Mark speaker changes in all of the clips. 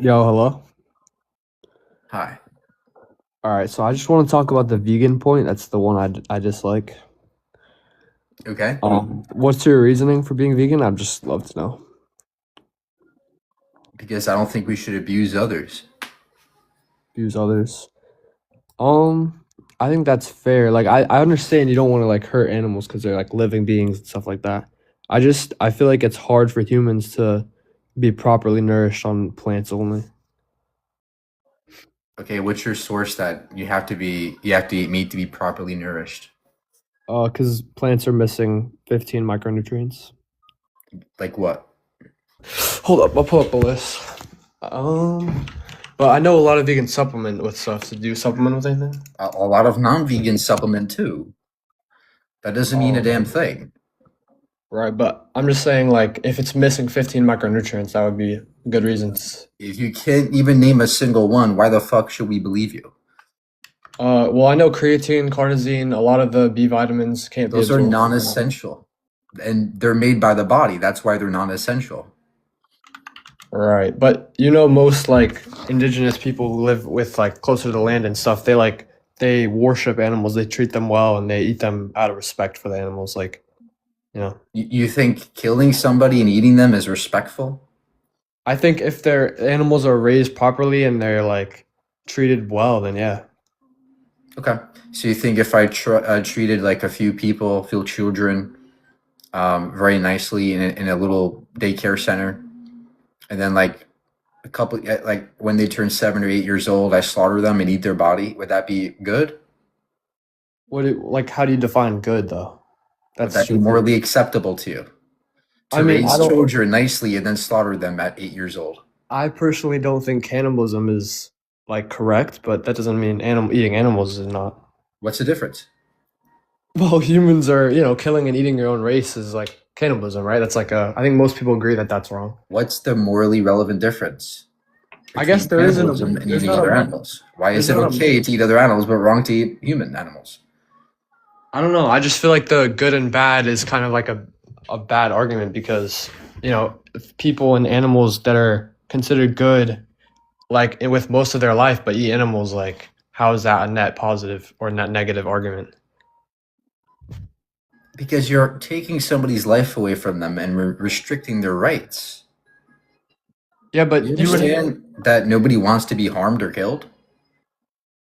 Speaker 1: Yo, hello.
Speaker 2: Hi.
Speaker 1: All right, so I just want to talk about the vegan point. That's the one I dislike.
Speaker 2: Okay.
Speaker 1: What's your reasoning for being vegan? I'd just love to know.
Speaker 2: Because I don't think we should abuse others.
Speaker 1: Views others. Um, I think that's fair. Like, I understand you don't want to like hurt animals because they're like living beings and stuff like that. I feel like it's hard for humans to be properly nourished on plants only.
Speaker 2: Okay, what's your source that you have to eat meat to be properly nourished?
Speaker 1: Because plants are missing 15 micronutrients.
Speaker 2: Like what?
Speaker 1: Hold up, I'll pull up a list. But I know a lot of vegan supplement with stuff. So do you supplement with anything?
Speaker 2: A lot of non-vegan supplement too. That doesn't mean a damn
Speaker 1: Um,
Speaker 2: thing.
Speaker 1: right, but I'm just saying, like, if it's missing 15 micronutrients, that would be good reasons.
Speaker 2: If you can't even name a single one, why the fuck should we believe you?
Speaker 1: Well, I know creatine, carnosine, a lot of the B vitamins can't be
Speaker 2: Those are
Speaker 1: absorbed.
Speaker 2: non-essential. And they're made by the body. That's why they're non-essential.
Speaker 1: Right, but you know, most like indigenous people who live with like closer to the land and stuff, they worship animals, they treat them well, and they eat them out of respect for the animals. Like, you know,
Speaker 2: You think killing somebody and eating them is respectful?
Speaker 1: I think if their animals are raised properly and they're like treated well, then yeah.
Speaker 2: Okay. So you think if I treated like a few children, very nicely in a little daycare center, and then like like when they turn 7 or 8 years old, I slaughter them and eat their body. Would that be good?
Speaker 1: Like, how do you define good though?
Speaker 2: Would
Speaker 1: That's
Speaker 2: that be
Speaker 1: tricky.
Speaker 2: morally acceptable to you
Speaker 1: I
Speaker 2: to
Speaker 1: mean, I
Speaker 2: raise
Speaker 1: don't.
Speaker 2: children nicely and then slaughter them at 8 years old?
Speaker 1: I personally don't think cannibalism is like correct, but that doesn't mean animal eating animals is not.
Speaker 2: What's the difference?
Speaker 1: Well, humans are, killing and eating your own race is like cannibalism, right? That's like a. I think most people agree that that's wrong.
Speaker 2: What's the morally relevant difference
Speaker 1: I guess
Speaker 2: between cannibalism and eating other animals? Why
Speaker 1: there's
Speaker 2: is it
Speaker 1: not a.
Speaker 2: okay to eat other animals but wrong to eat human animals?
Speaker 1: I don't know. I just feel like the good and bad is kind of like a bad argument because if people and animals that are considered good, like with most of their life, but eat animals, like how is that a net positive or net negative argument?
Speaker 2: Because you're taking somebody's life away from them and restricting their rights.
Speaker 1: Yeah,
Speaker 2: You
Speaker 1: but you would.
Speaker 2: understand that nobody wants to be harmed or killed?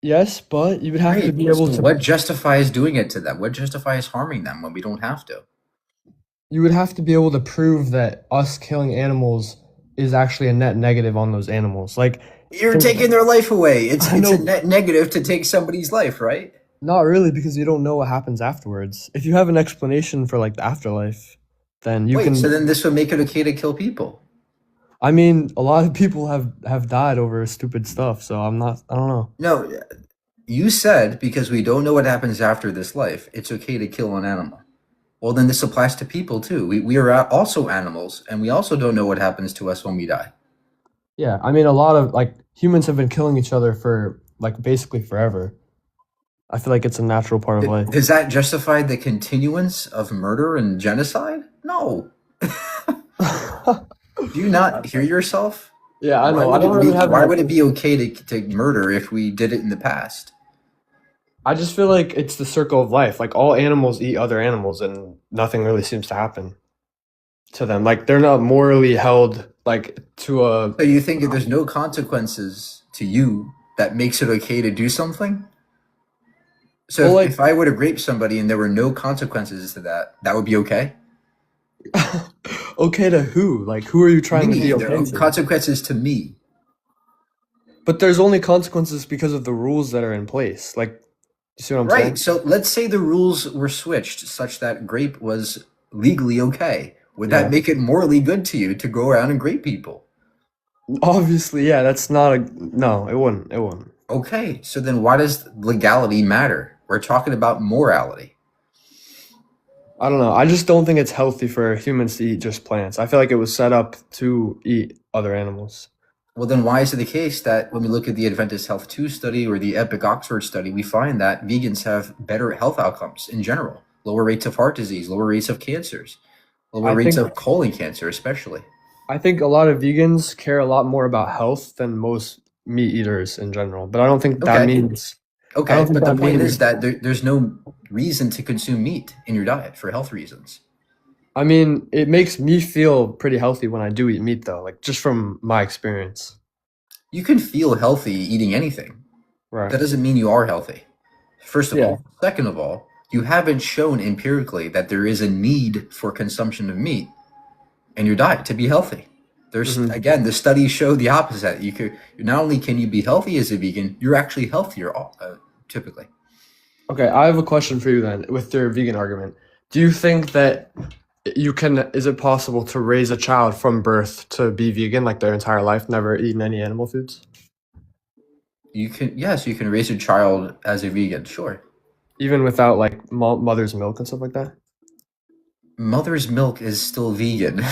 Speaker 1: Yes, but you would have to
Speaker 2: Right.
Speaker 1: be able
Speaker 2: So
Speaker 1: to.
Speaker 2: what justifies doing it to them? What justifies harming them when we don't have to?
Speaker 1: You would have to be able to prove that us killing animals is actually a net negative on those animals. Like,
Speaker 2: You're
Speaker 1: think
Speaker 2: taking their life away. It's
Speaker 1: I
Speaker 2: it's a
Speaker 1: know,
Speaker 2: net negative to take somebody's life, right?
Speaker 1: not really, because you don't know what happens afterwards. If you have an explanation for like the afterlife, then you
Speaker 2: Wait, so
Speaker 1: can.
Speaker 2: then this would make it okay to kill people.
Speaker 1: I mean, a lot of people have died over stupid stuff, so I'm not. I don't know.
Speaker 2: No, you said because we don't know what happens after this life, it's okay to kill an animal. Well, then this applies to people too. We are also animals, and we also don't know what happens to us when we die.
Speaker 1: Yeah, I mean, a lot of like humans have been killing each other for like basically forever. I feel like it's a natural part of life.
Speaker 2: Does that justify the continuance of murder and genocide? No. Do you not hear yourself?
Speaker 1: Yeah, I
Speaker 2: Why
Speaker 1: know. I
Speaker 2: would
Speaker 1: don't
Speaker 2: it
Speaker 1: really
Speaker 2: be
Speaker 1: have
Speaker 2: why
Speaker 1: like.
Speaker 2: would it be okay to murder if we did it in the past?
Speaker 1: I just feel like it's the circle of life. Like all animals eat other animals, and nothing really seems to happen to them. Like they're not morally held like to a.
Speaker 2: So you think if there's no consequences to you, that makes it okay to do something? So
Speaker 1: Well,
Speaker 2: if
Speaker 1: like,
Speaker 2: I were to rape somebody and there were no consequences to that, that would be okay?
Speaker 1: okay to who? Like, who are you trying to
Speaker 2: Me,
Speaker 1: be
Speaker 2: there
Speaker 1: okay
Speaker 2: are
Speaker 1: to?
Speaker 2: consequences to me.
Speaker 1: But there's only consequences because of the rules that are in place. Like, you see what I'm
Speaker 2: Right.
Speaker 1: saying?
Speaker 2: So let's say the rules were switched such that grape was legally okay. Would that
Speaker 1: Yeah.
Speaker 2: make it morally good to you to go around and grape people?
Speaker 1: Obviously, yeah. That's not a no. It wouldn't. It wouldn't.
Speaker 2: Okay, so then why does legality matter? We're talking about morality.
Speaker 1: I don't know. I just don't think it's healthy for humans to eat just plants. I feel like it was set up to eat other animals.
Speaker 2: Well, then why is it the case that when we look at the Adventist Health 2 study or the Epic Oxford study, we find that vegans have better health outcomes in general? Lower rates of heart disease, lower rates of cancers, lower
Speaker 1: I
Speaker 2: rates
Speaker 1: think
Speaker 2: of colon cancer, especially.
Speaker 1: I think a lot of vegans care a lot more about health than most meat eaters in general. But
Speaker 2: Okay,
Speaker 1: I don't
Speaker 2: okay,
Speaker 1: think
Speaker 2: but the
Speaker 1: that
Speaker 2: point is
Speaker 1: means
Speaker 2: that there's no reason to consume meat in your diet for health reasons.
Speaker 1: I mean, it makes me feel pretty healthy when I do eat meat though, like just from my experience.
Speaker 2: You can feel healthy eating anything.
Speaker 1: Right.
Speaker 2: That doesn't mean you are healthy. First of
Speaker 1: Yeah.
Speaker 2: all. Second of all, you haven't shown empirically that there is a need for consumption of meat in your diet to be healthy. There's
Speaker 1: Hmm.
Speaker 2: again, the studies show the opposite. You could not only can you be healthy as a vegan, you're actually healthier typically.
Speaker 1: Okay, I have a question for you then with your vegan argument. Do you think that is it possible to raise a child from birth to be vegan like their entire life, never eaten any animal foods?
Speaker 2: You can yes, you can raise a child as a vegan, sure.
Speaker 1: Even without like mother's milk and stuff like that?
Speaker 2: Mother's milk is still vegan.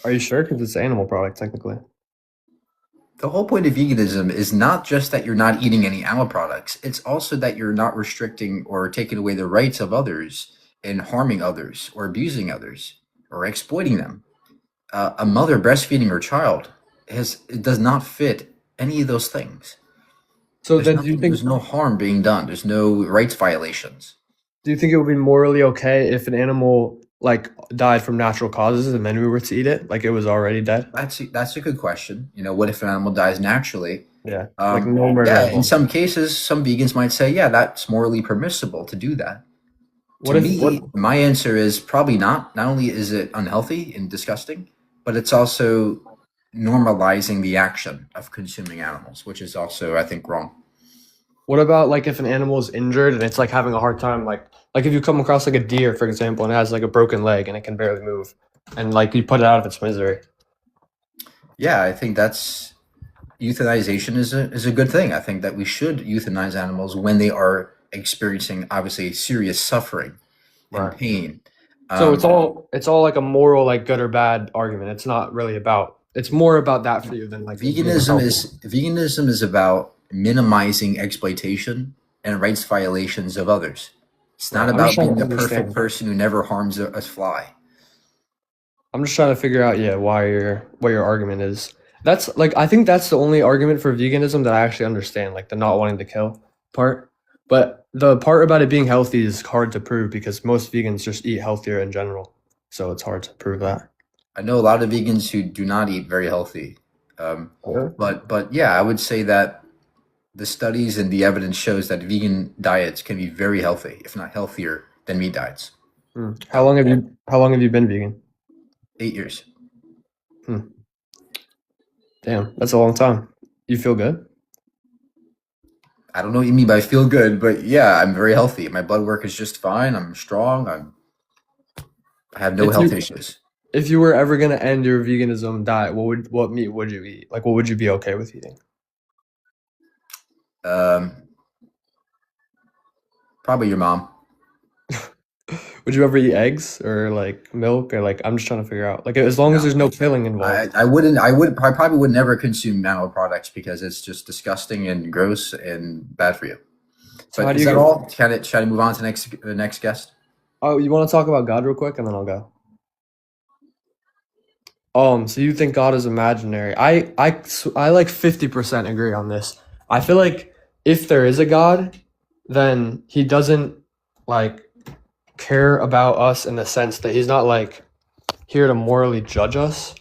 Speaker 1: Are you sure? Because it's an animal product, technically.
Speaker 2: The whole point of veganism is not just that you're not eating any animal products, it's also that you're not restricting or taking away the rights of others and harming others or abusing others or exploiting them. A mother breastfeeding her child it does not fit any of those things.
Speaker 1: So then do you
Speaker 2: There's no harm being done. There's no rights violations.
Speaker 1: think it would be morally okay if an animal like died from natural causes and then we were to eat it, like it was already dead?
Speaker 2: That's a good question. What if an animal dies naturally?
Speaker 1: Yeah. Like no murder
Speaker 2: Yeah, in
Speaker 1: involved.
Speaker 2: some cases, some vegans might say, yeah, that's morally permissible to do that. To
Speaker 1: What if what
Speaker 2: me, my answer is probably not. Not only is it unhealthy and disgusting, but it's also normalizing the action of consuming animals, which is also, I think, wrong.
Speaker 1: What about like if an animal is injured and it's like having a hard time, like if you come across like a deer, for example, and it has like a broken leg and it can barely move, and like you put it out of its misery.
Speaker 2: Yeah, I think that's euthanization is a good thing. I think that we should euthanize animals when they are experiencing obviously serious suffering and
Speaker 1: Right.
Speaker 2: pain.
Speaker 1: So
Speaker 2: Um,
Speaker 1: it's all like a moral like good or bad argument. It's not really about it's more about that for you than like it being healthy.
Speaker 2: veganism is about minimizing exploitation and rights violations of others. It's not
Speaker 1: Right. I'm just
Speaker 2: about
Speaker 1: trying
Speaker 2: being
Speaker 1: to
Speaker 2: the perfect
Speaker 1: understand.
Speaker 2: person who never harms a fly.
Speaker 1: I'm just trying to figure out, yeah, why what your argument is. That's like I think that's the only argument for veganism that I actually understand, like the not wanting to kill part. But the part about it being healthy is hard to prove because most vegans just eat healthier in general. So it's hard to prove that.
Speaker 2: I know a lot of vegans who do not eat very healthy, um,
Speaker 1: Really?
Speaker 2: but yeah, I would say that the studies and the evidence shows that vegan diets can be very healthy, if not healthier than meat diets.
Speaker 1: Hmm.
Speaker 2: Yeah,
Speaker 1: How long have you been vegan?
Speaker 2: 8 years.
Speaker 1: Hmm. Damn, that's a long time. You feel good?
Speaker 2: I don't know what you mean by feel good, but yeah, I'm very healthy. My blood work is just fine. I'm strong. I have no
Speaker 1: If
Speaker 2: health
Speaker 1: you
Speaker 2: issues.
Speaker 1: if you were ever gonna end your veganism diet, what meat would you eat? Like what would you be okay with eating?
Speaker 2: Um, Probably your mom.
Speaker 1: Would you ever eat eggs or like milk or like I'm just trying to figure out. Like as long as
Speaker 2: No,
Speaker 1: there's no killing involved.
Speaker 2: I wouldn't. I probably would never consume animal products because it's just disgusting and gross and bad for you.
Speaker 1: So how
Speaker 2: But
Speaker 1: do
Speaker 2: is
Speaker 1: you
Speaker 2: that
Speaker 1: get
Speaker 2: all? Should I move on to the next guest?
Speaker 1: Oh, you want to talk about God real quick and then I'll go. So you think God is imaginary. I like 50% agree on this. I feel like if there is a God, then he doesn't like care about us in the sense that he's not like here to morally judge us.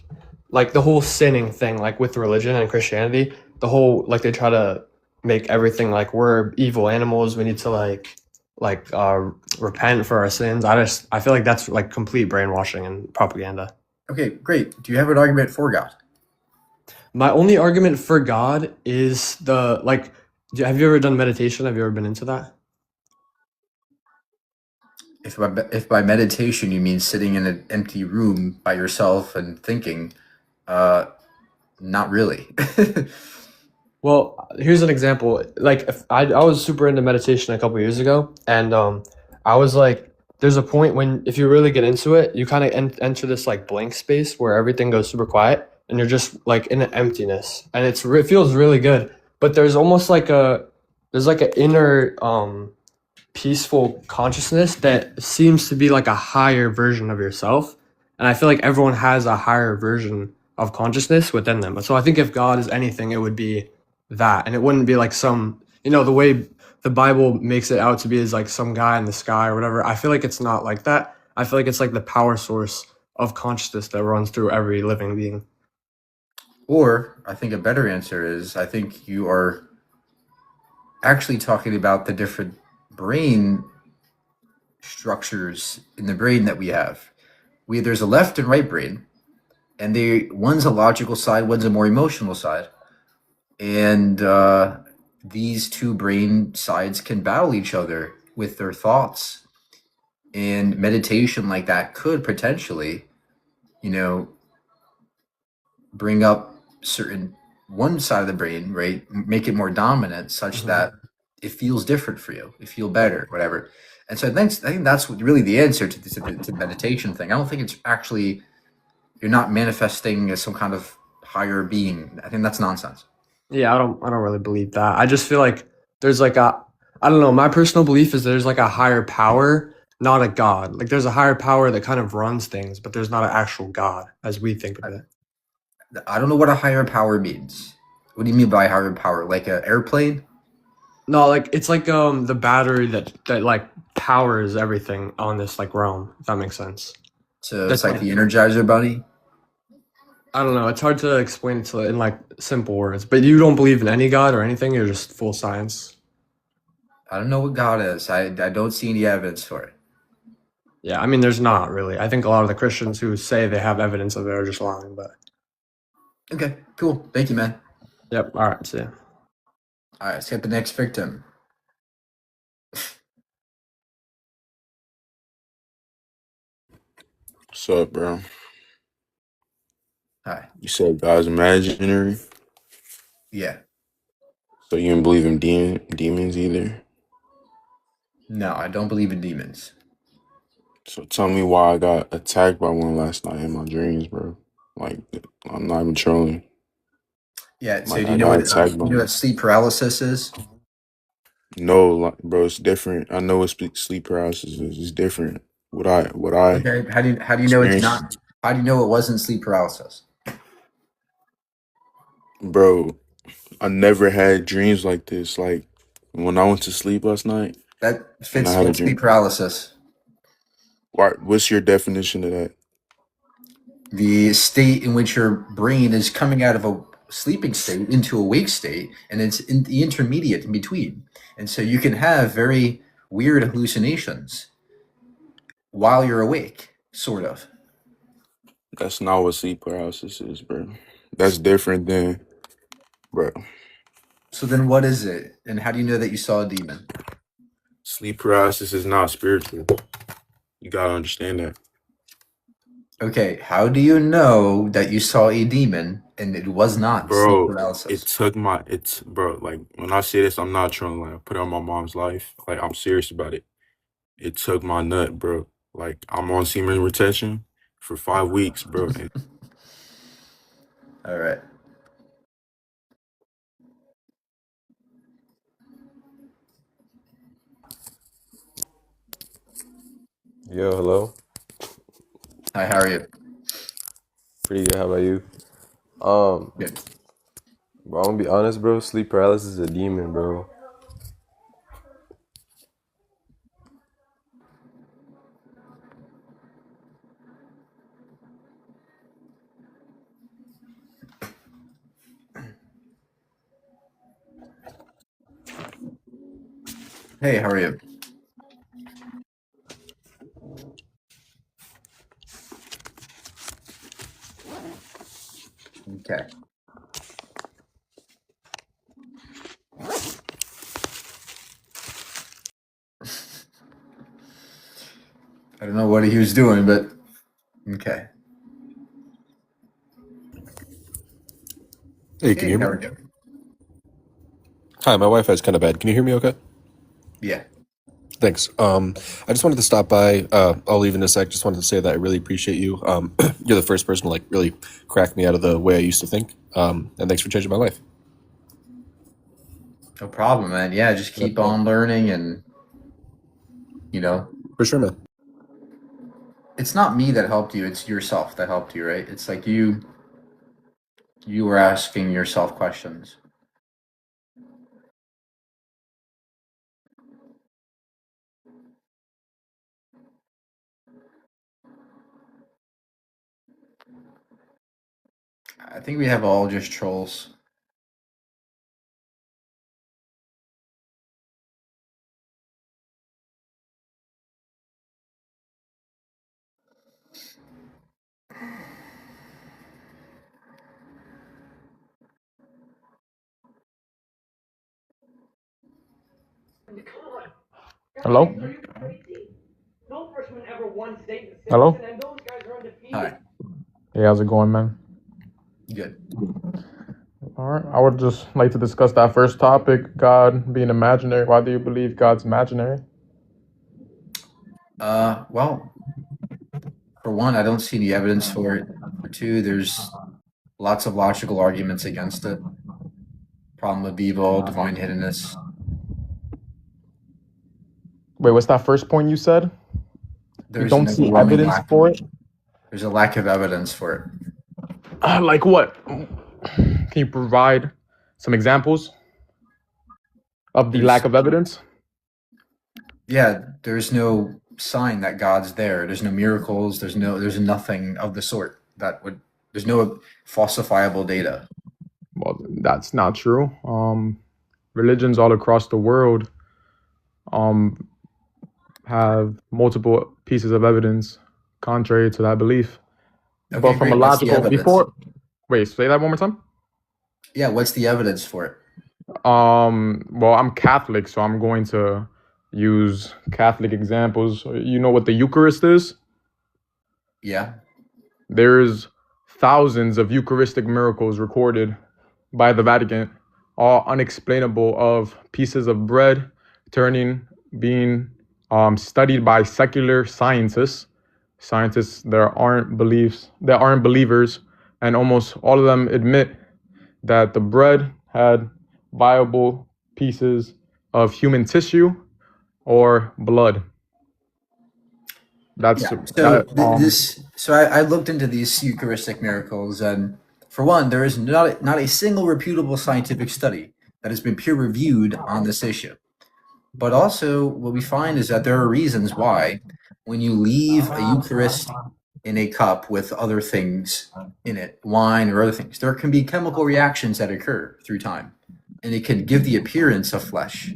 Speaker 1: Like the whole sinning thing, like with religion and Christianity, the whole like they try to make everything like we're evil animals. We need to like repent for our sins. I feel like that's like complete brainwashing and propaganda.
Speaker 2: Okay, great. Do you have an argument for God?
Speaker 1: My only argument for God is the like. Have you ever done meditation? Have you ever been into that?
Speaker 2: If by meditation you mean sitting in an empty room by yourself and thinking, uh, not really.
Speaker 1: Well, here's an example. Like, if I was super into meditation a couple years ago, and I was like, there's a point when if you really get into it, you kind of enter this like blank space where everything goes super quiet, and you're just like in an emptiness, and it feels really good. But there's like an inner peaceful consciousness that seems to be like a higher version of yourself. And I feel like everyone has a higher version of consciousness within them. So I think if God is anything, it would be that. And it wouldn't be like some, the way the Bible makes it out to be is like some guy in the sky or whatever. I feel like it's not like that. I feel like it's like the power source of consciousness that runs through every living being.
Speaker 2: Or I think a better answer is I think you are actually talking about the different brain structures in the brain that we have. There's a left and right brain, and one's a logical side, one's a more emotional side, and these two brain sides can battle each other with their thoughts. And meditation like that could potentially, you know, bring up certain one side of the brain, right? Make it more dominant, such
Speaker 1: Hmm.
Speaker 2: that it feels different for you. It feel better, whatever. And so I think that's really the answer to the meditation thing. I don't think it's actually you're not manifesting as some kind of higher being. I think that's nonsense.
Speaker 1: Yeah, I don't really believe that. I just feel like there's like a I don't know, my personal belief is there's like a higher power, not a God. Like there's a higher power that kind of runs things, but there's not an actual God as we think of it.
Speaker 2: I don't know what a higher power means. What do you mean by higher power? Like an airplane?
Speaker 1: No, like it's like the battery that like powers everything on this like realm, if that makes sense.
Speaker 2: So it's
Speaker 1: That's
Speaker 2: like
Speaker 1: like
Speaker 2: the Energizer Bunny.
Speaker 1: I don't know, it's hard to explain it to in like simple words. But you don't believe in any God or anything, you're just full science.
Speaker 2: I don't know what God is. I don't see any evidence for it.
Speaker 1: Yeah, I mean there's not really. I think a lot of the Christians who say they have evidence of it are just lying, but
Speaker 2: Okay, cool. Thank you, man.
Speaker 1: yep, all right, see ya.
Speaker 2: All right, let's get the next victim.
Speaker 3: What's up, bro?
Speaker 2: Hi.
Speaker 3: You said God's imaginary,
Speaker 2: Yeah.
Speaker 3: so you don't believe in demons either.
Speaker 2: No, I don't believe in demons.
Speaker 3: So tell me why I got attacked by one last night in my dreams, bro. Like, I'm not even trolling.
Speaker 2: Yeah. So
Speaker 3: Like,
Speaker 2: do you
Speaker 3: I
Speaker 2: know
Speaker 3: got
Speaker 2: what
Speaker 3: attacked by
Speaker 2: you know
Speaker 3: one.
Speaker 2: what sleep paralysis is?
Speaker 3: No, like, bro, it's different. I know what sleep paralysis is. It's different. What I
Speaker 2: Okay. How do you know it's not?
Speaker 3: experienced,
Speaker 2: How do you know it wasn't sleep paralysis?
Speaker 3: bro. I never had dreams like this. Like when I went to sleep last night
Speaker 2: That
Speaker 3: and I
Speaker 2: fits
Speaker 3: had a
Speaker 2: with sleep
Speaker 3: dream.
Speaker 2: paralysis.
Speaker 3: What's your definition of that?
Speaker 2: The state in which your brain is coming out of a sleeping state into a wake state, and it's in the intermediate in between. And so you can have very weird hallucinations while you're awake, sort of.
Speaker 3: That's not what sleep paralysis is, bro. That's different than, bro.
Speaker 2: So then what is it? And how do you know that you saw a demon?
Speaker 3: Sleep paralysis is not spiritual. You gotta understand that,
Speaker 2: Okay, how do you know that you saw a demon and it was not sleep
Speaker 3: bro. It
Speaker 2: paralysis?
Speaker 3: took my it's bro. Like when I say this, I'm not trolling. Like I put it on my mom's life. Like I'm serious about it. It took my nut, bro. Like I'm on semen retention for 5 weeks, bro. And
Speaker 2: All right.
Speaker 4: Yo, hello.
Speaker 2: Hi, how are you?
Speaker 4: Pretty good. How about you? Um,
Speaker 2: Good.
Speaker 4: bro, I'm gonna be honest, bro. Sleep paralysis is a demon, bro.
Speaker 2: Hey, how are you? Okay. I don't know what he was doing, but okay.
Speaker 5: Hey, can you
Speaker 2: Hey,
Speaker 5: hear
Speaker 2: how
Speaker 5: me?
Speaker 2: are you?
Speaker 5: Hi, my Wi-Fi's kind of bad. Can you hear me okay?
Speaker 2: Yeah.
Speaker 5: Thanks. I just wanted to stop by. I'll leave in a sec. Just wanted to say that I really appreciate you. You're the first person to like really crack me out of the way I used to think. And thanks for changing my life.
Speaker 2: No problem, man. Yeah, just
Speaker 5: Yeah,
Speaker 2: keep
Speaker 5: yeah.
Speaker 2: on learning and, you know,
Speaker 5: For sure, man.
Speaker 2: it's not me that helped you, it's yourself that helped you, right? It's like you were asking yourself questions. I think we have all just trolls.
Speaker 6: Hello? Hello?
Speaker 2: Hi.
Speaker 6: Hey, how's it going, man?
Speaker 2: Good.
Speaker 6: All right. I would just like to discuss that first topic, God being imaginary. Why do you believe God's imaginary?
Speaker 2: Well, for one, I don't see any evidence for it. For two, there's lots of logical arguments against it. Problem of evil, divine hiddenness.
Speaker 6: Wait, what's that first point you said? You
Speaker 2: There's
Speaker 6: don't
Speaker 2: an
Speaker 6: see
Speaker 2: overwhelming
Speaker 6: evidence
Speaker 2: lack
Speaker 6: for
Speaker 2: of
Speaker 6: it?
Speaker 2: there's a lack of evidence for it.
Speaker 6: Like what? Can you provide some examples of the lack of evidence?
Speaker 2: Yeah, there's no sign that God's there. There's no miracles. There's nothing of the sort that would. There's no falsifiable data.
Speaker 6: Well, that's not true. Religions all across the world um, have multiple pieces of evidence contrary to that belief.
Speaker 2: Okay,
Speaker 6: But from a
Speaker 2: great. What's the
Speaker 6: logical
Speaker 2: evidence?
Speaker 6: wait, say that one more time.
Speaker 2: Yeah, what's the evidence for it?
Speaker 6: Well, I'm Catholic, so I'm going to use Catholic examples. You know what the Eucharist is?
Speaker 2: Yeah.
Speaker 6: There's thousands of Eucharistic miracles recorded by the Vatican, all unexplainable, of pieces of bread being studied by secular scientists that aren't believers, and almost all of them admit that the bread had viable pieces of human tissue or blood. That's
Speaker 2: Yeah. So I looked into these Eucharistic miracles, and for one, there is not a single reputable scientific study that has been peer reviewed on this issue. But also, what we find is that there are reasons why, when you leave a Eucharist in a cup with other things in it, wine or other things, there can be chemical reactions that occur through time, and it can give the appearance of flesh,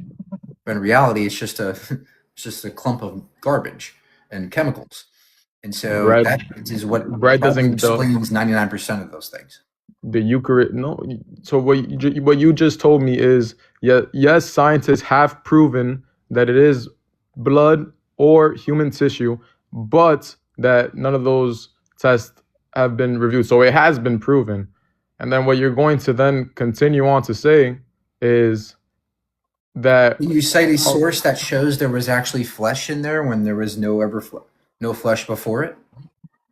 Speaker 2: but in reality, it's just a clump of garbage and chemicals. And so
Speaker 6: bread.
Speaker 2: that is what
Speaker 6: Bread
Speaker 2: probably
Speaker 6: doesn't
Speaker 2: explains 99% of those things.
Speaker 6: the Eucharist. No. So what you just told me is, yeah, yes, scientists have proven that it is blood or human tissue, but that none of those tests have been reviewed. So it has been proven. And then what you're going to then continue on to say is that
Speaker 2: Can you cite a source that shows there was actually flesh in there when there was no flesh before it?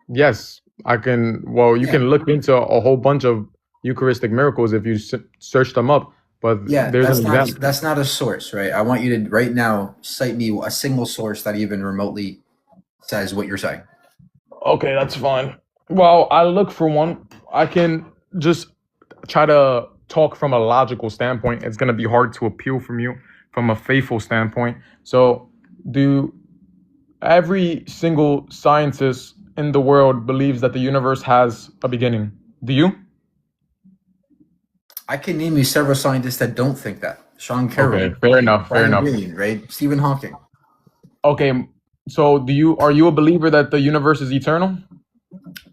Speaker 6: yes, I can. Well, you
Speaker 2: Yeah.
Speaker 6: can look into a whole bunch of Eucharistic miracles if you search them up. But
Speaker 2: Yeah,
Speaker 6: there's an example.
Speaker 2: that's not a source, right? I want you to right now cite me a single source that even remotely says what you're saying.
Speaker 6: Okay, that's fine. Well, I look for one. I can just try to talk from a logical standpoint. It's gonna be hard to appeal from you from a faithful standpoint. So, do every single scientist in the world believes that the universe has a beginning? Do you?
Speaker 2: I can name you several scientists that don't think that. Sean Carroll,
Speaker 6: Okay, fair enough. Fair
Speaker 2: Brian
Speaker 6: enough.
Speaker 2: Greene, right? Stephen Hawking.
Speaker 6: Okay, so are you a believer that the universe is eternal?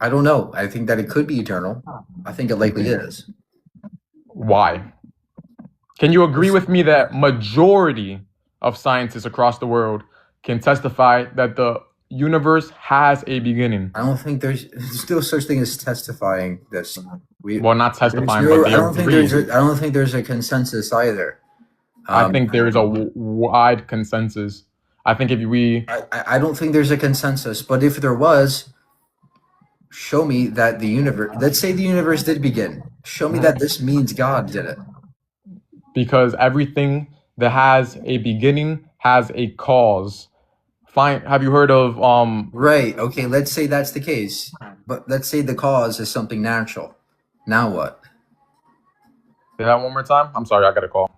Speaker 2: I don't know. I think that it could be eternal. I think it likely is.
Speaker 6: Why? Can you agree with me that majority of scientists across the world can testify that the universe has a beginning?
Speaker 2: I don't think there's no such thing as testifying this.
Speaker 6: Well, not testifying,
Speaker 2: No,
Speaker 6: but they agree.
Speaker 2: I don't think there's a consensus either.
Speaker 6: I think there's a wide consensus. I think if we
Speaker 2: I don't think there's a consensus, but if there was, show me that the universe. Let's say the universe did begin. Show me that this means God did it.
Speaker 6: because everything that has a beginning has a cause. Have you heard of
Speaker 2: Right. Okay. Let's say that's the case, but let's say the cause is something natural. Now what?
Speaker 6: say that one more time? I'm sorry, I got a call.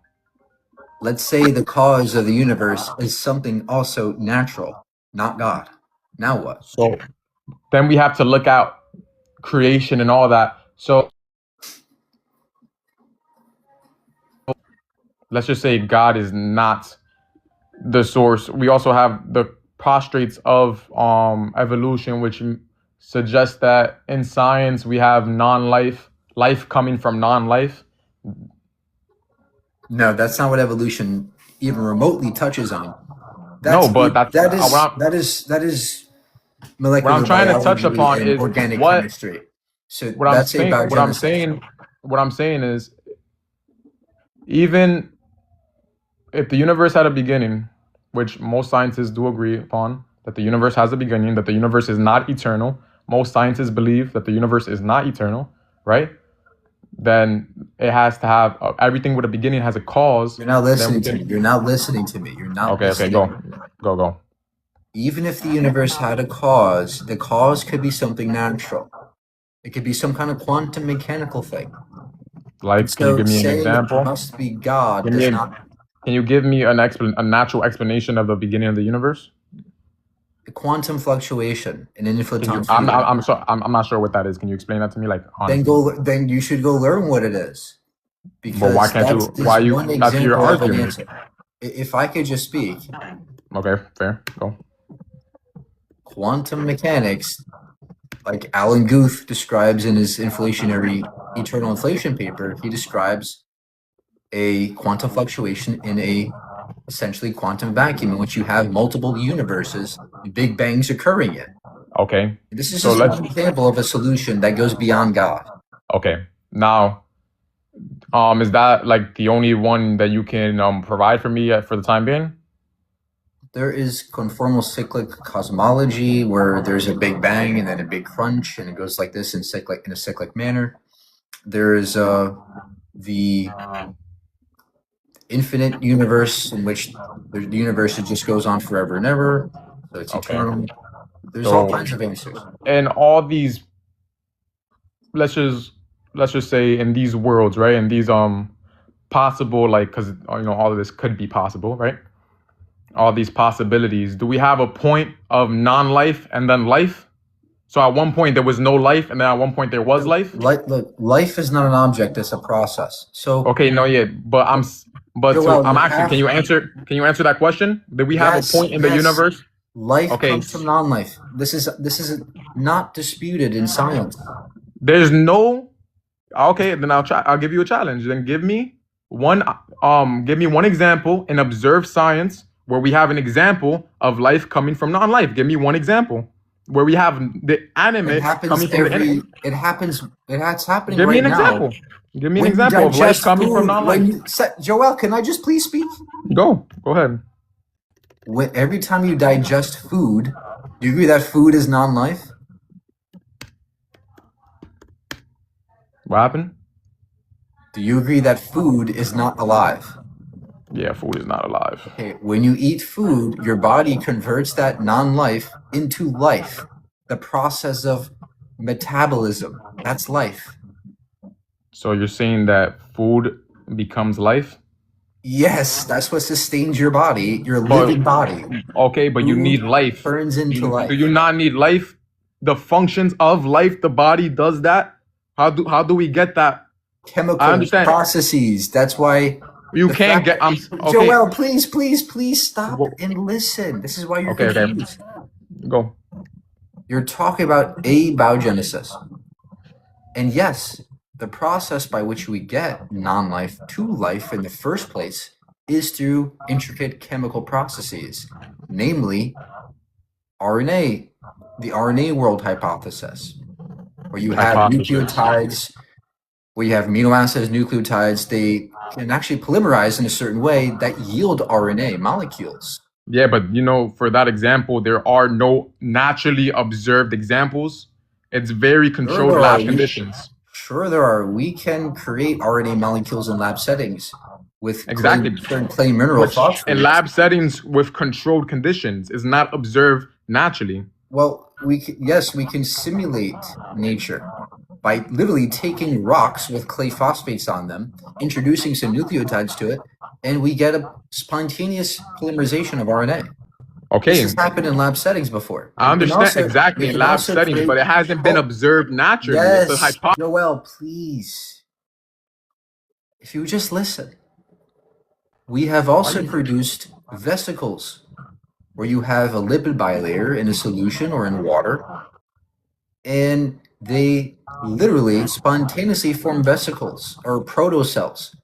Speaker 2: Let's say the cause of the universe is something also natural, not God. Now what?
Speaker 6: So then we have to look at creation and all that. So let's just say God is not the source. We also have the postulates of evolution, which suggests that in science we have non-life, life coming from non-life.
Speaker 2: No, that's not what evolution even remotely touches on.
Speaker 6: No, but that's
Speaker 2: that
Speaker 6: what
Speaker 2: is molecular
Speaker 6: I'm trying to touch
Speaker 2: biology
Speaker 6: upon
Speaker 2: and
Speaker 6: is
Speaker 2: organic
Speaker 6: what
Speaker 2: chemistry. So
Speaker 6: what I'm
Speaker 2: that's
Speaker 6: saying.
Speaker 2: about
Speaker 6: What I'm
Speaker 2: Genesis.
Speaker 6: saying. What I'm saying is, even if the universe had a beginning, which most scientists do agree upon, that the universe has a beginning, that the universe is not eternal. Most scientists believe that the universe is not eternal, right? Then it has to have everything with a beginning has a cause.
Speaker 2: You're not
Speaker 6: Then
Speaker 2: listening
Speaker 6: we
Speaker 2: to me.
Speaker 6: can.
Speaker 2: You're not listening to me. You're not
Speaker 6: Okay,
Speaker 2: listening.
Speaker 6: go.
Speaker 2: Even if the universe had a cause, the cause could be something natural. It could be some kind of quantum mechanical thing.
Speaker 6: Like, can you
Speaker 2: So
Speaker 6: give me an
Speaker 2: saying
Speaker 6: example?
Speaker 2: it must be God
Speaker 6: Give me
Speaker 2: does
Speaker 6: a,
Speaker 2: not.
Speaker 6: can you give me a natural explanation of the beginning of the universe?
Speaker 2: The quantum fluctuation in an
Speaker 6: Can
Speaker 2: inflaton
Speaker 6: you?
Speaker 2: field.
Speaker 6: I'm not sure what that is. Can you explain that to me? Like,
Speaker 2: Then
Speaker 6: honestly.
Speaker 2: then you should go learn what it is,
Speaker 6: But why
Speaker 2: because
Speaker 6: can't you?
Speaker 2: that's
Speaker 6: Why
Speaker 2: just
Speaker 6: you?
Speaker 2: one
Speaker 6: That's your
Speaker 2: example of an
Speaker 6: argument.
Speaker 2: answer. If I could just speak,
Speaker 6: Okay, fair. Go.
Speaker 2: quantum mechanics, like Alan Guth describes in his inflationary eternal inflation paper, he describes a quantum fluctuation in a essentially quantum vacuum in which you have multiple universes, big bangs occurring in.
Speaker 6: Okay.
Speaker 2: This is
Speaker 6: So
Speaker 2: just
Speaker 6: let's.
Speaker 2: an example of a solution that goes beyond God.
Speaker 6: Okay. Now, is that like the only one that you can provide for me for the time being?
Speaker 2: There is conformal cyclic cosmology where there's a big bang and then a big crunch, and it goes like this in a cyclic manner. There is the infinite universe in which the universe just goes on forever and ever, so it's
Speaker 6: Okay.
Speaker 2: eternal. There's all
Speaker 6: So,
Speaker 2: kinds of answers.
Speaker 6: and all these, let's just say in these worlds, right? In these possible, like, because all of this could be possible, right? All these possibilities. Do we have a point of non-life and then life? So at one point there was no life, and then at one point there was life.
Speaker 2: Look, life is not an object; it's a process. So
Speaker 6: Okay, no, yeah, but
Speaker 2: Joel,
Speaker 6: I'm
Speaker 2: you
Speaker 6: asking.
Speaker 2: have-
Speaker 6: Can you answer that question? Did we have
Speaker 2: Yes,
Speaker 6: a point in the
Speaker 2: yes.
Speaker 6: universe?
Speaker 2: life
Speaker 6: Okay.
Speaker 2: comes from non-life. This is not disputed in science.
Speaker 6: There's no. Okay, then I'll give you a challenge. Then give me one example in observed science where we have an example of life coming from non-life. Give me one example where we have the animate
Speaker 2: It happens
Speaker 6: coming from the animate.
Speaker 2: It's happening
Speaker 6: Give me
Speaker 2: right
Speaker 6: an
Speaker 2: now.
Speaker 6: example. Give me an
Speaker 2: When you
Speaker 6: example of life
Speaker 2: digest
Speaker 6: coming from
Speaker 2: food,
Speaker 6: non-life.
Speaker 2: Joel, can I just please speak?
Speaker 6: Go ahead.
Speaker 2: Every time you digest food, do you agree that food is non-life?
Speaker 6: What happened?
Speaker 2: Do you agree that food is not alive?
Speaker 6: Yeah, food is not alive.
Speaker 2: Okay, when you eat food, your body converts that non-life into life. The process of metabolism, that's life.
Speaker 6: So you're saying that food becomes life?
Speaker 2: Yes, that's what sustains your body, your
Speaker 6: But-
Speaker 2: living body.
Speaker 6: Okay, but you
Speaker 2: Food
Speaker 6: need life.
Speaker 2: turns into life.
Speaker 6: Do you not need life? The functions of life, the body does that. How do we get that?
Speaker 2: Chemical
Speaker 6: I understand.
Speaker 2: processes. That's why
Speaker 6: You
Speaker 2: the
Speaker 6: can't
Speaker 2: fact-
Speaker 6: get. Okay.
Speaker 2: Joel, please stop
Speaker 6: Well-
Speaker 2: and listen. This is why you're
Speaker 6: Okay.
Speaker 2: confused.
Speaker 6: Go.
Speaker 2: You're talking about abiogenesis. And yes, the process by which we get non-life to life in the first place is through intricate chemical processes, namely RNA, the RNA world hypothesis, where you have
Speaker 6: Hypothesis.
Speaker 2: nucleotides, where you have amino acids, nucleotides, they can actually polymerize in a certain way that yield RNA molecules.
Speaker 6: Yeah, but for that example, there are no naturally observed examples. It's very controlled
Speaker 2: there
Speaker 6: lab
Speaker 2: are.
Speaker 6: conditions.
Speaker 2: Sure, there are. We can create RNA molecules in lab settings. with
Speaker 6: Exactly.
Speaker 2: certain clay mineral
Speaker 6: Which in
Speaker 2: phosphates.
Speaker 6: lab settings with controlled conditions is not observed naturally.
Speaker 2: Well, yes, we can simulate nature by literally taking rocks with clay phosphates on them, introducing some nucleotides to it, and we get a spontaneous polymerization of RNA. This
Speaker 6: Okay,
Speaker 2: has happened in lab settings before.
Speaker 6: I understand exactly
Speaker 2: we
Speaker 6: in
Speaker 2: can
Speaker 6: lab
Speaker 2: also
Speaker 6: settings,
Speaker 2: create.
Speaker 6: but it hasn't been
Speaker 2: Oh,
Speaker 6: observed naturally. It's a
Speaker 2: yes,
Speaker 6: hypothesis.
Speaker 2: Joel, please. If you just listen, we have also produced vesicles where you have a lipid bilayer in a solution or in water, and they literally spontaneously form vesicles or protocells,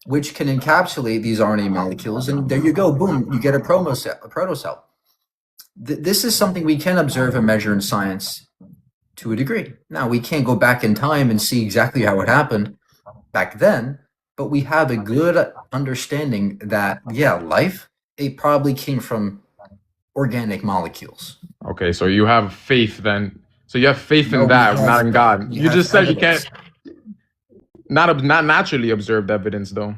Speaker 2: which can encapsulate these RNA molecules. And there you go, boom, you get a protocell. This is something we can observe and measure in science to a degree. Now, we can't go back in time and see exactly how it happened back then, but we have a good understanding that, yeah, life, it probably came from organic molecules.
Speaker 6: Okay, so you have faith then. So you have faith
Speaker 2: No,
Speaker 6: in
Speaker 2: we
Speaker 6: that,
Speaker 2: have-
Speaker 6: not in God.
Speaker 2: we
Speaker 6: You
Speaker 2: have
Speaker 6: just said you
Speaker 2: evidence.
Speaker 6: can't. Not naturally observed evidence, though.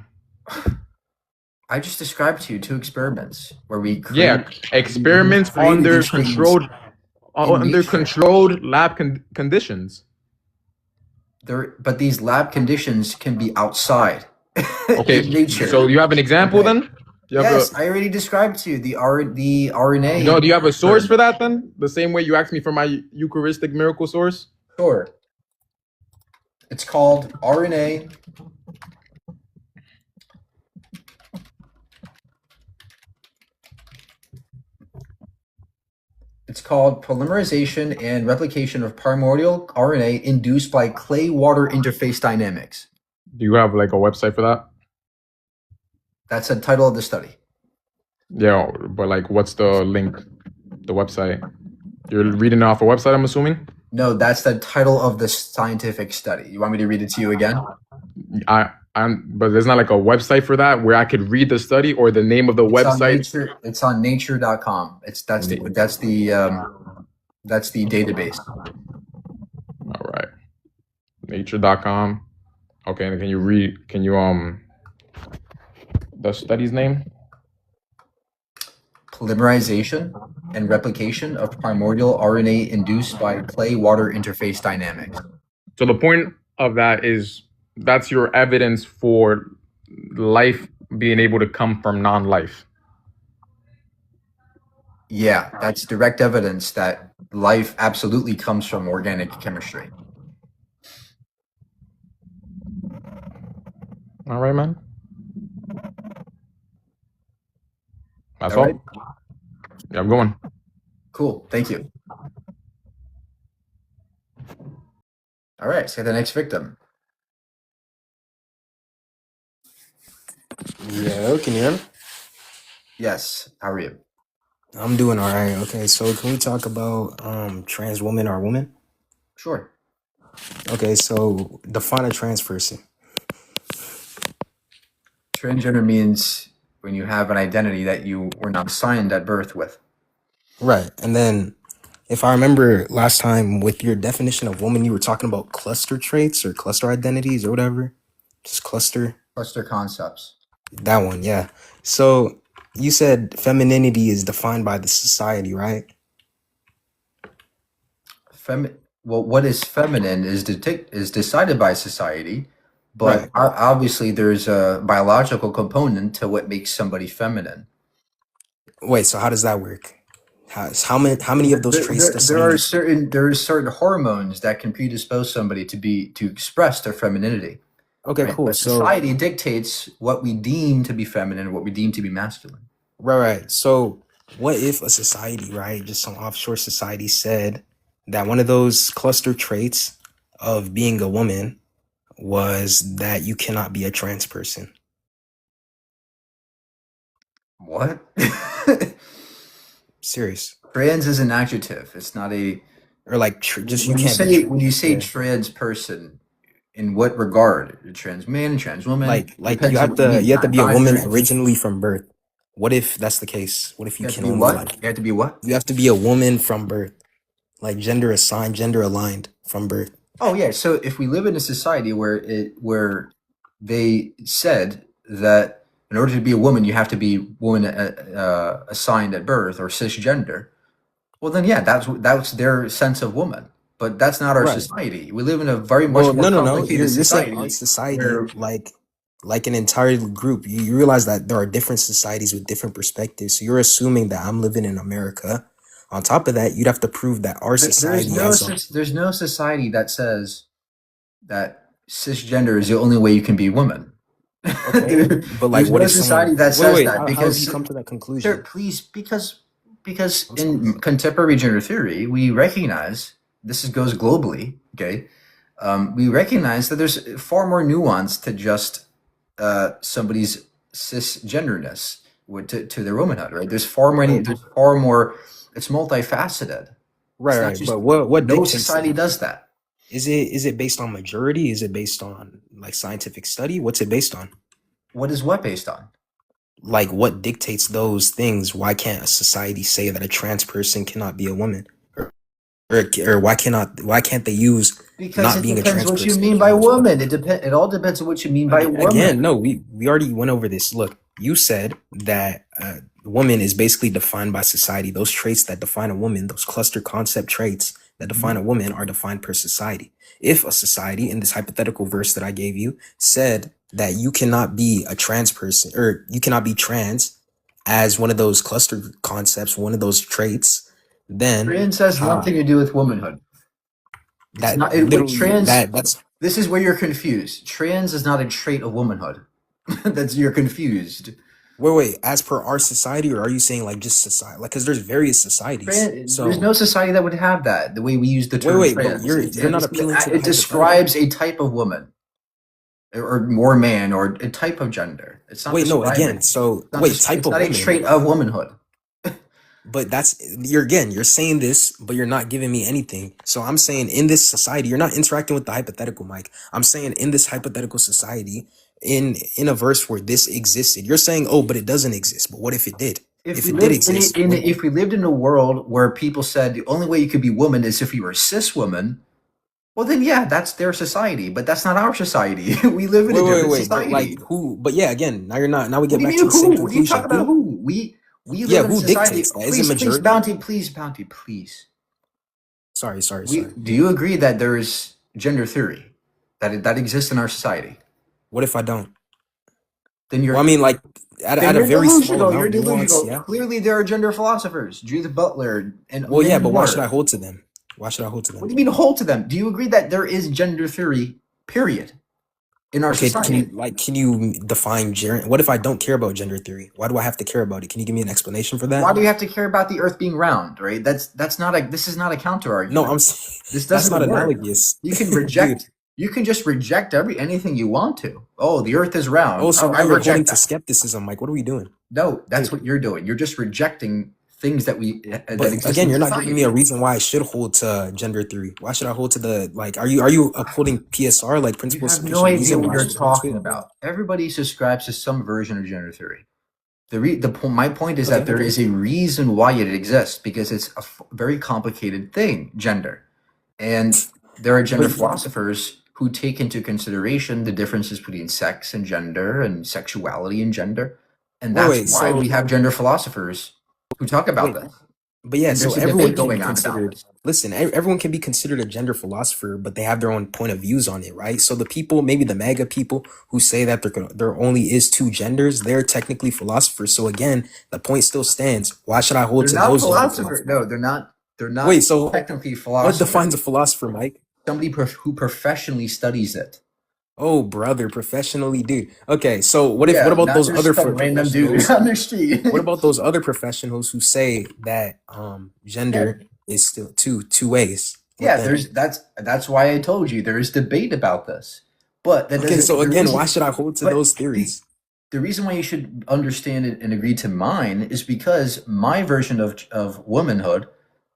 Speaker 2: I just described to you 2 experiments where we
Speaker 6: Yeah, experiments
Speaker 2: created
Speaker 6: under
Speaker 2: these things
Speaker 6: controlled
Speaker 2: nature.
Speaker 6: controlled lab conditions.
Speaker 2: But these lab conditions can be outside
Speaker 6: Okay,
Speaker 2: in nature.
Speaker 6: so you have an example
Speaker 2: Okay.
Speaker 6: then? You have
Speaker 2: Yes, I already described to you the RNA.
Speaker 6: No, do you have a source for that then? The same way you asked me for my Eucharistic miracle source?
Speaker 2: Sure. It's called RNA. It's called polymerization and replication of primordial RNA induced by clay water interface dynamics.
Speaker 6: Do you have like a website for that?
Speaker 2: That's the title of the study.
Speaker 6: Yeah, but like what's the link? The website? You're reading it off a website, I'm assuming?
Speaker 2: No, that's the title of the scientific study. You want me to read it to you again?
Speaker 6: But there's not like a website for that where I could read the study or the name of the website.
Speaker 2: It's on nature.com. That's the database.
Speaker 6: All right. Nature.com. Okay, and can you the study's name?
Speaker 2: Polymerization and replication of primordial RNA induced by clay water interface dynamics.
Speaker 6: So the point of that is that's your evidence for life being able to come from non-life.
Speaker 2: Yeah, that's direct evidence that life absolutely comes from organic chemistry.
Speaker 6: All right, man. That's
Speaker 2: All
Speaker 6: all.
Speaker 2: right.
Speaker 6: Yeah, I'm going.
Speaker 2: Cool. Thank you. All right. Let's get the next victim.
Speaker 7: Yeah, can you hear me?
Speaker 2: Yes. How are you?
Speaker 7: I'm doing all right. Okay, so can we talk about trans woman or woman?
Speaker 2: Sure.
Speaker 7: Okay, so define a trans person.
Speaker 2: Transgender means when you have an identity that you were not assigned at birth with.
Speaker 7: Right. And then if I remember last time with your definition of woman, you were talking about cluster traits or cluster identities or whatever. Just cluster.
Speaker 2: Cluster concepts.
Speaker 7: That one, yeah. So you said femininity is defined by the society, right?
Speaker 2: Well, what is feminine is decided by society, but
Speaker 7: Right.
Speaker 2: obviously there's a biological component to what makes somebody feminine.
Speaker 7: Wait, so how does that work? How many of those traits does
Speaker 2: There are
Speaker 7: somebody...
Speaker 2: certain hormones that can predispose somebody to express their femininity.
Speaker 7: Okay,
Speaker 2: Right?
Speaker 7: cool.
Speaker 2: But
Speaker 7: So
Speaker 2: society dictates what we deem to be feminine and what we deem to be masculine.
Speaker 7: right. So what if a society, right, just some offshore society said that one of those cluster traits of being a woman was that you cannot be a trans person?
Speaker 2: What?
Speaker 7: Serious.
Speaker 2: Trans is an adjective. It's not a.
Speaker 7: Or like just you
Speaker 2: When you
Speaker 7: can't
Speaker 2: say
Speaker 7: be
Speaker 2: when you say
Speaker 7: yeah.
Speaker 2: trans person, in what regard? Trans man, trans woman.
Speaker 7: like
Speaker 2: Depends
Speaker 7: you
Speaker 2: on
Speaker 7: have
Speaker 2: what you
Speaker 7: to
Speaker 2: mean.
Speaker 7: you have to be a woman
Speaker 2: Non-binary.
Speaker 7: originally from birth. What if that's the case? What if you
Speaker 2: You have
Speaker 7: can
Speaker 2: to be
Speaker 7: only
Speaker 2: what?
Speaker 7: like
Speaker 2: You have to be what?
Speaker 7: you have to be a woman from birth, like gender assigned, gender aligned from birth?
Speaker 2: Oh yeah. So if we live in a society where they said that in order to be a woman, you have to be woman assigned at birth or cisgender. Well, then, yeah, that's their sense of woman. But that's not our
Speaker 7: Right.
Speaker 2: society. We live in a very much
Speaker 7: Well,
Speaker 2: more
Speaker 7: no.
Speaker 2: complicated
Speaker 7: You're saying our
Speaker 2: society
Speaker 7: society,
Speaker 2: where
Speaker 7: like an entire group. You realize that there are different societies with different perspectives. So you're assuming that I'm living in America. On top of that, you'd have to prove that our society as a
Speaker 2: there's no society that says that cisgender is the only way you can be a woman.
Speaker 7: okay, but like,
Speaker 2: There's
Speaker 7: what
Speaker 2: no
Speaker 7: if
Speaker 2: society
Speaker 7: someone?
Speaker 2: that
Speaker 7: Wait,
Speaker 2: says
Speaker 7: wait.
Speaker 2: that
Speaker 7: How have you
Speaker 2: because
Speaker 7: come to that
Speaker 2: sure,
Speaker 7: conclusion?
Speaker 2: please, because
Speaker 7: I'm sorry.
Speaker 2: in contemporary gender theory, we recognize goes globally. Okay, we recognize that there's far more nuance to just somebody's cisgenderness to their womanhood. Right?
Speaker 7: Well,
Speaker 2: There's far more. It's multifaceted. It's not
Speaker 7: right.
Speaker 2: just
Speaker 7: But what
Speaker 2: no
Speaker 7: dictates
Speaker 2: society
Speaker 7: that?
Speaker 2: does that.
Speaker 7: Is it based on majority? Is it based on like scientific study? What's it based on?
Speaker 2: What is what based on?
Speaker 7: Like, what dictates those things? Why can't a society say that a trans person cannot be a woman, or why can't they use
Speaker 2: Because
Speaker 7: not
Speaker 2: it
Speaker 7: being a
Speaker 2: depends
Speaker 7: trans
Speaker 2: what you
Speaker 7: person
Speaker 2: mean
Speaker 7: as
Speaker 2: by
Speaker 7: an excuse?
Speaker 2: woman. It all depends on what you mean by woman.
Speaker 7: Again, no, we already went over this. Look, you said that woman is basically defined by society. Those traits that define a woman, those cluster concept traits that define a woman, are defined per society. If a society, in this hypothetical verse that I gave you, said that you cannot be a trans person, or you cannot be trans as one of those cluster concepts, one of those traits, then
Speaker 2: Trans has nothing to do with womanhood. It's
Speaker 7: that
Speaker 2: not with
Speaker 7: literally
Speaker 2: trans.
Speaker 7: that's
Speaker 2: This is where you're confused. Trans is not a trait of womanhood. That's you're confused.
Speaker 7: wait, as per our society, or are you saying like just society? Like, because there's various societies.
Speaker 2: There's no society that would have that. The way we use the term
Speaker 7: wait, but
Speaker 2: trans,
Speaker 7: you're not appealing to the
Speaker 2: it
Speaker 7: hypothetical.
Speaker 2: describes a type of woman or more man or a type of gender. It's not
Speaker 7: Wait, no,
Speaker 2: describing.
Speaker 7: again, so
Speaker 2: It's not,
Speaker 7: type
Speaker 2: it's
Speaker 7: of
Speaker 2: not a
Speaker 7: woman.
Speaker 2: trait of womanhood.
Speaker 7: But you're saying this, but you're not giving me anything. So I'm saying in this society, you're not interacting with the hypothetical, Mike. I'm saying in this hypothetical society, in a verse where this existed, you're saying, oh, but it doesn't exist. But what if it did? If it did exist,
Speaker 2: If we lived in a world where people said the only way you could be woman is if you were a cis woman, well then yeah, that's their society, but that's not our society. We live in a different
Speaker 7: but
Speaker 2: society.
Speaker 7: like who? But yeah, again, now you're not. Now we get
Speaker 2: What
Speaker 7: back
Speaker 2: do you
Speaker 7: to the
Speaker 2: mean
Speaker 7: same
Speaker 2: who? What are you
Speaker 7: conclusion.
Speaker 2: talking about? Who? We
Speaker 7: Yeah,
Speaker 2: live in a
Speaker 7: who
Speaker 2: society.
Speaker 7: dictates that? Is it
Speaker 2: Please,
Speaker 7: majority?
Speaker 2: bounty, please.
Speaker 7: Sorry.
Speaker 2: Do you agree that there is gender theory that exists in our society?
Speaker 7: What if I don't?
Speaker 2: Then you're
Speaker 7: Well, I mean, like at
Speaker 2: then
Speaker 7: a
Speaker 2: you're
Speaker 7: very small
Speaker 2: delusional. You're
Speaker 7: amount, nuance.
Speaker 2: delusional.
Speaker 7: Yeah.
Speaker 2: Clearly, there are gender philosophers, Judith Butler, and
Speaker 7: Well, yeah,
Speaker 2: many
Speaker 7: but why
Speaker 2: more.
Speaker 7: should I hold to them? Why should I hold to
Speaker 2: What
Speaker 7: them?
Speaker 2: do you mean hold to them? Do you agree that there is gender theory, period, in our
Speaker 7: Okay,
Speaker 2: society?
Speaker 7: can you define gender? What if I don't care about gender theory? Why do I have to care about it? Can you give me an explanation for that?
Speaker 2: Why do you have to care about the Earth being round? Right? That's not a. This is not a counter argument.
Speaker 7: No, I'm saying
Speaker 2: This
Speaker 7: that's
Speaker 2: doesn't
Speaker 7: not
Speaker 2: work.
Speaker 7: analogous.
Speaker 2: You can
Speaker 7: Dude.
Speaker 2: reject. You can just reject anything you want to. Oh, the Earth is round.
Speaker 7: Oh, so
Speaker 2: I
Speaker 7: now you're holding
Speaker 2: reject
Speaker 7: to
Speaker 2: that.
Speaker 7: skepticism. Like, what are we doing?
Speaker 2: No, that's
Speaker 7: Dude.
Speaker 2: what you're doing. You're just rejecting things that
Speaker 7: But
Speaker 2: exist
Speaker 7: again,
Speaker 2: in
Speaker 7: you're not
Speaker 2: society.
Speaker 7: giving me a reason why I should hold to gender theory. Why should I hold to the like? Are you upholding PSR, like
Speaker 2: You
Speaker 7: principles of
Speaker 2: have
Speaker 7: sufficient
Speaker 2: no idea
Speaker 7: reason?
Speaker 2: what
Speaker 7: Why
Speaker 2: you're
Speaker 7: should I hold to
Speaker 2: talking
Speaker 7: it?
Speaker 2: about. Everybody subscribes to some version of gender theory. My point is
Speaker 7: Okay.
Speaker 2: that there is a reason why it exists because it's a very complicated thing, gender, and there are gender
Speaker 7: But-
Speaker 2: philosophers who take into consideration the differences between sex and gender and sexuality and gender, and that's
Speaker 7: Wait,
Speaker 2: why
Speaker 7: so-
Speaker 2: we have gender philosophers who talk about
Speaker 7: Wait,
Speaker 2: this.
Speaker 7: But yeah,
Speaker 2: And
Speaker 7: so
Speaker 2: there's a
Speaker 7: everyone
Speaker 2: debate
Speaker 7: can be
Speaker 2: going on about
Speaker 7: considered.
Speaker 2: this.
Speaker 7: Listen, everyone can be considered a gender philosopher, but they have their own point of views on it, right? So the people, maybe the MAGA people who say that there only is two genders, they're technically philosophers. So again, the point still stands. Why should I hold
Speaker 2: They're
Speaker 7: to
Speaker 2: not
Speaker 7: those gender
Speaker 2: philosophers. No, they're not. They're not.
Speaker 7: Wait, so
Speaker 2: technically
Speaker 7: what
Speaker 2: philosophers.
Speaker 7: defines a philosopher, Mike?
Speaker 2: Somebody who professionally studies it.
Speaker 7: Oh, brother, professionally, dude. Okay, so what about
Speaker 2: not
Speaker 7: those
Speaker 2: just
Speaker 7: other
Speaker 2: some random dude
Speaker 7: professionals?
Speaker 2: on the street?
Speaker 7: What about those other professionals who say that gender is still two ways?
Speaker 2: Yeah, that's why I told you there is debate about this. But that
Speaker 7: Okay,
Speaker 2: doesn't.
Speaker 7: so
Speaker 2: the
Speaker 7: again,
Speaker 2: reason-
Speaker 7: why should I hold to
Speaker 2: but
Speaker 7: those theories?
Speaker 2: The reason why you should understand it and agree to mine is because my version of womanhood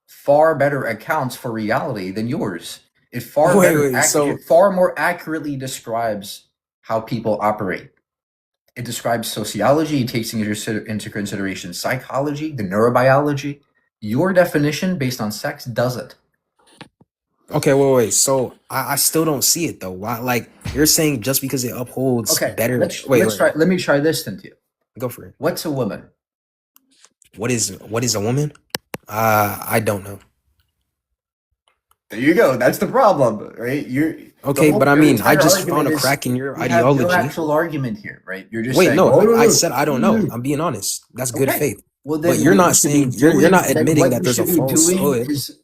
Speaker 2: far better accounts for reality than yours. It far more accurately describes how people operate. It describes sociology. It takes into consideration psychology, the neurobiology. Your definition based on sex doesn't.
Speaker 7: Okay, wait. So I still don't see it though. Why? Like, You're saying just because it upholds
Speaker 2: Okay,
Speaker 7: better.
Speaker 2: let's
Speaker 7: Wait,
Speaker 2: try. Let me try this then too.
Speaker 7: go for it.
Speaker 2: What's a woman?
Speaker 7: What is a woman? I don't know.
Speaker 2: There you go. That's the problem, right?
Speaker 7: Okay, but I
Speaker 2: your
Speaker 7: mean, I
Speaker 2: entire
Speaker 7: just found
Speaker 2: argument
Speaker 7: a
Speaker 2: is
Speaker 7: crack in your
Speaker 2: we have no
Speaker 7: ideology.
Speaker 2: actual argument here, right? You're just
Speaker 7: Wait,
Speaker 2: saying,
Speaker 7: no,
Speaker 2: "Oh, no,
Speaker 7: I
Speaker 2: no,
Speaker 7: said I don't
Speaker 2: no,
Speaker 7: know.
Speaker 2: no."
Speaker 7: I'm being honest. That's good
Speaker 2: Okay.
Speaker 7: faith.
Speaker 2: Well,
Speaker 7: But
Speaker 2: then
Speaker 7: you're
Speaker 2: what
Speaker 7: not
Speaker 2: you should be
Speaker 7: saying you're not
Speaker 2: doing, then
Speaker 7: admitting
Speaker 2: what
Speaker 7: that
Speaker 2: you
Speaker 7: there's a
Speaker 2: should be
Speaker 7: false.
Speaker 2: doing is,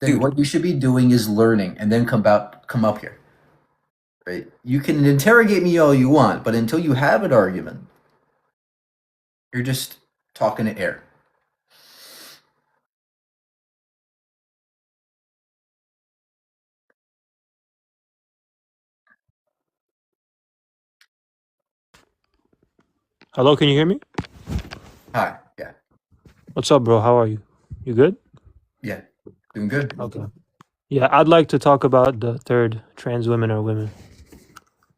Speaker 2: then
Speaker 7: Dude.
Speaker 2: what you should be doing is learning and then come up here, right? You can interrogate me all you want, but until you have an argument, you're just talking to air.
Speaker 8: Hello, can you hear me?
Speaker 2: Hi. Yeah.
Speaker 8: What's up, bro? How are you? You good?
Speaker 2: Yeah. Doing good.
Speaker 8: Okay. Yeah, I'd like to talk about the third trans women are women.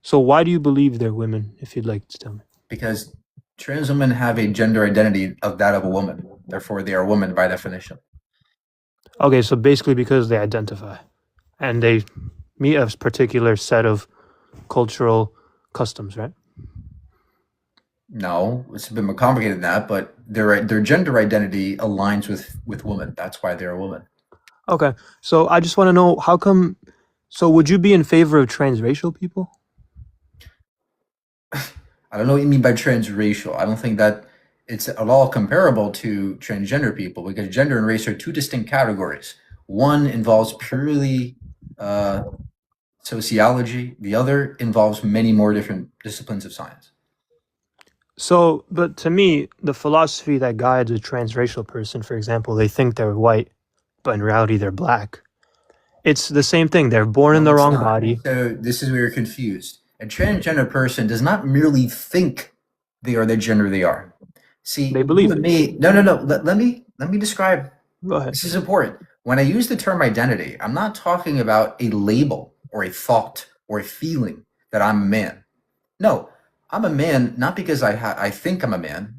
Speaker 8: So why do you believe they're women, if you'd like to tell me?
Speaker 2: Because trans women have a gender identity of that of a woman. Therefore, they are women by definition.
Speaker 8: Okay, so basically because they identify and they meet a particular set of cultural customs, right?
Speaker 2: No, it's a bit more complicated than that, but their gender identity aligns with women. That's why they're a woman.
Speaker 8: Okay, so I just want to know how come. So would you be in favor of transracial people?
Speaker 2: I don't know what you mean by transracial. I don't think that it's at all comparable to transgender people because gender and race are two distinct categories. One involves purely sociology. The other involves many more different disciplines of science.
Speaker 8: So, but to me, the philosophy that guides a transracial person, for example, they think they're white, but in reality they're black. It's the same thing. They're born in
Speaker 2: No,
Speaker 8: the
Speaker 2: it's
Speaker 8: wrong
Speaker 2: not.
Speaker 8: body.
Speaker 2: So this is where you're confused. A transgender person does not merely think they are the gender they are. See,
Speaker 8: They believe
Speaker 2: you and
Speaker 8: it.
Speaker 2: me. No, no, no. Let me describe.
Speaker 8: Go ahead.
Speaker 2: This is important. When I use the term identity, I'm not talking about a label or a thought or a feeling that I'm a man. No, I'm a man not because I think I'm a man.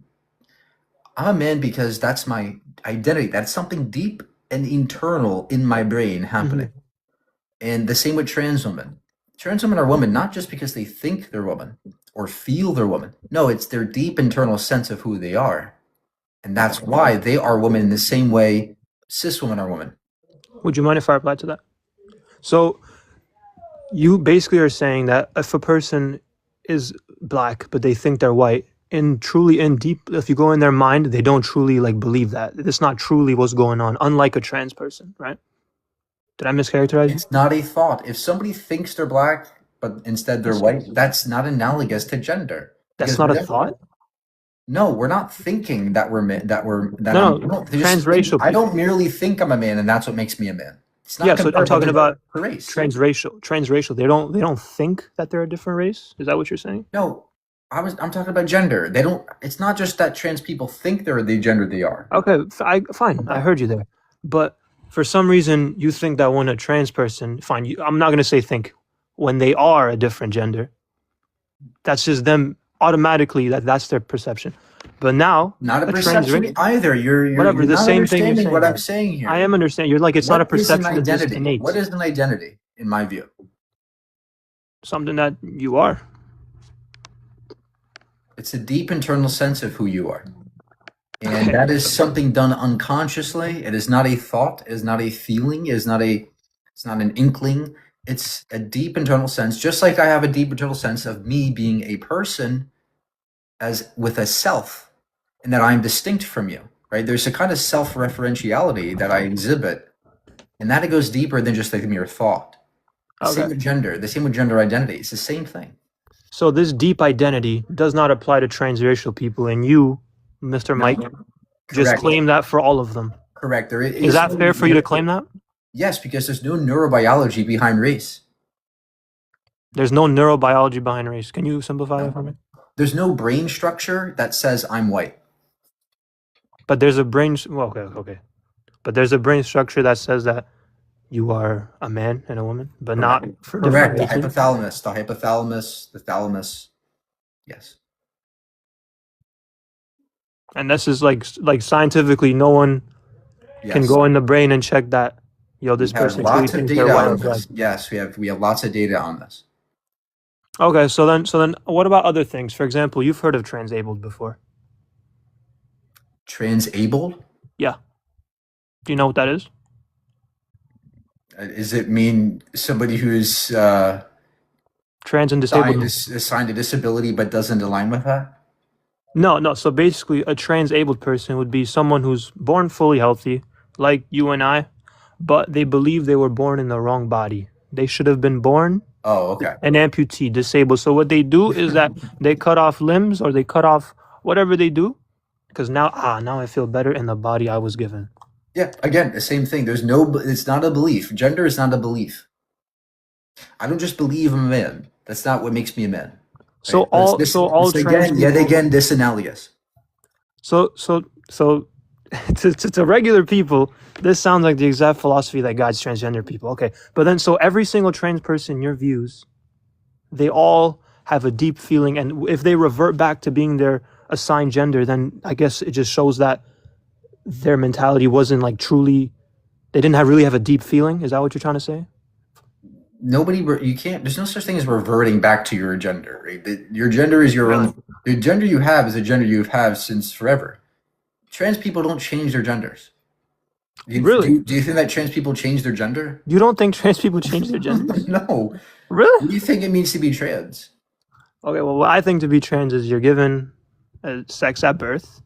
Speaker 2: I'm a man because that's my identity. That's something deep and internal in my brain happening. And the same with trans women. Trans women are women not just because they think they're women or feel they're women. No, it's their deep internal sense of who they are. And that's why they are women in the same way cis women are women.
Speaker 8: Would you mind if I reply to that? So you basically are saying that if a person is black but they think they're white, and truly in deep, if you go in their mind, they don't truly like believe that. It's not truly what's going on, unlike a trans person, right? Did I mischaracterize you?
Speaker 2: It's not a thought. If somebody thinks they're black but instead they're white, that's not analogous to gender.
Speaker 8: That's
Speaker 2: Because
Speaker 8: not a
Speaker 2: remember-
Speaker 8: thought?
Speaker 2: No, we're not thinking that we're
Speaker 8: No, transracial
Speaker 2: I
Speaker 8: people.
Speaker 2: don't merely think I'm a man and that's what makes me a man. It's not
Speaker 8: Yeah, so I'm
Speaker 2: comparable
Speaker 8: talking
Speaker 2: to
Speaker 8: about
Speaker 2: race.
Speaker 8: transracial. They don't think that they're a different race. Is that what you're saying?
Speaker 2: No, I'm talking about gender. They don't. It's not just that trans people think they're the gender they are.
Speaker 8: Okay, fine. I heard you there. But for some reason, you think that when a trans person, fine, I'm not going to say think, when they are a different gender, that's just them automatically, that's their perception. But now,
Speaker 2: Not a
Speaker 8: trans
Speaker 2: perception either. You're
Speaker 8: whatever,
Speaker 2: you're
Speaker 8: the
Speaker 2: not
Speaker 8: same thing you're
Speaker 2: understanding what
Speaker 8: saying.
Speaker 2: I'm saying here.
Speaker 8: I am understanding. You're like, it's not a
Speaker 2: What is an
Speaker 8: perception, it's just
Speaker 2: identity?
Speaker 8: innate.
Speaker 2: What is an identity in my view?
Speaker 8: Something that you are.
Speaker 2: It's a deep internal sense of who you are. And
Speaker 8: Okay.
Speaker 2: that is something done unconsciously. It is not a thought, it is not a feeling, it's not an inkling. It's a deep internal sense, just like I have a deep internal sense of me being a person as with a self, and that I'm distinct from you. Right? There's a kind of self-referentiality that I exhibit, and that it goes deeper than just like mere thought. The same with gender, the same with gender identity. It's the same thing.
Speaker 8: So this deep identity does not apply to transracial people, and you, Mr. Mike, just
Speaker 2: Correct.
Speaker 8: claim that for all of them.
Speaker 2: Correct. There
Speaker 8: Is that fair for you to claim that?
Speaker 2: Yes, because there's no neurobiology behind race.
Speaker 8: There's no neurobiology behind race. Can you simplify that for me?
Speaker 2: There's no brain structure that says I'm white.
Speaker 8: But there's a brain. Well, okay. But there's a brain structure that says that you are a man and a woman, but not for
Speaker 2: Correct.
Speaker 8: different
Speaker 2: The
Speaker 8: races.
Speaker 2: hypothalamus, the thalamus. Yes.
Speaker 8: And this is like scientifically, no one can go in the brain and check that. Yo, this
Speaker 2: We have
Speaker 8: person truly
Speaker 2: lots of
Speaker 8: thinks they're
Speaker 2: data
Speaker 8: white or
Speaker 2: on
Speaker 8: black.
Speaker 2: this. Yes, we have lots of data on this.
Speaker 8: Okay, so then what about other things? For example, you've heard of transabled before.
Speaker 2: Transabled?
Speaker 8: Yeah. Do you know what that is?
Speaker 2: Does it mean somebody who's
Speaker 8: Trans and disabled.
Speaker 2: assigned a disability but doesn't align with that?
Speaker 8: No. So basically, a transabled person would be someone who's born fully healthy, like you and I, but they believe they were born in the wrong body. They should have been born
Speaker 2: Oh, okay.
Speaker 8: an amputee, disabled. So what they do is that they cut off limbs or they cut off whatever they do, because now I feel better in the body I was given.
Speaker 2: Yeah, again, the same thing. It's not a belief. Gender is not a belief. I don't just believe I'm a man. That's not what makes me a man.
Speaker 8: So
Speaker 2: Right?
Speaker 8: all trans
Speaker 2: yet
Speaker 8: people.
Speaker 2: again, disanalogous.
Speaker 8: So to regular people, this sounds like the exact philosophy that guides transgender people. Okay, but then so every single trans person, your views, they all have a deep feeling, and if they revert back to being their assigned gender, then I guess it just shows that their mentality wasn't like truly. They didn't really have a deep feeling. Is that what you're trying to say?
Speaker 2: You can't. There's no such thing as reverting back to your gender. Right? Your gender is your own. The gender you have is a gender you've had since forever. Trans people don't change their genders.
Speaker 8: Really?
Speaker 2: Do you think that trans people change their gender?
Speaker 8: You don't think trans people change their genders?
Speaker 2: No.
Speaker 8: Really?
Speaker 2: What do you think it means to be trans?
Speaker 8: Okay, well, what I think to be trans is you're given a sex at birth,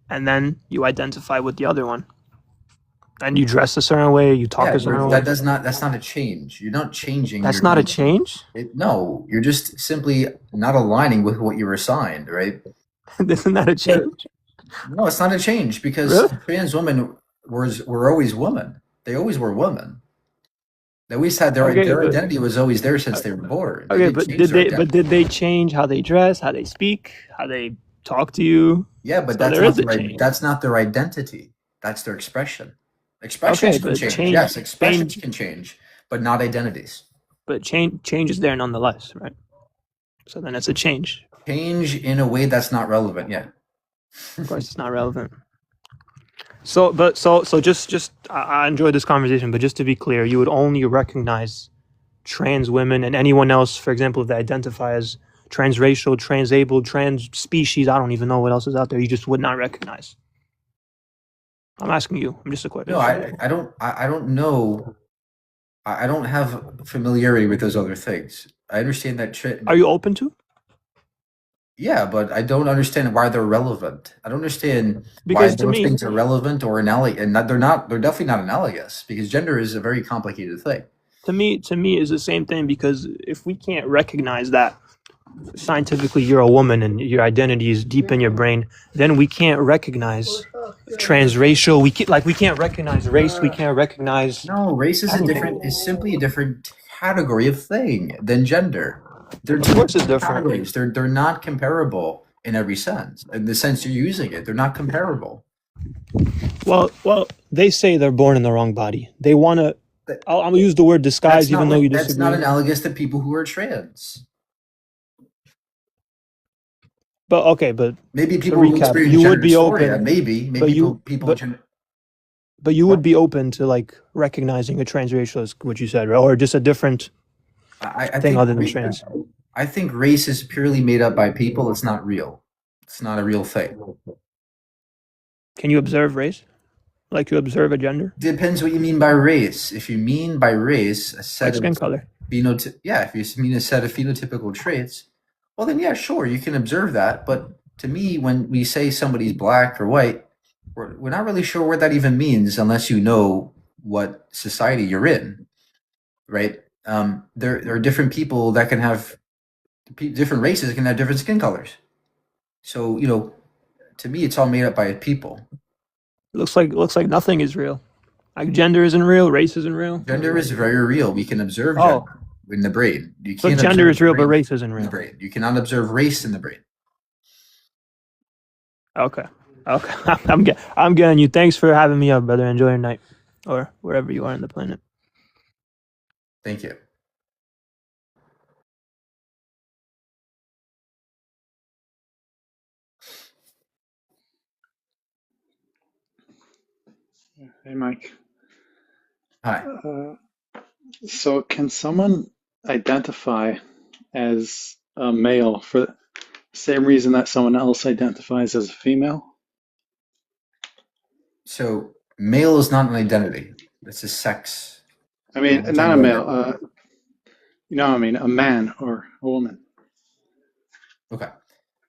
Speaker 8: and then you identify with the other one. And you dress a certain way, you talk a certain way.
Speaker 2: That's not a change. You're not changing.
Speaker 8: That's not a change?
Speaker 2: No, you're just simply not aligning with what you were assigned, right?
Speaker 8: Isn't that a change?
Speaker 2: No, it's not a change because
Speaker 8: Really?
Speaker 2: trans women were always women. They always were women. They always had their identity was always there since they were born.
Speaker 8: Okay, but did they change how they dress, how they speak, how they talk to you?
Speaker 2: Yeah, but that's not their identity. That's their expression. Expressions can change. Yes, expressions can change, but not identities.
Speaker 8: But change is there nonetheless, right? So then it's a change.
Speaker 2: Change in a way that's not relevant yet.
Speaker 8: Of course, it's not relevant. So just I enjoyed this conversation, but just to be clear, you would only recognize trans women and anyone else, for example, if they identify as transracial, transabled, trans species. I don't even know what else is out there. You just would not recognize. I'm asking you. I'm just a question.
Speaker 2: No, I don't know. I don't have familiarity with those other things. I understand that.
Speaker 8: Are you open to?
Speaker 2: Yeah, but I don't understand why they're relevant. I don't understand why those things are relevant or analogous, and they're definitely not analogous because gender is a very complicated thing.
Speaker 8: To me, it's the same thing because if we can't recognize that scientifically you're a woman and your identity is deep in your brain, then we can't recognize transracial. We can't recognize race. We can't recognize.
Speaker 2: No, race is simply a different category of thing than gender. They're two different categories. They're not comparable in every sense. In the sense you're using it, they're not comparable.
Speaker 8: Well, they say they're born in the wrong body. They want to. I'm gonna use the word disguise, even though you disagree.
Speaker 2: That's not analogous to people who are trans.
Speaker 8: But
Speaker 2: maybe people who experience
Speaker 8: you would be dysphoria,
Speaker 2: open. Maybe people.
Speaker 8: But you would be open to like recognizing a transracial, as what you said, right? Or just a different thing other than trans.
Speaker 2: I think race is purely made up by people. It's not real. It's not a real thing.
Speaker 8: Can you observe race? Like you observe a gender?
Speaker 2: Depends what you mean by race. If you mean by race a set
Speaker 8: skin color.
Speaker 2: If you mean a set of phenotypical traits, well then yeah, sure, you can observe that. But to me, when we say somebody's black or white, we're not really sure what that even means unless you know what society you're in, right? There are different people that can have different races that can have different skin colors. So to me, it's all made up by people.
Speaker 8: Looks like nothing is real. Like gender isn't real, race isn't real.
Speaker 2: Gender is very real. We can observe gender in the brain. You can't.
Speaker 8: So gender is real, but race isn't real.
Speaker 2: In the brain. You cannot observe race in the brain.
Speaker 8: Okay. I'm getting you. Thanks for having me up, brother. Enjoy your night, or wherever you are on the planet.
Speaker 2: Thank you.
Speaker 9: Hey, Mike.
Speaker 2: Hi.
Speaker 9: So can someone identify as a male for the same reason that someone else identifies as a female?
Speaker 2: So male is not an identity. It's a sex.
Speaker 9: I mean,
Speaker 2: We're
Speaker 9: not
Speaker 2: talking
Speaker 9: a
Speaker 2: about
Speaker 9: male, you know what I mean, a man or a woman.
Speaker 2: okay.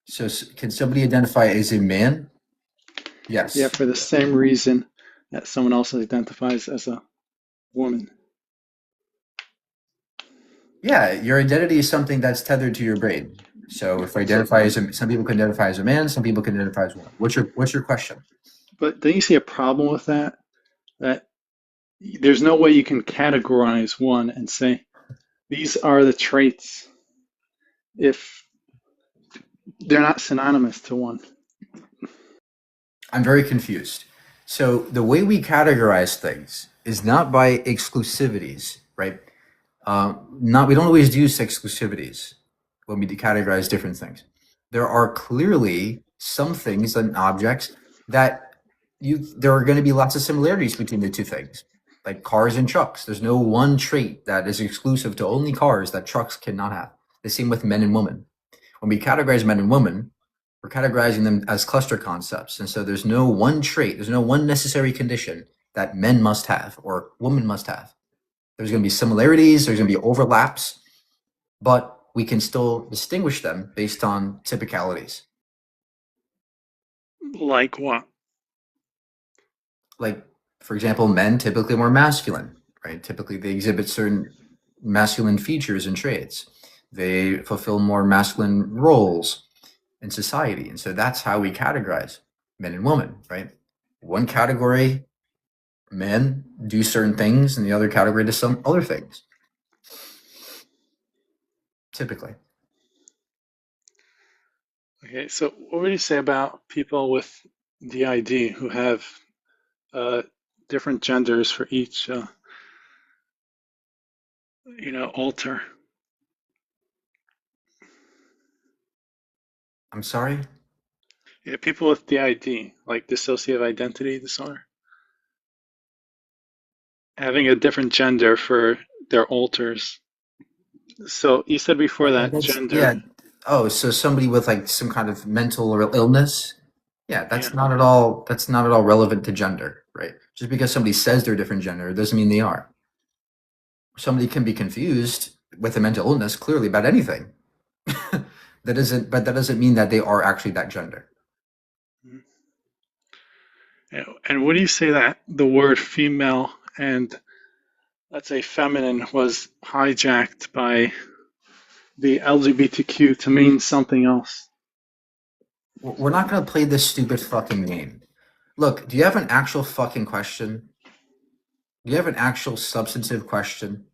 Speaker 2: So can somebody identify as a man? Yes.
Speaker 9: Yeah, for the same reason that someone else identifies as a woman.
Speaker 2: Yeah, your identity is something that's tethered to your brain. So if I identify as some people can identify as a man, some people can identify as a woman. What's your question?
Speaker 9: But don't you see a problem with that? That there's no way you can categorize one and say these are the traits if they're not synonymous to one.
Speaker 2: I'm very confused. So the way we categorize things is not by exclusivities, right? Not we don't always use exclusivities when we categorize different things. There are clearly some things and objects that there are going to be lots of similarities between the two things, like cars and trucks. There's no one trait that is exclusive to only cars that trucks cannot have. The same with men and women. When we categorize men and women, we're categorizing them as cluster concepts. And so there's no one trait, there's no one necessary condition that men must have or women must have. There's going to be similarities, there's going to be overlaps, but we can still distinguish them based on typicalities.
Speaker 9: Like what?
Speaker 2: Like, for example, men typically more masculine, right? Typically they exhibit certain masculine features and traits. They fulfill more masculine roles in society. And so that's how we categorize men and women, right? One category, men do certain things, and the other category does some other things. Typically.
Speaker 9: Okay, so what would you say about people with DID who have different genders for each, alter?
Speaker 2: I'm sorry?
Speaker 9: Yeah, people with DID, like dissociative identity disorder, having a different gender for their alters. So you said before that gender.
Speaker 2: Yeah. Oh, so somebody with like some kind of mental or illness? Yeah, that's
Speaker 9: Yeah.
Speaker 2: not at all relevant to gender, right? Just because somebody says they're a different gender doesn't mean they are. Somebody can be confused with a mental illness clearly about anything. But that doesn't mean that they are actually that gender.
Speaker 9: Yeah, and what do you say that the word female and let's say feminine was hijacked by the LGBTQ to mean something else?
Speaker 2: We're not going to play this stupid fucking game. Look, do you have an actual fucking question? Do you have an actual substantive question?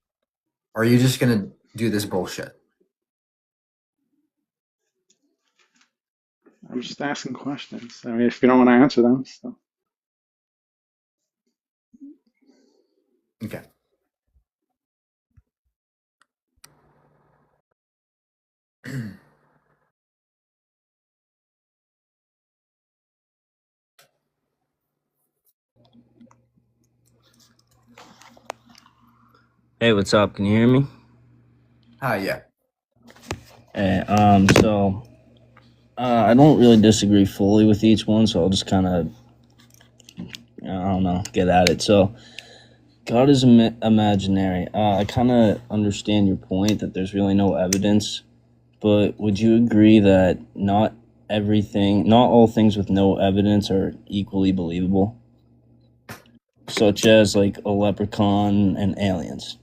Speaker 2: Or are you just going to do this bullshit?
Speaker 9: I'm just asking questions. I mean, if you don't want to answer them, so.
Speaker 2: Okay.
Speaker 10: Hey, what's up? Can you hear me?
Speaker 2: Hi, yeah.
Speaker 10: Hey, I don't really disagree fully with each one, so I'll just kind of, I don't know, get at it. So, God is imaginary. I kind of understand your point that there's really no evidence, but would you agree that not all things with no evidence are equally believable? Such as like a leprechaun and aliens.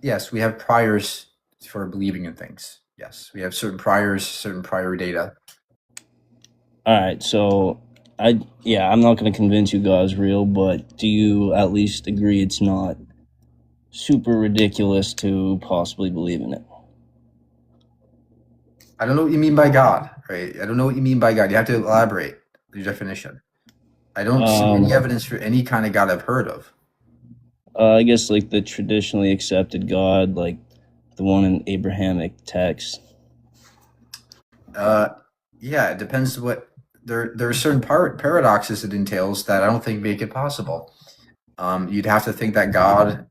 Speaker 2: Yes, we have priors for believing in things. Yes, we have certain prior data.
Speaker 10: All right, so I'm not going to convince you God's real, but do you at least agree it's not super ridiculous to possibly believe in it?
Speaker 2: I don't know what you mean by God, right? I don't know what you mean by God. You have to elaborate your definition. I don't see any evidence for any kind of God I've heard of.
Speaker 10: I guess like the traditionally accepted God, like the one in Abrahamic text.
Speaker 2: Yeah, it depends what there are certain paradoxes it entails that I don't think make it possible. You'd have to think that God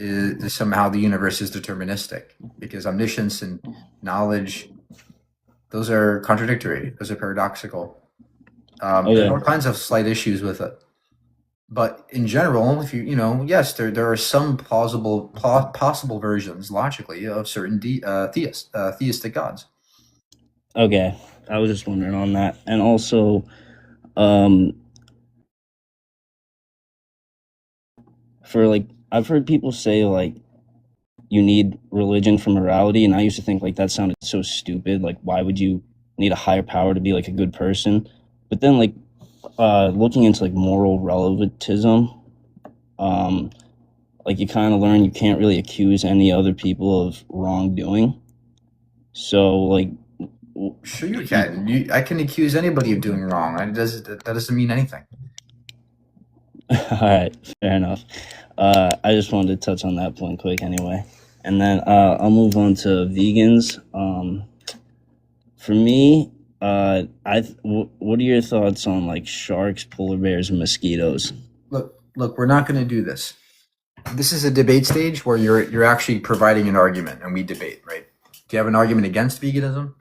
Speaker 2: is somehow the universe is deterministic, because omniscience and knowledge, those are contradictory. Those are paradoxical. There's all kinds of slight issues with it. But in general, if yes, there are some possible versions logically of certain theistic gods.
Speaker 10: Okay, I was just wondering on that, and also, um, for like, I've heard people say like you need religion for morality, and I used to think like that sounded so stupid. Like, why would you need a higher power to be like a good person? But then like, looking into like moral relativism, like you kind of learn you can't really accuse any other people of wrongdoing. So like,
Speaker 2: Sure, you can. I can accuse anybody of doing wrong. That doesn't mean anything.
Speaker 10: all right, fair enough. I just wanted to touch on that point quick anyway, and then I'll move on to vegans. For me, what are your thoughts on like sharks, polar bears, and mosquitoes?
Speaker 2: Look, we're not going to do this. This is a debate stage where you're actually providing an argument, and we debate, right? Do you have an argument against veganism?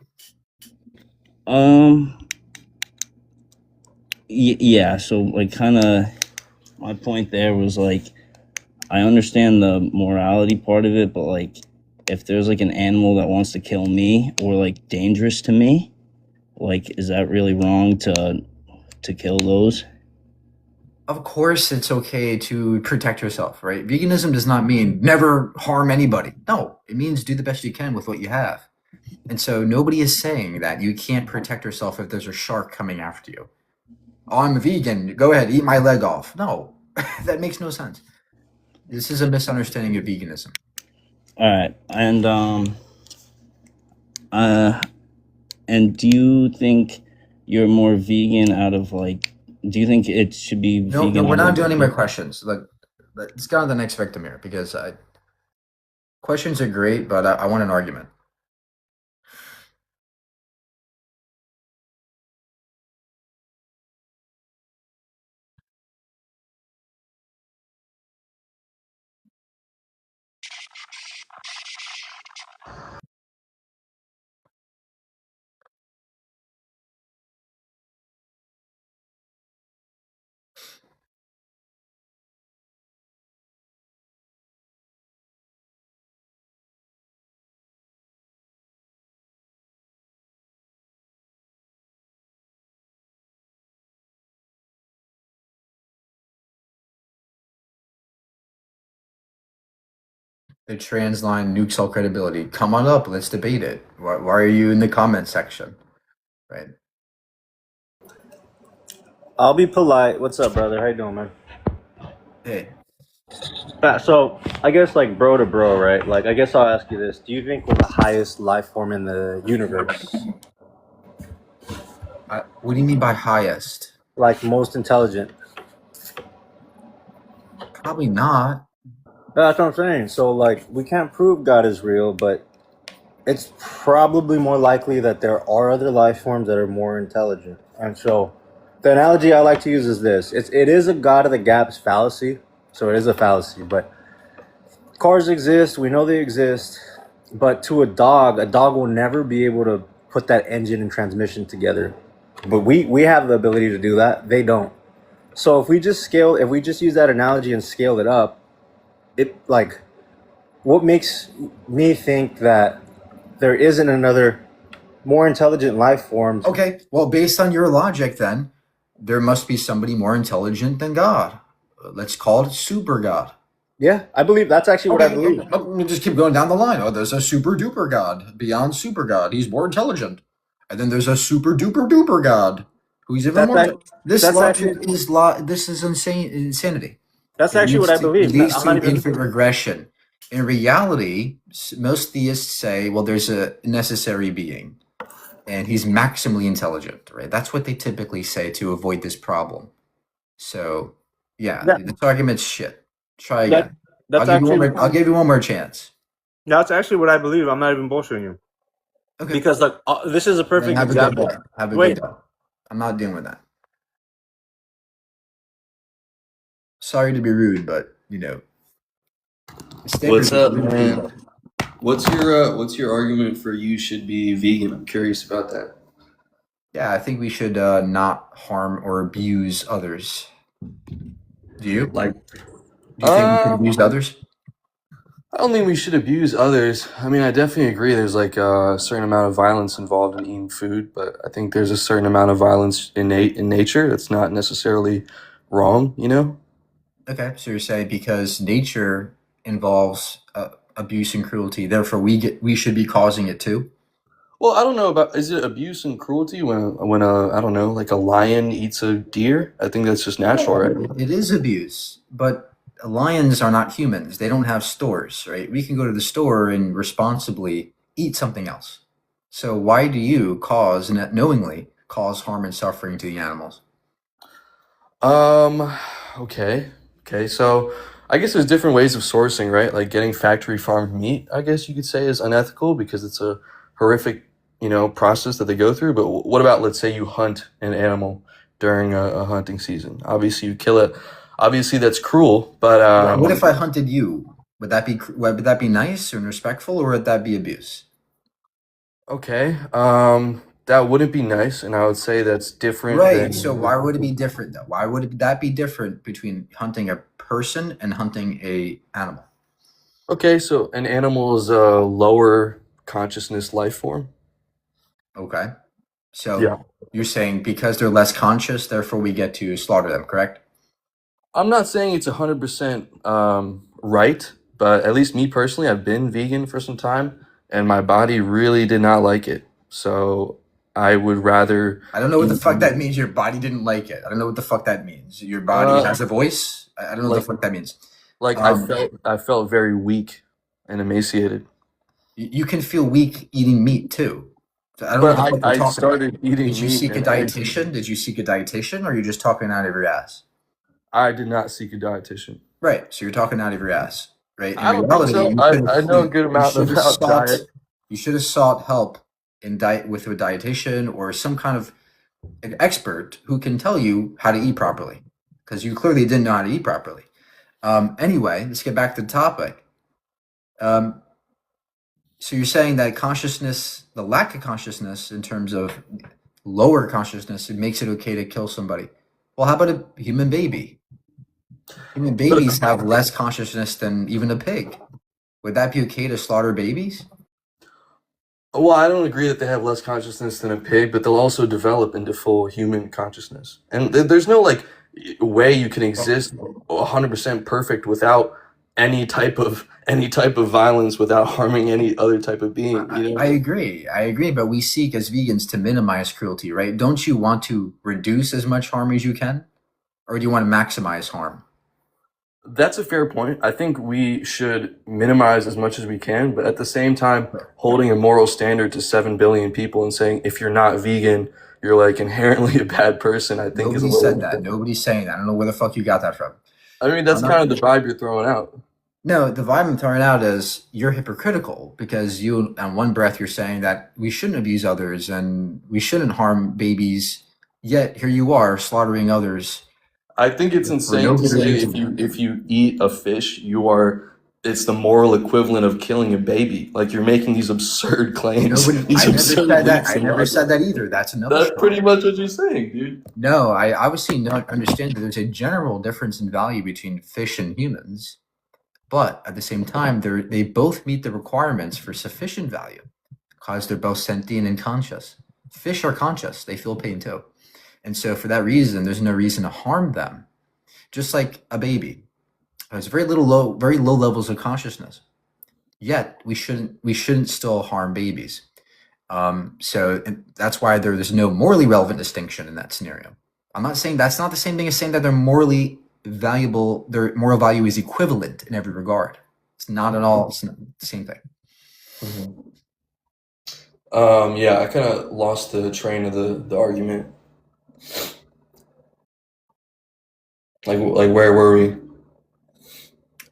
Speaker 10: Yeah. So like, kind of, my point there was like, I understand the morality part of it, but like, if there's like an animal that wants to kill me or like dangerous to me, like, is that really wrong to kill those?
Speaker 2: Of course, it's okay to protect yourself, right? Veganism does not mean never harm anybody. No, it means do the best you can with what you have. And so nobody is saying that you can't protect yourself if there's a shark coming after you. Oh, I'm a vegan. Go ahead, eat my leg off. No, that makes no sense. This is a misunderstanding of veganism.
Speaker 10: All right, and do you think you're more vegan out of like? Do you think it should be
Speaker 2: No,
Speaker 10: vegan?
Speaker 2: we're not doing any more questions. Let's go on to the next victim here, because questions are great, but I want an argument. The trans line nukes all credibility. Come on up, let's debate it. Why are you in the comment section? Right.
Speaker 11: I'll be polite. What's up, brother? How you doing, man?
Speaker 2: Hey,
Speaker 11: So I guess like bro to bro, right? Like I guess I'll ask you this: do you think we're the highest life form in the universe?
Speaker 2: what do you mean by highest?
Speaker 11: Like most intelligent?
Speaker 2: Probably not.
Speaker 11: That's what I'm saying. So like we can't prove God is real, but it's probably more likely that there are other life forms that are more intelligent. And so the analogy I like to use is this: it is a God of the gaps fallacy. So it is a fallacy, but cars exist. We know they exist. But to a dog will never be able to put that engine and transmission together. But we have the ability to do that. They don't. So if we just use that analogy and scale it up, it like what makes me think that there isn't another more intelligent life form?
Speaker 2: Okay, well, based on your logic, then there must be somebody more intelligent than God. Let's call it super God.
Speaker 11: Yeah, I believe that's actually what I believe.
Speaker 2: We'll just keep going down the line. Oh, there's a super duper God beyond super God. He's more intelligent. And then there's a super duper duper God who's even more. This is insanity.
Speaker 11: That's actually what I believe.
Speaker 2: It leads to infinite regression. In reality, most theists say, well, there's a necessary being, and he's maximally intelligent, right? That's what they typically say to avoid this problem. So, yeah, this argument's shit. Try again. I'll give you one more chance.
Speaker 11: That's actually what I believe. I'm not even bullshitting you. Okay. Because like this is a perfect example.
Speaker 2: Have a good day. I'm not dealing with that. Sorry to be rude, but Standards
Speaker 12: What's
Speaker 2: are
Speaker 12: up,
Speaker 2: really key.
Speaker 12: man? What's your argument for you should be vegan? I'm curious about that.
Speaker 2: Yeah, I think we should not harm or abuse others. Do you?
Speaker 12: Like,
Speaker 2: Do you think we should abuse
Speaker 12: I
Speaker 2: others?
Speaker 12: don't think we should abuse others. I mean, I definitely agree. There's like a certain amount of violence involved in eating food, but I think there's a certain amount of violence innate in nature that's not necessarily wrong. You know?
Speaker 2: Okay, so you're saying because nature involves abuse and cruelty, therefore we should be causing it too.
Speaker 12: Well, I don't know about is it abuse and cruelty when I don't know, like a lion eats a deer? I think that's just natural,
Speaker 2: Yeah,
Speaker 12: right?
Speaker 2: it is abuse, but lions are not humans. They don't have stores, right? We can go to the store and responsibly eat something else. So why do you cause and knowingly cause harm and suffering to the animals?
Speaker 12: Um, okay. Okay, so I guess there's different ways of sourcing, right? Like getting factory farmed meat, I guess you could say is unethical because it's a horrific, process that they go through. But what about, let's say you hunt an animal during a hunting season? Obviously, you kill it. Obviously, that's cruel, but
Speaker 2: What if I hunted you? Would that be nice and respectful, or would that be abuse?
Speaker 12: okay. That wouldn't be nice, and I would say that's different
Speaker 2: Right. So
Speaker 12: than
Speaker 2: why would it be different though? Why would that be different between hunting a person and hunting a animal?
Speaker 12: okay. So an animal is a lower consciousness life form.
Speaker 2: Okay. So
Speaker 12: Yeah.
Speaker 2: you're saying because they're less conscious, therefore we get to slaughter them, correct?
Speaker 12: I'm not saying it's 100% right, but at least me personally, I've been vegan for some time, and my body really did not like it. So I would rather
Speaker 2: I don't know what the
Speaker 12: eat
Speaker 2: fuck that
Speaker 12: meat.
Speaker 2: means. Your body didn't like it. I don't know what the fuck that means. Your body
Speaker 12: Uh,
Speaker 2: has a voice. I don't know what the
Speaker 12: like
Speaker 2: fuck that means.
Speaker 12: like
Speaker 2: Um,
Speaker 12: I felt very weak and emaciated.
Speaker 2: you can feel weak eating meat too. So I don't know what
Speaker 12: But
Speaker 2: the
Speaker 12: I
Speaker 2: fuck you're
Speaker 12: I
Speaker 2: talking about.
Speaker 12: started eating
Speaker 2: Did you
Speaker 12: meat
Speaker 2: seek a
Speaker 12: and I
Speaker 2: dietitian? Did you seek a dietitian, or are you just talking out of your ass?
Speaker 12: I did not seek a dietitian.
Speaker 2: Right. So you're talking out of your ass, right? In
Speaker 12: I don't think
Speaker 2: reality,
Speaker 12: so. I know a good
Speaker 2: you
Speaker 12: amount
Speaker 2: should have
Speaker 12: about
Speaker 2: sought
Speaker 12: diet.
Speaker 2: help in diet with a dietitian or some kind of an expert who can tell you how to eat properly, because you clearly didn't know how to eat properly. Anyway, let's get back to the topic. Um, so you're saying that consciousness, the lack of consciousness in terms of lower consciousness, it makes it okay to kill somebody. Well, how about a human baby? Human
Speaker 12: But
Speaker 2: babies have less consciousness than even a pig. Would that be okay to slaughter babies?
Speaker 12: well, I don't agree that they have less consciousness than a pig, but they'll also develop into full human consciousness. And there's no like way you can exist 100% perfect without any type of violence, without harming any other type of being, you
Speaker 2: I
Speaker 12: know?
Speaker 2: agree. I agree, but we seek as vegans to minimize cruelty, right? Don't you want to reduce as much harm as you can? Or do you want to maximize harm?
Speaker 12: That's a fair point. I think we should minimize as much as we can, but at the same time, holding a moral standard to 7 billion people and saying if you're not vegan, you're like inherently a bad person, I think is a
Speaker 2: Nobody said
Speaker 12: little.
Speaker 2: that. Nobody's saying that. I don't know where the fuck you got that from.
Speaker 12: I mean,
Speaker 2: I'm
Speaker 12: that's
Speaker 2: not.
Speaker 12: kind of the vibe you're throwing out.
Speaker 2: No, the vibe I'm throwing out is you're hypocritical because you, on one breath, you're saying that we shouldn't abuse others and we shouldn't harm babies. Yet here you are slaughtering others
Speaker 12: I think it's
Speaker 2: for
Speaker 12: insane
Speaker 2: no
Speaker 12: to
Speaker 2: good
Speaker 12: say
Speaker 2: reason.
Speaker 12: if you eat a fish, it's the moral equivalent of killing a baby. Like you're making these absurd claims,
Speaker 2: Nobody.
Speaker 12: these
Speaker 2: I never
Speaker 12: absurd
Speaker 2: said that.
Speaker 12: leaps
Speaker 2: I
Speaker 12: in
Speaker 2: never said
Speaker 12: logic.
Speaker 2: that either. That's another
Speaker 12: That's
Speaker 2: story.
Speaker 12: pretty much what you're saying, dude.
Speaker 2: No, I obviously not understand that there's a general difference in value between fish and humans, but at the same time, they both meet the requirements for sufficient value because they're both sentient and conscious. Fish are conscious; they feel pain too, and so for that reason, there's no reason to harm them. Just like a baby has very low levels of consciousness. Yet we shouldn't still harm babies. So and that's why there's no morally relevant distinction in that scenario. I'm not saying that's not the same thing as saying that they're morally valuable. Their moral value is equivalent in every regard. It's not at all. It's not the same thing.
Speaker 12: Mhm. Yeah, I kind of lost the train of the argument. Like where were we?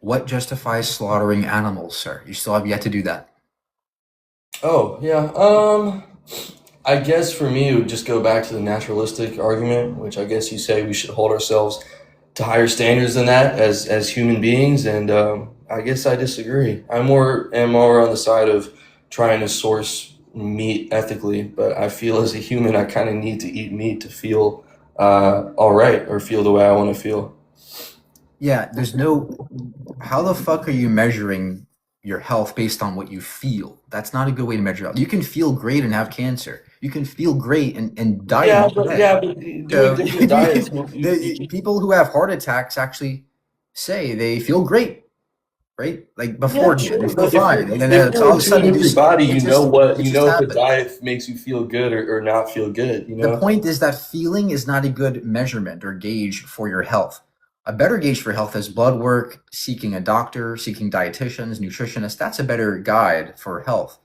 Speaker 2: What justifies slaughtering animals, sir? You still have yet to do that.
Speaker 12: Oh, yeah. I guess for me, it would just go back to the naturalistic argument, which I guess you say we should hold ourselves to higher standards than that as human beings, and I guess I disagree. I am more on the side of trying to source meat ethically, but I feel as a human, I kind of need to eat meat to feel all right or feel the way I want to feel.
Speaker 2: Yeah, there's no. How the fuck are you measuring your health based on what you feel? That's not a good way to measure health. You can feel great and have cancer. You can feel great and die
Speaker 12: Yeah,
Speaker 2: in
Speaker 12: but
Speaker 2: bed.
Speaker 12: yeah, but doing
Speaker 2: So
Speaker 12: different diets,
Speaker 2: people who have heart attacks actually say they feel great, right? Like
Speaker 12: yeah,
Speaker 2: beforehand,
Speaker 12: sure.
Speaker 2: they feel
Speaker 12: But if
Speaker 2: fine,
Speaker 12: you're
Speaker 2: and then
Speaker 12: if you're
Speaker 2: all of
Speaker 12: in
Speaker 2: a sudden
Speaker 12: tune with your body, you
Speaker 2: it just
Speaker 12: know if a
Speaker 2: happens.
Speaker 12: diet makes you feel good or not feel good. You
Speaker 2: The
Speaker 12: know.
Speaker 2: point is that feeling is not a good measurement or gauge for your health. A better gauge for health is blood work, seeking a doctor, seeking dietitians, nutritionists. That's a better guide for health.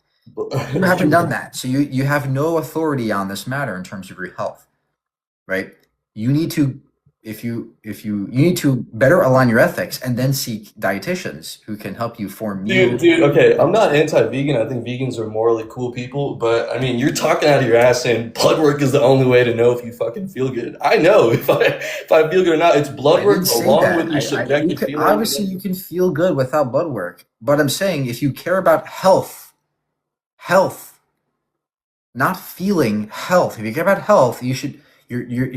Speaker 2: You haven't done that, so you have no authority on this matter in terms of your health, right? You need to you need to better align your ethics and then seek dietitians who can help you form new.
Speaker 12: Dude, okay, I'm not anti-vegan. I think vegans are morally cool people, but I mean, you're talking out of your ass saying blood work is the only way to know if you fucking feel good. I know if I feel good or not. It's blood
Speaker 2: I
Speaker 12: work
Speaker 2: didn't say
Speaker 12: along
Speaker 2: that.
Speaker 12: with your subjective feeling.
Speaker 2: Obviously, you can feel good without blood work, but I'm saying if you care about health, not feeling health. If you care about health, you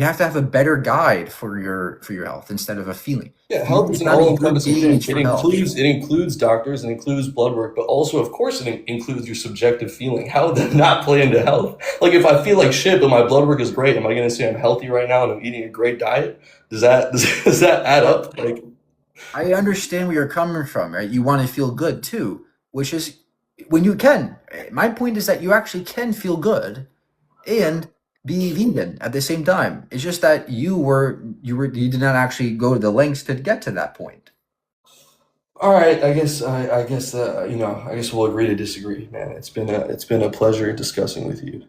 Speaker 2: have to have a better guide for your health instead of a feeling.
Speaker 12: Yeah, health is
Speaker 2: It's
Speaker 12: an
Speaker 2: not a good
Speaker 12: all-encompassing thing.
Speaker 2: gauge for health.
Speaker 12: It includes doctors, it includes blood work, but also, of course, it includes your subjective feeling. How would that not play into health? Like, if I feel like shit, but my blood work is great, am I going to say I'm healthy right now and I'm eating a great diet? Does that add up? Like,
Speaker 2: I understand where you're coming from, right? You want to feel good too, which is when you can. My point is that you actually can feel good and be vegan at the same time. It's just that you did not actually go to the lengths to get to that point.
Speaker 12: all right, I guess I guess we'll agree to disagree, man. It's been a pleasure discussing with you.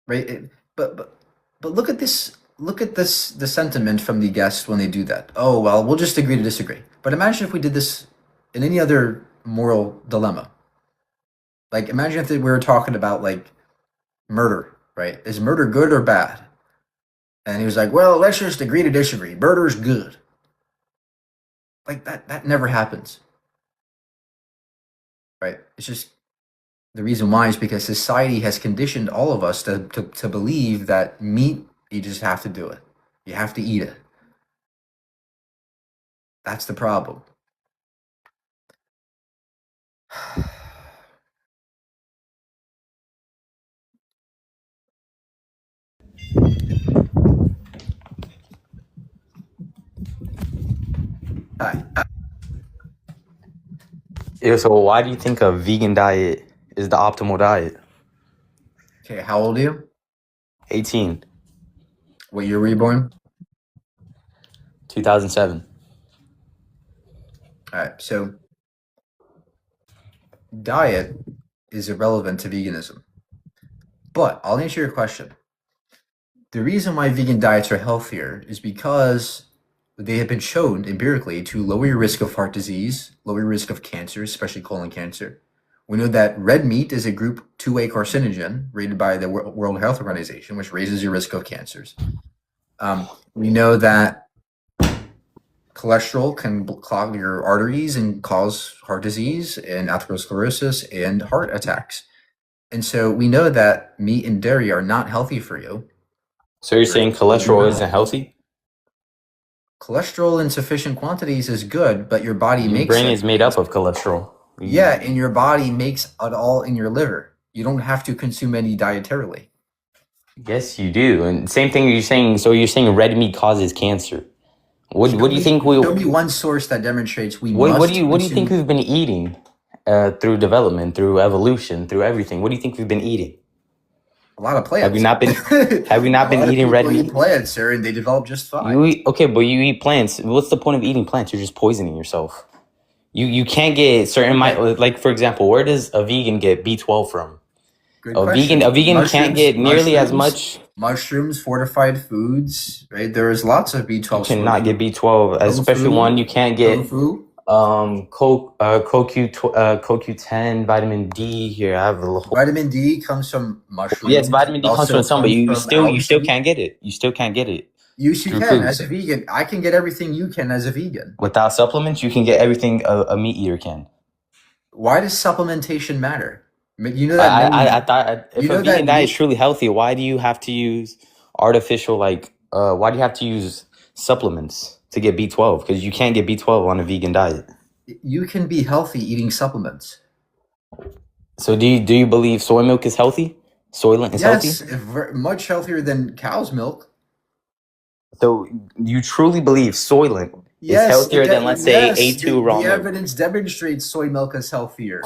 Speaker 2: Right? But look at this. Look at this. The sentiment from the guests when they do that. Oh well, we'll just agree to disagree. But imagine if we did this in any other moral dilemma. Like imagine if we were talking about like murder. Right? Is murder good or bad? And he was like, well, let's just agree to disagree. Murder's good. Like that never happens. Right? It's just the reason why is because society has conditioned all of us to believe that meat, you just have to do it. You have to eat it. That's the problem. Hi.
Speaker 13: Yeah, so why do you think a vegan diet is the optimal diet?
Speaker 2: Okay, how old are you?
Speaker 13: 18,
Speaker 2: What year were you born?
Speaker 13: 2007.
Speaker 2: All right, so diet is irrelevant to veganism. But I'll answer your question. The reason why vegan diets are healthier is because they have been shown empirically to lower your risk of heart disease, lower your risk of cancer, especially colon cancer. We know that red meat is a group 2A carcinogen rated by the World Health Organization, which raises your risk of cancers. We know that cholesterol can clog your arteries and cause heart disease and atherosclerosis and heart attacks. And so we know that meat and dairy are not healthy for you.
Speaker 13: So you're saying cholesterol isn't healthy?
Speaker 2: Cholesterol in sufficient quantities is good, but your body
Speaker 13: Your
Speaker 2: makes
Speaker 13: brain
Speaker 2: it.
Speaker 13: is made up of cholesterol.
Speaker 2: Yeah, and your body makes it all in your liver. You don't have to consume any dietarily.
Speaker 13: Yes, you do. And same thing you're saying. So you're saying red meat causes cancer. What do you think
Speaker 2: Show me one source that demonstrates we
Speaker 13: what
Speaker 2: must
Speaker 13: do you think
Speaker 2: consume
Speaker 13: we've been eating through development, through evolution, through everything? What do you think we've been eating?
Speaker 2: a lot of plants.
Speaker 13: Have we not been
Speaker 2: A lot of
Speaker 13: eating red
Speaker 2: people eat
Speaker 13: meat?
Speaker 2: plants, sir, and they develop just fine.
Speaker 13: But you eat plants. What's the point of eating plants? You're just poisoning yourself. You can't get certain like for example, where does a vegan get B12 from?
Speaker 2: Good
Speaker 13: A
Speaker 2: question.
Speaker 13: vegan can't get nearly as much.
Speaker 2: Mushrooms, fortified foods, right? There's lots of B12.
Speaker 13: You cannot get B12, especially one you can't get CoQ10, vitamin D. Here I have a little.
Speaker 2: Vitamin D comes from mushrooms.
Speaker 13: Yes, vitamin D comes
Speaker 2: Also
Speaker 13: from some, but you
Speaker 2: from
Speaker 13: still
Speaker 2: algae.
Speaker 13: can't get it. You still can't get it.
Speaker 2: Yes, you
Speaker 13: through
Speaker 2: can as
Speaker 13: foods.
Speaker 2: a vegan. I can get everything you can as a vegan.
Speaker 13: Without supplements, you can get everything a meat eater can.
Speaker 2: Why does supplementation matter? You know
Speaker 13: I
Speaker 2: that
Speaker 13: I
Speaker 2: many.
Speaker 13: thought
Speaker 2: You
Speaker 13: if a
Speaker 2: know
Speaker 13: vegan
Speaker 2: that
Speaker 13: diet is
Speaker 2: me.
Speaker 13: truly healthy, why do you have to use artificial why do you have to use supplements to get B12? Because you can't get B12 on a vegan diet.
Speaker 2: You can be healthy eating supplements.
Speaker 13: So do you believe soy milk is healthy? Soylent is healthy?
Speaker 2: Yes, much healthier than cow's milk.
Speaker 13: So you truly believe Soylent is
Speaker 2: Yes,
Speaker 13: healthier than, let's say, A2 raw
Speaker 2: the
Speaker 13: milk?
Speaker 2: evidence demonstrates soy milk is healthier.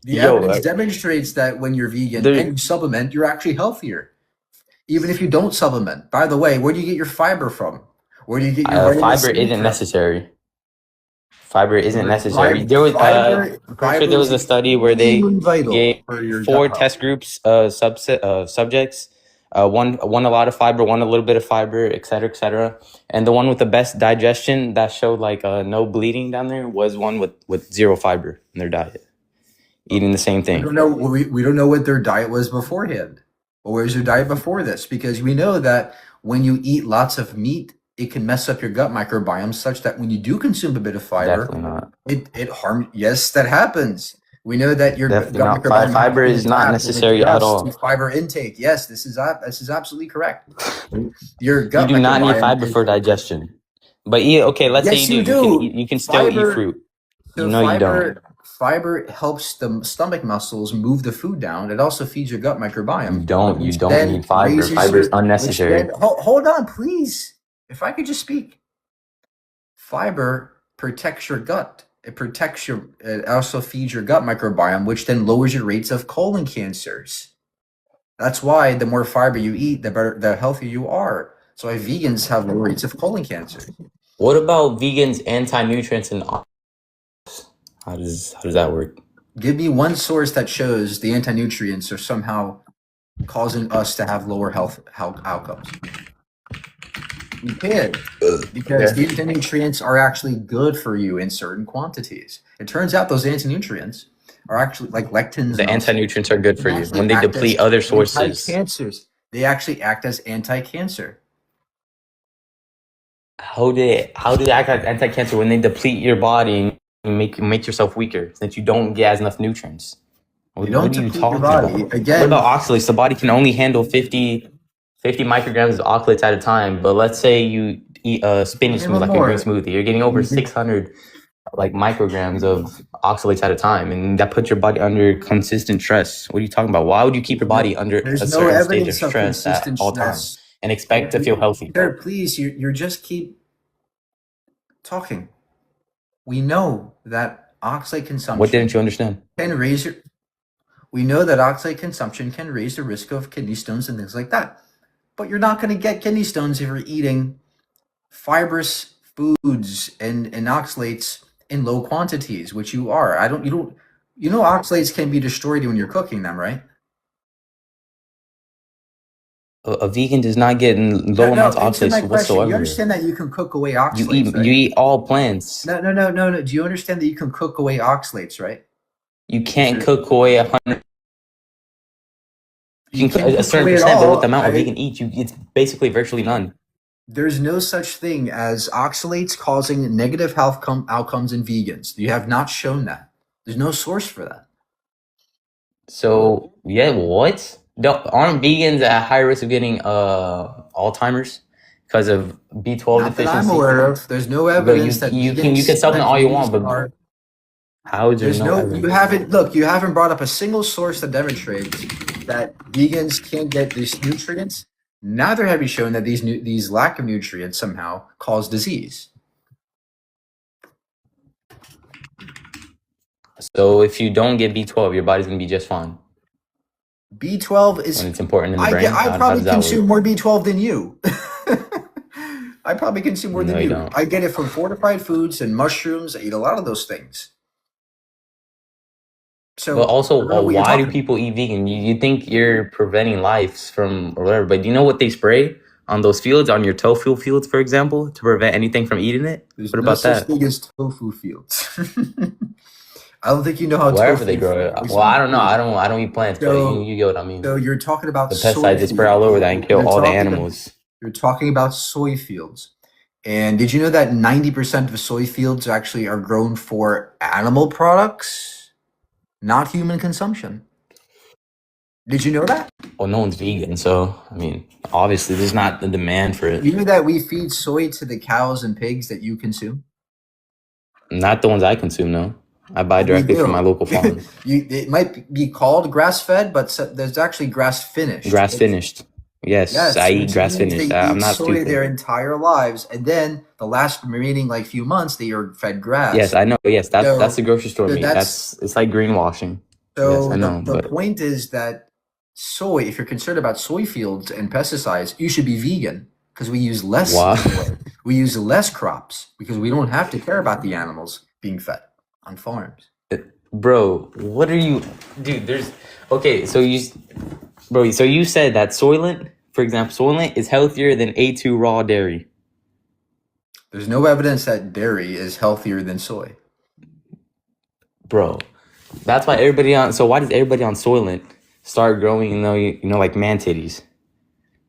Speaker 2: The
Speaker 13: Yo,
Speaker 2: evidence demonstrates that when you're vegan
Speaker 13: there,
Speaker 2: and you supplement, you're actually healthier. Even if you don't supplement. By the way, where do you get your fiber from? Where do you get your vitamin
Speaker 13: fiber
Speaker 2: C
Speaker 13: isn't
Speaker 2: from?
Speaker 13: necessary. Fiber isn't necessary.
Speaker 2: Fiber,
Speaker 13: There was I'm pretty sure
Speaker 2: fiber
Speaker 13: there
Speaker 2: is
Speaker 13: was a study where they
Speaker 2: extremely vital
Speaker 13: gave
Speaker 2: for your gut
Speaker 13: 4
Speaker 2: health.
Speaker 13: test groups subjects. One a lot of fiber, one a little bit of fiber, et cetera, et cetera. And the one with the best digestion that showed no bleeding down there was one with zero fiber in their diet, eating the same
Speaker 2: We
Speaker 13: thing.
Speaker 2: don't know. We don't know what their diet was beforehand. Or where's your diet before this? Because we know that when you eat lots of meat, it can mess up your gut microbiome such that when you do consume a bit of fiber,
Speaker 13: Definitely not.
Speaker 2: it harms. Yes, that happens. We know that your gut
Speaker 13: Definitely not.
Speaker 2: microbiome has
Speaker 13: Fiber
Speaker 2: to
Speaker 13: is not
Speaker 2: adapt and
Speaker 13: necessary at
Speaker 2: adjust to
Speaker 13: all.
Speaker 2: fiber intake. Yes, this is absolutely correct. Your
Speaker 13: You
Speaker 2: gut
Speaker 13: do not need
Speaker 2: microbiome
Speaker 13: fiber
Speaker 2: is.
Speaker 13: for digestion. But okay, let's say you
Speaker 2: Yes,
Speaker 13: do.
Speaker 2: you do.
Speaker 13: You can still eat
Speaker 2: Fiber.
Speaker 13: fruit.
Speaker 2: So
Speaker 13: You don't.
Speaker 2: fiber helps the stomach muscles move the food down. It also feeds your gut microbiome,
Speaker 13: You
Speaker 2: which
Speaker 13: don't
Speaker 2: then
Speaker 13: need fiber.
Speaker 2: raises
Speaker 13: Fiber is
Speaker 2: your. Which
Speaker 13: unnecessary.
Speaker 2: then hold on, please. If I could just speak. Fiber protects your gut. It protects your. It also feeds your gut microbiome, which then lowers your rates of colon cancers. That's why the more fiber you eat, the better, the healthier you are. So why vegans have low rates of colon cancer.
Speaker 13: What about vegans' anti-nutrients and how does that work?
Speaker 2: Give me one source that shows the anti-nutrients are somehow causing us to have lower health outcomes. You can, because the anti-nutrients are actually good for you in certain quantities. It turns out those anti-nutrients are actually like lectins.
Speaker 13: The anti-nutrients are good for you when they
Speaker 2: act
Speaker 13: deplete
Speaker 2: as
Speaker 13: other sources.
Speaker 2: anti-cancers. They actually act as anti-cancer.
Speaker 13: How do they act like anti-cancer when they deplete your body and make yourself weaker since you don't get as enough nutrients?
Speaker 2: They don't
Speaker 13: What are you
Speaker 2: deplete your
Speaker 13: talking
Speaker 2: body.
Speaker 13: about?
Speaker 2: Again,
Speaker 13: What about oxalates? The body can only handle 50 micrograms of oxalates at a time. But let's say you eat a spinach smoothie, like a green smoothie, you're getting over 600 micrograms of oxalates at a time, and that puts your body under consistent stress. What are you talking about? Why would you keep your body under a
Speaker 2: there's no
Speaker 13: certain stage of
Speaker 2: evidence of
Speaker 13: stress at
Speaker 2: consistent
Speaker 13: all times
Speaker 2: stress.
Speaker 13: and expect to feel healthy?
Speaker 2: Sir, please, you're just keep talking. We know that oxalate consumption.
Speaker 13: What didn't you understand?
Speaker 2: Can raise your. We know that oxalate consumption can raise the risk of kidney stones and things like that. But you're not going to get kidney stones if you're eating fibrous foods and oxalates in low quantities, which you are. Oxalates can be destroyed when you're cooking them, right?
Speaker 13: A vegan does not get low amounts of
Speaker 2: Answer my
Speaker 13: oxalates
Speaker 2: question. You
Speaker 13: whatsoever.
Speaker 2: understand that you can cook away oxalates, right?
Speaker 13: You eat all plants.
Speaker 2: No. Do you understand that you can cook away oxalates, right?
Speaker 13: You can't cook away 100. You can cook a certain
Speaker 2: away at
Speaker 13: percent, but
Speaker 2: all,
Speaker 13: with the amount a
Speaker 2: right?
Speaker 13: vegan eats, it's basically virtually none.
Speaker 2: There's no such thing as oxalates causing negative health outcomes in vegans. You have not shown that. There's no source for that.
Speaker 13: So yeah, what? Aren't vegans at high risk of getting Alzheimer's because of B12
Speaker 2: Not that
Speaker 13: deficiency?
Speaker 2: I'm aware of. There's no evidence that
Speaker 13: you can supplement all you want, but how is there no evidence?
Speaker 2: You haven't brought up a single source that demonstrates that vegans can't get these nutrients. Neither have you shown that these lack of nutrients somehow cause disease.
Speaker 13: So if you don't get B12, your body's gonna be just fine.
Speaker 2: B12 is
Speaker 13: when it's important in the brain.
Speaker 2: I probably consume more B12 than you. I probably consume more than you.
Speaker 13: Don't.
Speaker 2: I get it from fortified foods and mushrooms. I eat a lot of those things. So,
Speaker 13: but also, why do people eat vegan? You think you're preventing lives from or whatever, but do you know what they spray on those fields, on your tofu fields, for example, to prevent anything from eating it?
Speaker 2: There's
Speaker 13: what
Speaker 2: no
Speaker 13: about
Speaker 2: such
Speaker 13: that?
Speaker 2: thing as tofu fields. I don't think you know how
Speaker 13: wherever
Speaker 2: tofu
Speaker 13: they grow it.
Speaker 2: is.
Speaker 13: Well, I don't know. I don't eat plants,
Speaker 2: So-
Speaker 13: but you get what I meund.
Speaker 2: So you're talking about
Speaker 13: The pesticides they spray all over that and kill all the animals.
Speaker 2: You're talking about soy fields. And did you know that 90% of soy fields actually are grown for animal products, not human consumption? Did you know that?
Speaker 13: Well, no one's vegan, so I mean, obviously, there's not the demand for it.
Speaker 2: You know that we feed soy to the cows and pigs that you consume?
Speaker 13: Not the ones I consume, no. I buy
Speaker 2: Well, we
Speaker 13: directly from my
Speaker 2: do.
Speaker 13: local farm.
Speaker 2: It might be called grass-fed, but there's actually grass-finished.
Speaker 13: Grass finished. Yes, I
Speaker 2: Yes,
Speaker 13: eat
Speaker 2: which
Speaker 13: grass
Speaker 2: means they
Speaker 13: finished. I'm
Speaker 2: eat
Speaker 13: not
Speaker 2: soy their
Speaker 13: stupid.
Speaker 2: entire lives, and then the last remaining like few months they are fed grass.
Speaker 13: Yes, I know. Yes, that's the
Speaker 2: So,
Speaker 13: grocery store
Speaker 2: so
Speaker 13: meat.
Speaker 2: that's
Speaker 13: It's like greenwashing. Yes,
Speaker 2: so
Speaker 13: I know,
Speaker 2: the
Speaker 13: but
Speaker 2: point is that soy, if you're concerned about soy fields and pesticides, you should be vegan because we use less
Speaker 13: why?
Speaker 2: soy. We use less crops because we don't have to care about the animals being fed on farms.
Speaker 13: Bro, what are you, dude? There's okay. So you said that Soylent, for example, Soylent is healthier than A2 raw dairy.
Speaker 2: There's no evidence that dairy is healthier than soy.
Speaker 13: Bro, that's why everybody on. So why does everybody on Soylent start growing? You know, like man titties,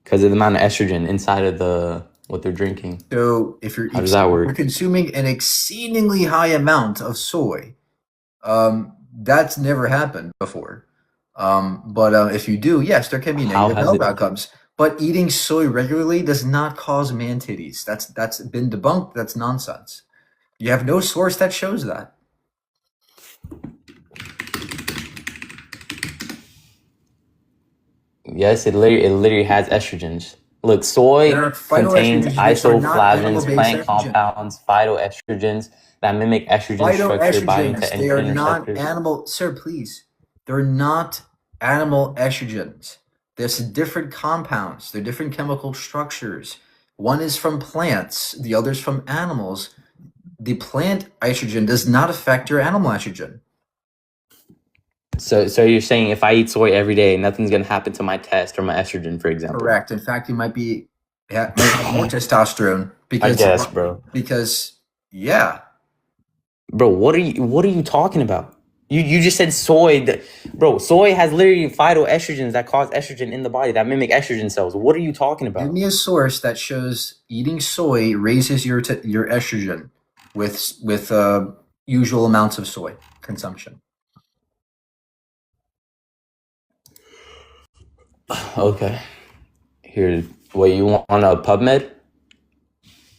Speaker 13: because of the amount of estrogen inside of what they're drinking.
Speaker 2: So
Speaker 13: How does that work?
Speaker 2: you're consuming an exceedingly high amount of soy, that's never happened before. But if you do, yes, there can be
Speaker 13: How
Speaker 2: negative
Speaker 13: has
Speaker 2: health
Speaker 13: it?
Speaker 2: outcomes. But eating soy regularly does not cause man titties. That's been debunked. That's nonsense. You have no source that shows that.
Speaker 13: Yes, it literally has estrogens. Look, soy
Speaker 2: There are
Speaker 13: contains
Speaker 2: phytoestrogens which are not
Speaker 13: isoflavones,
Speaker 2: animal-based
Speaker 13: plant
Speaker 2: estrogen.
Speaker 13: compounds, phytoestrogens that mimic estrogen structure binding to
Speaker 2: Phytoestrogens, they are
Speaker 13: endocrine
Speaker 2: not
Speaker 13: receptors.
Speaker 2: animal. Sir, please. They're not animal estrogens. There's different compounds. They're different chemical structures. One is from plants, the other's from animals. The plant estrogen does not affect your animal estrogen.
Speaker 13: So you're saying if I eat soy every day, nothing's gonna happen to my test or my estrogen, for example?
Speaker 2: Correct. In fact, you might have more testosterone
Speaker 13: I guess, bro.
Speaker 2: because yeah.
Speaker 13: Bro, what are you talking about? You just said soy. Bro, soy has literally phytoestrogens that cause estrogen in the body that mimic estrogen cells. What are you talking
Speaker 2: Give
Speaker 13: about?
Speaker 2: me a source that shows eating soy raises your estrogen with usual amounts of soy consumption.
Speaker 13: Okay. Here, what you want on a PubMed?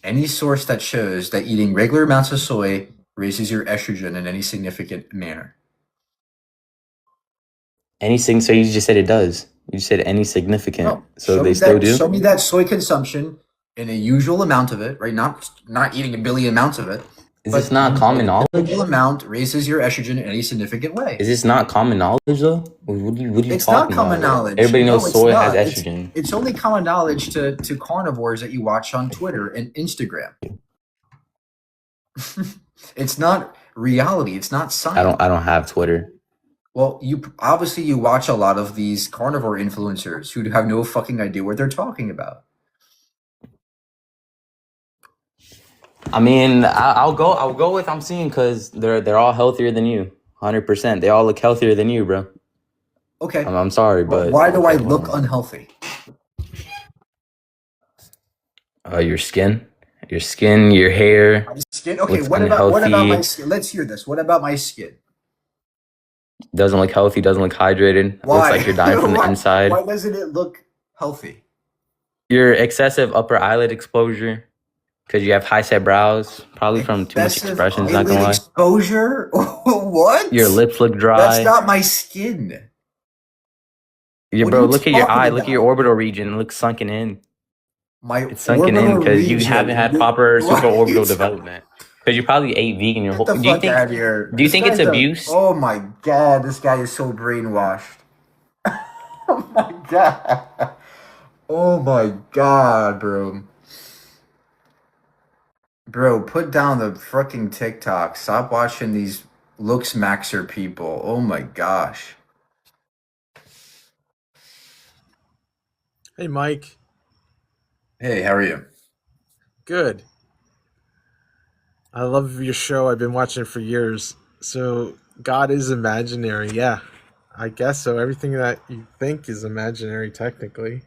Speaker 2: Any source that shows that eating regular amounts of soy raises your estrogen in any significant manner.
Speaker 13: Anything? So you just said it does. You just said any significant.
Speaker 2: No,
Speaker 13: So they still do?
Speaker 2: show me that soy consumption in a usual amount of it, right? Not eating a billion amounts of it.
Speaker 13: Is this not common knowledge?
Speaker 2: A usual amount raises your estrogen in any significant way.
Speaker 13: Is this not common knowledge though? What are you
Speaker 2: It's not
Speaker 13: talking
Speaker 2: common
Speaker 13: about?
Speaker 2: knowledge.
Speaker 13: Everybody
Speaker 2: No,
Speaker 13: knows
Speaker 2: it's
Speaker 13: soy
Speaker 2: not.
Speaker 13: has estrogen.
Speaker 2: It's only common knowledge to carnivores that you watch on Twitter and Instagram. It's not reality. It's not science.
Speaker 13: I don't have Twitter.
Speaker 2: Well, you watch a lot of these carnivore influencers who have no fucking idea what they're talking about.
Speaker 13: I mean, I'll go with I'm seeing because they're all healthier than you, 100%. They all look healthier than you, bro.
Speaker 2: Okay.
Speaker 13: I'm sorry, but
Speaker 2: why do I look unhealthy?
Speaker 13: your skin, your hair.
Speaker 2: My skin. Okay.
Speaker 13: looks
Speaker 2: What about my
Speaker 13: unhealthy.
Speaker 2: skin? Let's hear this. What about my skin?
Speaker 13: Doesn't look healthy. Doesn't look hydrated.
Speaker 2: Why?
Speaker 13: Looks like you're dying from the inside.
Speaker 2: Why doesn't it look healthy?
Speaker 13: Your excessive upper eyelid exposure, because you have high set brows, probably from too much
Speaker 2: Excessive
Speaker 13: expressions. Not gonna
Speaker 2: eyelid
Speaker 13: lie.
Speaker 2: exposure? What?
Speaker 13: Your lips look dry.
Speaker 2: That's not my skin.
Speaker 13: Yeah,
Speaker 2: What
Speaker 13: bro,
Speaker 2: are you
Speaker 13: look at your
Speaker 2: talking
Speaker 13: eye. Look at your
Speaker 2: about?
Speaker 13: orbital region. It looks sunken in.
Speaker 2: My
Speaker 13: It's sunken in
Speaker 2: orbital
Speaker 13: because you
Speaker 2: region.
Speaker 13: haven't had proper
Speaker 2: What?
Speaker 13: supraorbital development. Because you probably ate vegan your whole.
Speaker 2: Get the fuck out of here.
Speaker 13: Do you
Speaker 2: This
Speaker 13: think it's
Speaker 2: guy's
Speaker 13: abuse?
Speaker 2: Oh my god, this guy is so brainwashed. Oh my god. Oh my god, bro. Bro, put down the fucking TikTok. Stop watching these looks maxer people. Oh my gosh.
Speaker 14: Hey, Mike.
Speaker 2: Hey, how are you?
Speaker 14: Good. I love your show. I've been watching it for years. So, God is imaginary. Yeah, I guess so. Everything that you think is imaginary, technically.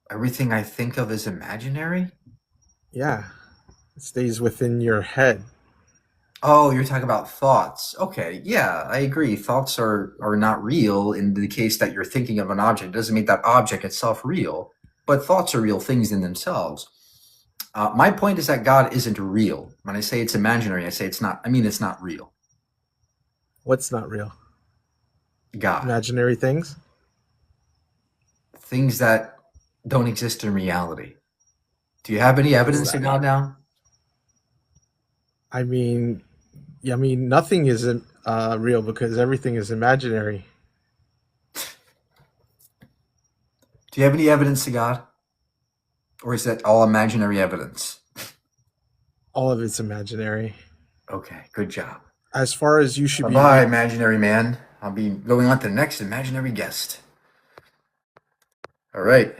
Speaker 2: Everything I think of is imaginary?
Speaker 14: Yeah, it stays within your head.
Speaker 2: Oh, you're talking about thoughts. Okay, yeah, I agree. Thoughts are not real in the case that you're thinking of an object. It doesn't make that object itself real, but thoughts are real things in themselves. My point is that God isn't real. When I say it's imaginary, I say it's not. I mean, it's not real.
Speaker 14: What's not real?
Speaker 2: God,
Speaker 14: Imaginary things?
Speaker 2: things that don't exist in reality. Do you have any evidence of God now?
Speaker 14: I mean, nothing is real because everything is imaginary.
Speaker 2: Do you have any evidence to God? Or is that all imaginary evidence?
Speaker 14: All of it's imaginary.
Speaker 2: Okay, good job.
Speaker 14: As far as you should be.
Speaker 2: Bye, imaginary man. I'll be going on to the next imaginary guest. All right.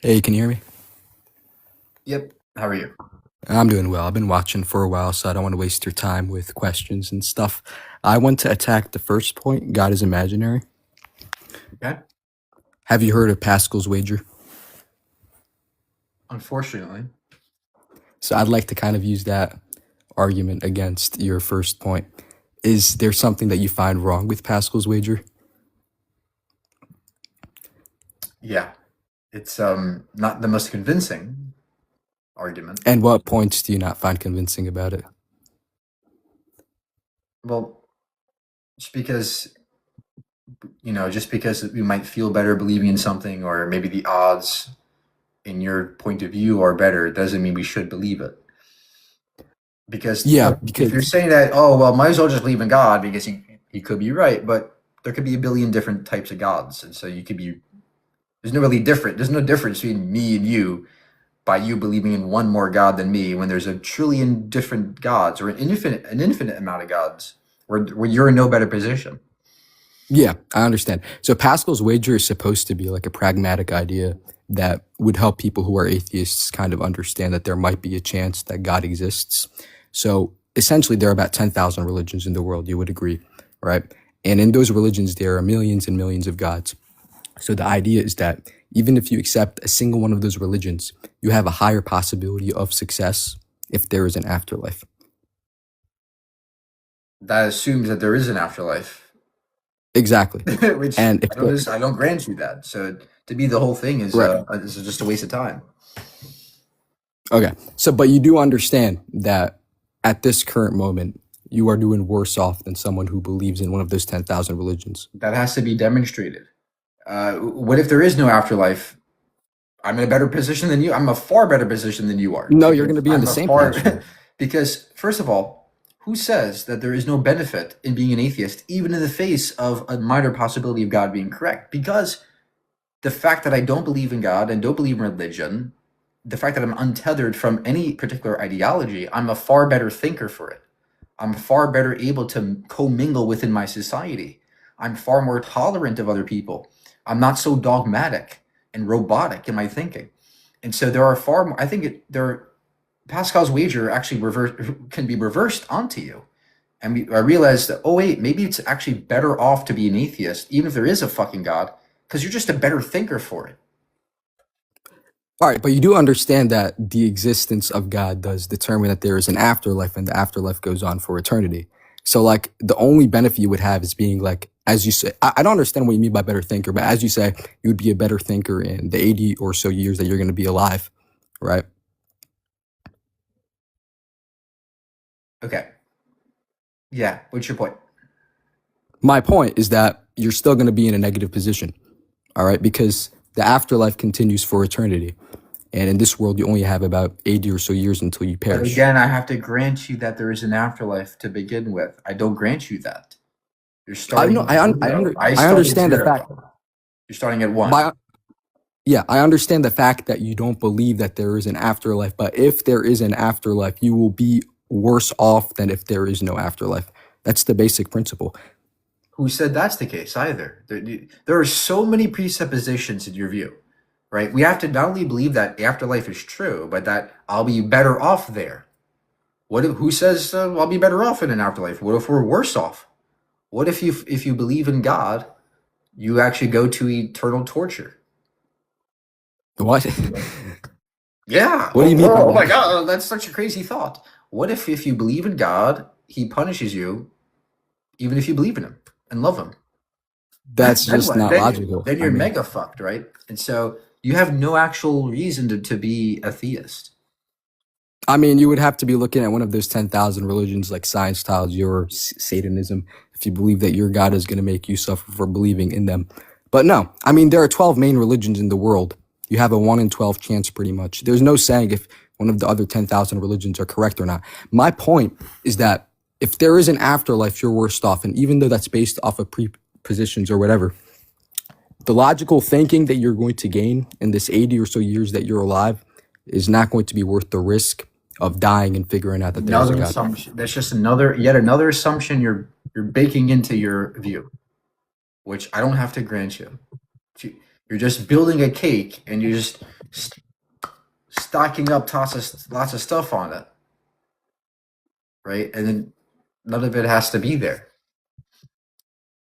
Speaker 15: Hey, can you hear me?
Speaker 2: Yep. How are you?
Speaker 15: I'm doing well. I've been watching for a while, so I don't want to waste your time with questions and stuff. I want to attack the first point, God is imaginary.
Speaker 2: Okay.
Speaker 15: Have you heard of Pascal's wager?
Speaker 2: Unfortunately.
Speaker 15: So I'd like to kind of use that argument against your first point. Is there something that you find wrong with Pascal's wager?
Speaker 2: Yeah. It's not the most convincing argument.
Speaker 15: And what points do you not find convincing about it?
Speaker 2: Well, just because we might feel better believing in something, or maybe the odds in your point of view are better, doesn't mean we should believe it. Because if you're saying that, oh well, might as well just believe in God because he could be right, but there could be a billion different types of gods, and so you could be. There's no difference between me and you by you believing in one more God than me when there's a trillion different gods or an infinite amount of gods where you're in no better position.
Speaker 15: Yeah, I understand. So Pascal's wager is supposed to be like a pragmatic idea that would help people who are atheists kind of understand that there might be a chance that God exists. So essentially, there are about 10,000 religions in the world, you would agree, right? And in those religions, there are millions and millions of gods. So the idea is that even if you accept a single one of those religions, you have a higher possibility of success if there is an afterlife.
Speaker 2: That assumes that there is an afterlife.
Speaker 15: Exactly.
Speaker 2: Which
Speaker 15: and
Speaker 2: I don't grant you that. So to me, the whole thing is just a waste of time.
Speaker 15: Okay. So, but you do understand that at this current moment, you are doing worse off than someone who believes in one of those 10,000 religions.
Speaker 2: That has to be demonstrated. What if there is no afterlife? I'm in a better position than you. I'm a far better position than you are.
Speaker 15: No, you're going to be in the same position.
Speaker 2: Because, first of all, who says that there is no benefit in being an atheist, even in the face of a minor possibility of God being correct? Because the fact that I don't believe in God and don't believe in religion, the fact that I'm untethered from any particular ideology, I'm a far better thinker for it. I'm far better able to commingle within my society. I'm far more tolerant of other people. I'm not so dogmatic and robotic in my thinking. And so there are far more, I think Pascal's wager actually can be reversed onto you. And I realized that, oh wait, maybe it's actually better off to be an atheist, even if there is a fucking God, because you're just a better thinker for it.
Speaker 15: All right, but you do understand that the existence of God does determine that there is an afterlife, and the afterlife goes on for eternity. So, like, the only benefit you would have is being, like, as you say, I don't understand what you mean by better thinker, but as you say, you would be a better thinker in the 80 or so years that you're going to be alive, right?
Speaker 2: Okay. Yeah, what's your point?
Speaker 15: My point is that you're still going to be in a negative position, all right? Because the afterlife continues for eternity. And in this world, you only have about 80 or so years until you perish.
Speaker 2: But again, I have to grant you that there is an afterlife to begin with. I don't grant you that. You're starting.
Speaker 15: I understand the fact.
Speaker 2: You're starting at 1.
Speaker 15: Yeah, I understand the fact that you don't believe that there is an afterlife. But if there is an afterlife, you will be worse off than if there is no afterlife. That's the basic principle.
Speaker 2: Who said that's the case either? There are so many presuppositions in your view, right? We have to not only believe that afterlife is true, but that I'll be better off there. Who says I'll be better off in an afterlife? What if we're worse off? What if you believe in God, you actually go to eternal torture?
Speaker 15: What?
Speaker 2: Yeah.
Speaker 15: What do you mean by
Speaker 2: Oh my
Speaker 15: that?
Speaker 2: God, that's such a crazy thought. What if you believe in God, He punishes you, even if you believe in Him and love Him?
Speaker 15: That's
Speaker 2: Then
Speaker 15: just
Speaker 2: what?
Speaker 15: not logical.
Speaker 2: Then
Speaker 15: I
Speaker 2: you're
Speaker 15: mean,
Speaker 2: mega fucked, right? And so you have no actual reason to be a theist.
Speaker 15: you would have to be looking at one of those 10,000 religions like Scientology or Satanism if you believe that your God is going to make you suffer for believing in them. But no, there are 12 main religions in the world. You have a 1 in 12 chance pretty much. There's no saying if one of the other 10,000 religions are correct or not. My point is that if there is an afterlife, you're worse off. And even though that's based off of prepositions or whatever, the logical thinking that you're going to gain in this 80 or so years that you're alive is not going to be worth the risk of dying and figuring out that there is a
Speaker 2: Another
Speaker 15: God.
Speaker 2: assumption. That's just yet another assumption you're baking into your view, which I don't have to grant you. You're just building a cake and you're just stocking up lots of stuff on it, right? And then none of it has to be there.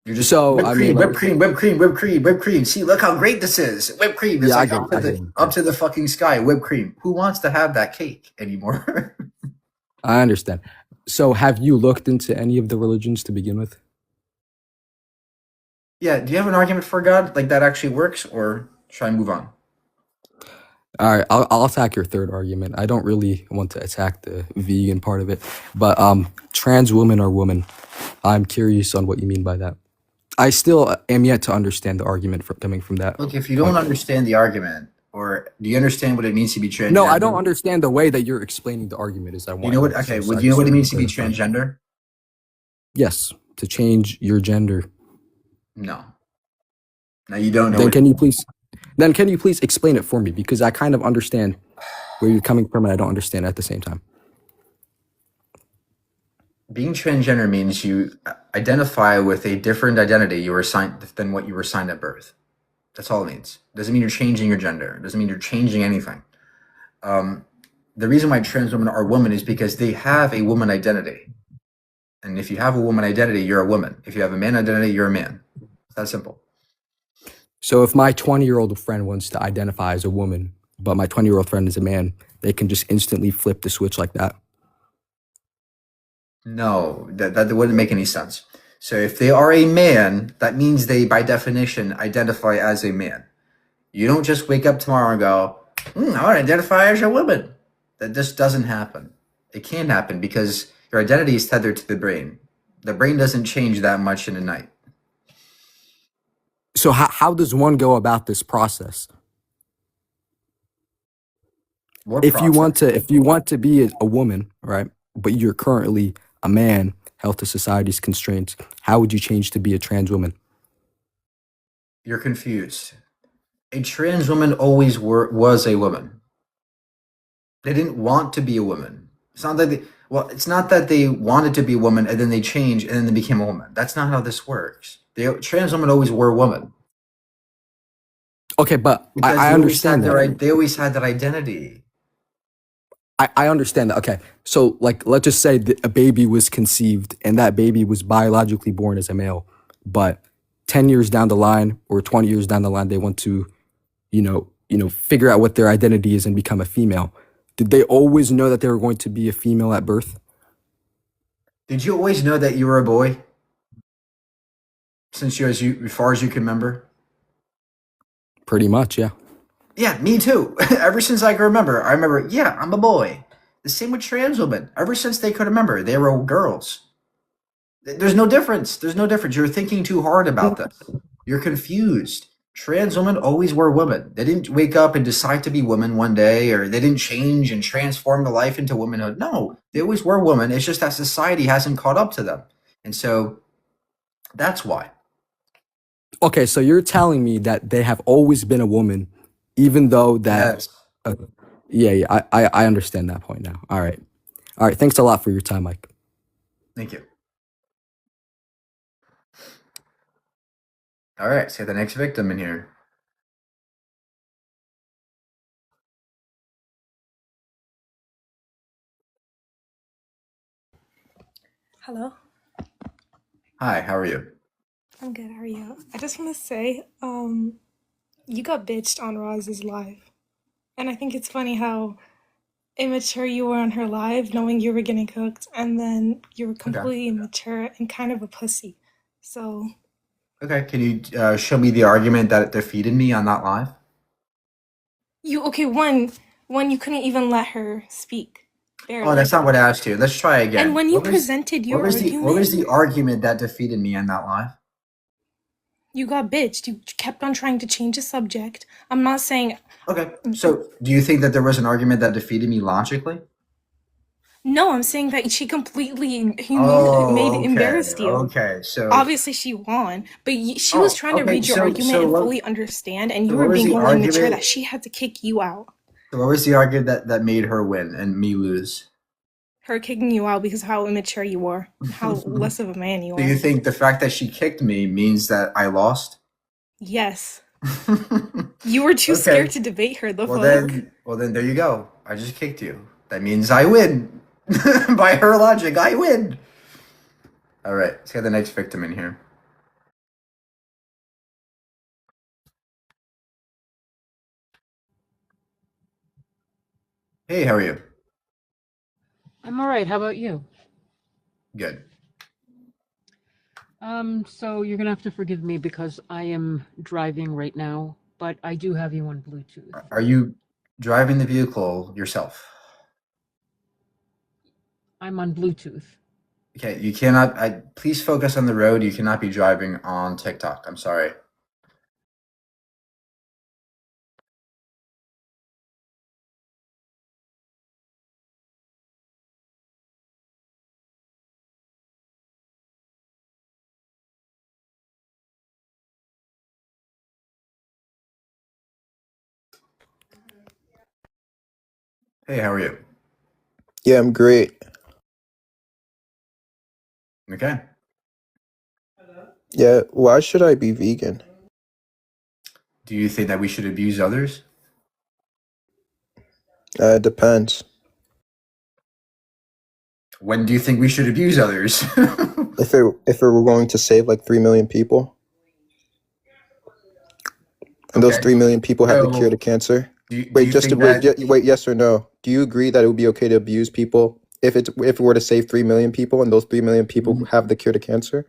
Speaker 2: You're just whipped cream, whipped cream, whipped cream, whipped cream, whipped cream. See, look how great this is. Whipped cream. It's
Speaker 15: Yeah,
Speaker 2: like
Speaker 15: I get it.
Speaker 2: up to the fucking sky. Whipped cream. Who wants to have that cake anymore?
Speaker 15: I understand. So have you looked into any of the religions to begin with?
Speaker 2: Yeah. Do you have an argument for God like that actually works, or should I move on?
Speaker 15: All right, I'll attack your third argument. I don't really want to attack the vegan part of it, but trans women are women. I'm curious on what you mean by that. I still am yet to understand the argument coming from that.
Speaker 2: Look, if you don't understand the argument, or do you understand what it means to be transgender?
Speaker 15: No, I don't understand the way that you're explaining the argument. Is I want.
Speaker 2: You know what? Okay, do you know what it means to be transgender?
Speaker 15: Yes, to change your gender.
Speaker 2: No. Now you don't know.
Speaker 15: Then can you please explain it for me, because I kind of understand where you're coming from and I don't understand at the same time.
Speaker 2: Being transgender means you identify with a different identity you were assigned than what you were assigned at birth. That's all it means. Doesn't mean you're changing your gender. Doesn't mean you're changing anything. The reason why trans women are women is because they have a woman identity. And if you have a woman identity, you're a woman. If you have a man identity, you're a man. It's that simple.
Speaker 15: So if my 20-year-old friend wants to identify as a woman, but my 20-year-old friend is a man, they can just instantly flip the switch like that?
Speaker 2: No, that wouldn't make any sense. So if they are a man, that means they, by definition, identify as a man. You don't just wake up tomorrow and go, I want to identify as a woman. That just doesn't happen. It can't happen because your identity is tethered to the brain. The brain doesn't change that much in a night.
Speaker 15: So how does one go about this process? If you want to be a woman, right, but you're currently a man, held to society's constraints, how would you change to be a trans woman?
Speaker 2: You're confused. A trans woman always was a woman. They didn't want to be a woman. It's not that they wanted to be a woman and then they changed and then they became a woman. That's not how this works. Trans women always were women.
Speaker 15: Okay, but I understand that.
Speaker 2: They always had that identity.
Speaker 15: I understand that. Okay, so let's just say that a baby was conceived and that baby was biologically born as a male, but 10 years down the line or 20 years down the line, they want to, figure out what their identity is and become a female. Did they always know that they were going to be a female at birth?
Speaker 2: Did you always know that you were a boy? As far as you can remember?
Speaker 15: Pretty much, yeah.
Speaker 2: Yeah, me too. Ever since I can remember, yeah, I'm a boy. The same with trans women. Ever since they could remember, they were girls. There's no difference. You're thinking too hard about this. You're confused. Trans women always were women. They didn't wake up and decide to be women one day, or they didn't change and transform their life into womanhood. No, they always were women. It's just that society hasn't caught up to them. And so that's why.
Speaker 15: Okay, so you're telling me that they have always been a woman, even though that... Yes. I understand that point now. All right. Thanks a lot for your time, Mike.
Speaker 2: Thank you. All right, let's get the next victim in here.
Speaker 16: Hello,
Speaker 2: Hi, how are you?
Speaker 16: I'm good. How are you? I just want to say, you got bitched on Roz's live, and I think it's funny how immature you were on her live, knowing you were getting cooked, and then you were
Speaker 2: Okay.
Speaker 16: completely immature and kind of a pussy. So
Speaker 2: Okay, can you show me the argument that defeated me on that live?
Speaker 16: one you couldn't even let her speak,
Speaker 2: Oh, that's
Speaker 16: barely.
Speaker 2: not what I asked you. Let's try again.
Speaker 16: And when you presented
Speaker 2: what
Speaker 16: your
Speaker 2: was the
Speaker 16: argument,
Speaker 2: argument that defeated me on that live?
Speaker 16: you got bitched. You kept on trying to change the subject. I'm not saying
Speaker 2: Okay, so do you think that there was an argument that defeated me logically?
Speaker 16: no. I'm saying that she completely made
Speaker 2: Oh, okay,
Speaker 16: embarrassed you.
Speaker 2: okay. So,
Speaker 16: Obviously she won, but she was trying to
Speaker 2: okay.
Speaker 16: read your argument and fully understand, and you were
Speaker 2: What was
Speaker 16: being
Speaker 2: the
Speaker 16: really immature
Speaker 2: argument?
Speaker 16: that she had to kick you out.
Speaker 2: So what was the argument that made her win and me lose?
Speaker 16: Her kicking you out because of how immature you were, how less of a man you
Speaker 2: Do you
Speaker 16: are.
Speaker 2: think the fact that she kicked me means that I lost?
Speaker 16: Yes. You were too scared to debate her, the fuck?
Speaker 2: Well then there you go. I just kicked you. That means I win. By her logic, I win. All right, let's get the next victim in here. Hey, how are you?
Speaker 17: I'm all right. How about you?
Speaker 2: Good.
Speaker 17: So you're gonna have to forgive me because I am driving right now, but I do have you on Bluetooth.
Speaker 2: Are you driving the vehicle yourself?
Speaker 17: I'm on Bluetooth.
Speaker 2: Okay, you cannot. Please focus on the road. You cannot be driving on TikTok. I'm sorry. Hey, how are you?
Speaker 18: Yeah, I'm great.
Speaker 2: Okay.
Speaker 18: Yeah, why should I be vegan?
Speaker 2: Do you think that we should abuse others?
Speaker 18: It depends.
Speaker 2: When do you think we should abuse others?
Speaker 18: If it were going to save like 3 million people, and those
Speaker 2: Okay.
Speaker 18: 3 million people have the cure to
Speaker 2: So,
Speaker 18: cancer.
Speaker 2: do you
Speaker 18: Wait, just to
Speaker 2: think that?
Speaker 18: wait, yes or no? Do you agree that it would be okay to abuse people if it were to save 3 million people and those 3 million people have the cure to cancer?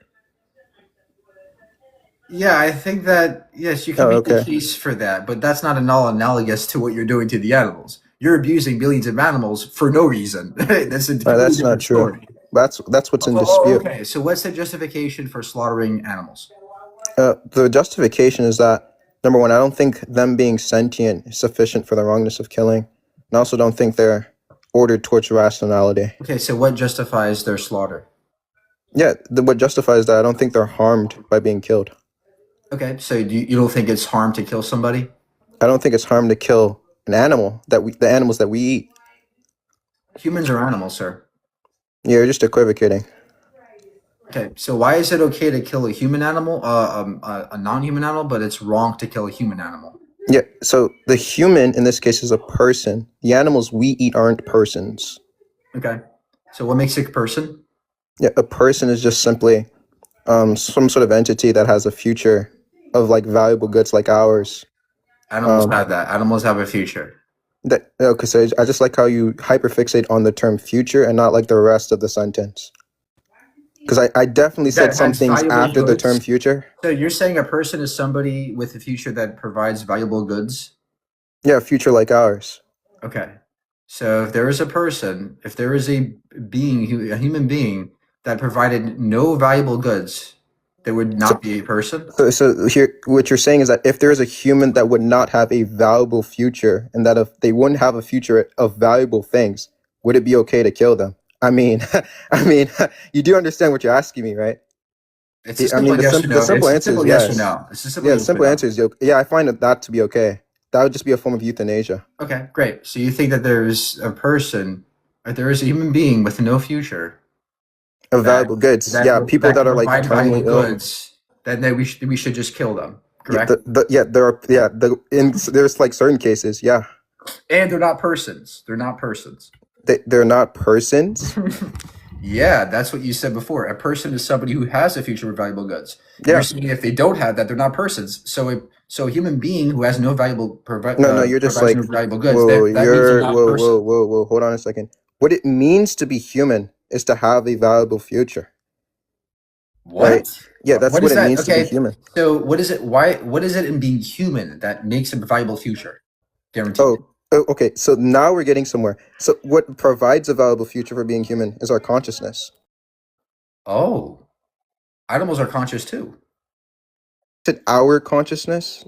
Speaker 2: Yeah, I think that yes, you can
Speaker 18: Oh,
Speaker 2: make the
Speaker 18: okay.
Speaker 2: case for that, but that's not analogous to what you're doing to the animals. You're abusing billions of animals for no reason. That's a completely
Speaker 18: That's not
Speaker 2: different
Speaker 18: true.
Speaker 2: story.
Speaker 18: That's what's in
Speaker 2: Oh,
Speaker 18: dispute.
Speaker 2: okay. So what's the justification for slaughtering animals?
Speaker 18: The justification is that number one, I don't think them being sentient is sufficient for the wrongness of killing, and I also don't think they're ordered towards rationality.
Speaker 2: Okay, so what justifies their slaughter?
Speaker 18: Yeah, what justifies that? I don't think they're harmed by being killed.
Speaker 2: Okay, so you don't think it's harm to kill somebody?
Speaker 18: I don't think it's harm to kill an animal the animals that we eat.
Speaker 2: Humans are animals, sir.
Speaker 18: You're just equivocating.
Speaker 2: Okay, so why is it okay to kill a human animal, a non-human animal, but it's wrong to kill a human animal?
Speaker 18: Yeah, so the human in this case is a person. The animals we eat aren't persons.
Speaker 2: Okay, so what makes a person?
Speaker 18: Yeah, a person is just simply some sort of entity that has a future of like valuable goods like ours.
Speaker 2: Animals have that. Animals have a future.
Speaker 18: Okay, so I just like how you hyperfixate on the term future and not like the rest of the sentence. Because I definitely said some
Speaker 2: That's
Speaker 18: things
Speaker 2: valuable
Speaker 18: after the
Speaker 2: goods.
Speaker 18: term future.
Speaker 2: So you're saying a person is somebody with a future that provides valuable goods?
Speaker 18: Yeah, a future like ours.
Speaker 2: Okay. So if there is a person, if there is a being, a human being that provided no valuable goods, there would not be a person?
Speaker 18: So here, what you're saying is that if there is a human that would not have a valuable future, and that if they wouldn't have a future of valuable things, would it be okay to kill them? I mean, you do understand what you're asking me, right?
Speaker 2: It's a
Speaker 18: I mean,
Speaker 2: simple yes or no.
Speaker 18: the simple
Speaker 2: It's a
Speaker 18: answer is
Speaker 2: simple yes or
Speaker 18: yes.
Speaker 2: no. It's a simple
Speaker 18: Yeah, the
Speaker 2: yes or
Speaker 18: simple
Speaker 2: no.
Speaker 18: answer is yeah. I find that to be okay. That would just be a form of euthanasia.
Speaker 2: Okay, great. So you think that there's a person, or there is a human being with no future
Speaker 18: Of valuable goods. Yeah, people that
Speaker 2: can
Speaker 18: are like
Speaker 2: provide
Speaker 18: terminally
Speaker 2: valuable
Speaker 18: ill.
Speaker 2: goods then we should just kill them,
Speaker 18: Yeah,
Speaker 2: correct?
Speaker 18: there's like certain cases, yeah.
Speaker 2: And they're not persons. They're not persons.
Speaker 18: They're not persons.
Speaker 2: Yeah, that's what you said before. A person is somebody who has a future with valuable goods.
Speaker 18: Yeah.
Speaker 2: You're saying if they don't have that, they're not persons. So a human being who has no valuable
Speaker 18: No, you're just
Speaker 2: provides
Speaker 18: like,
Speaker 2: no valuable goods,
Speaker 18: whoa,
Speaker 2: that means they're
Speaker 18: you're,
Speaker 2: not
Speaker 18: whoa,
Speaker 2: person.
Speaker 18: whoa, whoa, whoa, hold on a second. What it means to be human is to have a valuable future, right?
Speaker 2: What?
Speaker 18: Yeah, that's
Speaker 2: What
Speaker 18: what
Speaker 2: is
Speaker 18: it
Speaker 2: that?
Speaker 18: means to be
Speaker 2: Okay.
Speaker 18: human.
Speaker 2: So what is it? What is it in being human that makes a valuable future? Guaranteed.
Speaker 18: Okay. So now we're getting somewhere. So what provides a valuable future for being human is our consciousness.
Speaker 2: Oh, animals are conscious too.
Speaker 18: Is it our consciousness?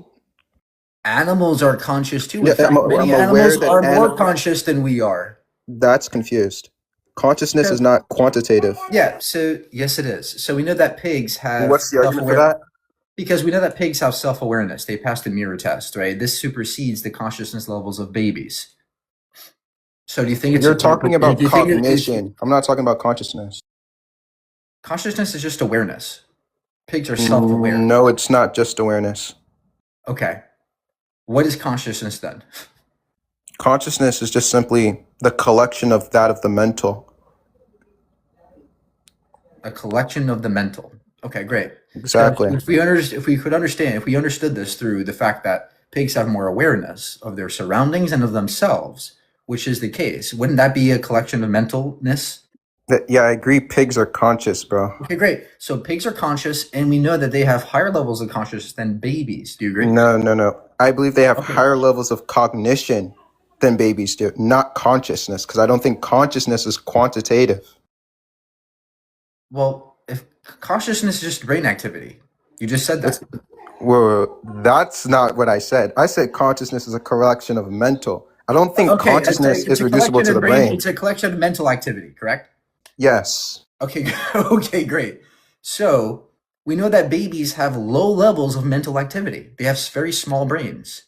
Speaker 2: Animals are conscious too. In
Speaker 18: Yeah,
Speaker 2: fact, many
Speaker 18: I'm aware
Speaker 2: animals
Speaker 18: that
Speaker 2: are more conscious than we are.
Speaker 18: that's confused. Consciousness is not quantitative.
Speaker 2: Yeah, so yes, it is. So we know that pigs have
Speaker 18: What's the argument for that?
Speaker 2: because we know that pigs have self-awareness. They passed the mirror test, right? This supersedes the consciousness levels of babies. So do you think it's
Speaker 18: You're talking about
Speaker 2: do you think
Speaker 18: cognition. I'm not talking about consciousness.
Speaker 2: consciousness is just awareness? Pigs are self-aware.
Speaker 18: No, it's not just awareness.
Speaker 2: Okay. What is consciousness then?
Speaker 18: Consciousness is just simply the collection of that of the mental.
Speaker 2: A collection of the mental. Okay, great.
Speaker 18: Exactly.
Speaker 2: So if we understood this through the fact that pigs have more awareness of their surroundings and of themselves, which is the case, wouldn't that be a collection of mentalness?
Speaker 18: Yeah, I agree. Pigs are conscious, bro.
Speaker 2: Okay, great. So pigs are conscious, and we know that they have higher levels of consciousness than babies. Do you agree?
Speaker 18: No. I believe they have higher levels of cognition than babies do, not consciousness, because I don't think consciousness is quantitative.
Speaker 2: Well, if consciousness is just brain activity, you just said that.
Speaker 18: Well, that's not what I said. I said consciousness is a collection of mental. I don't think consciousness is reducible to the brain.
Speaker 2: It's a collection of mental activity, correct?
Speaker 18: Yes.
Speaker 2: Okay, okay, great. So we know that babies have low levels of mental activity. They have very small brains.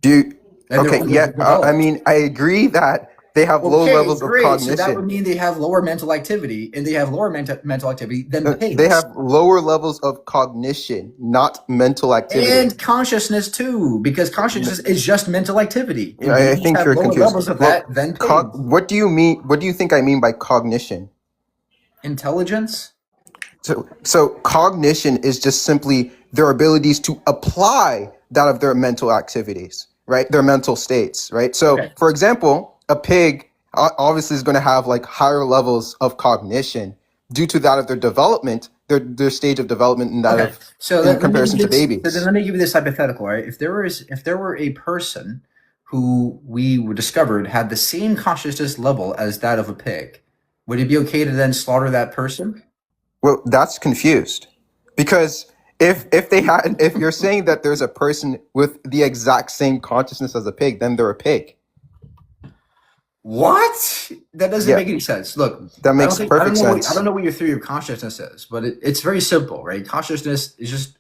Speaker 18: Okay, yeah, I mean, I agree that they have low levels of cognition.
Speaker 2: So that would mean they have lower mental activity, and they have lower mental activity than pigs.
Speaker 18: They have lower levels of cognition, not mental activity.
Speaker 2: And consciousness too, because consciousness is just mental activity. And
Speaker 18: I
Speaker 2: babies
Speaker 18: think
Speaker 2: have
Speaker 18: you're
Speaker 2: lower
Speaker 18: confused.
Speaker 2: levels of that than pigs.
Speaker 18: What do you mean? What do you think I mean by cognition?
Speaker 2: Intelligence?
Speaker 18: So cognition is just simply their abilities to apply that of their mental activities, right? Their mental states, right? So, for example, a pig obviously is going to have like higher levels of cognition due to that of their development, their stage of development, and that of in comparison to babies.
Speaker 2: So then let me give you this hypothetical, right? If there were a person who we discovered had the same consciousness level as that of a pig, would it be okay to then slaughter that person?
Speaker 18: Well, that's confused, because if you're saying that there's a person with the exact same consciousness as a pig, then they're a pig.
Speaker 2: What? That doesn't make any sense. Look,
Speaker 18: that makes perfect sense.
Speaker 2: I don't know what your theory of consciousness is, but it's very simple, right? Consciousness is just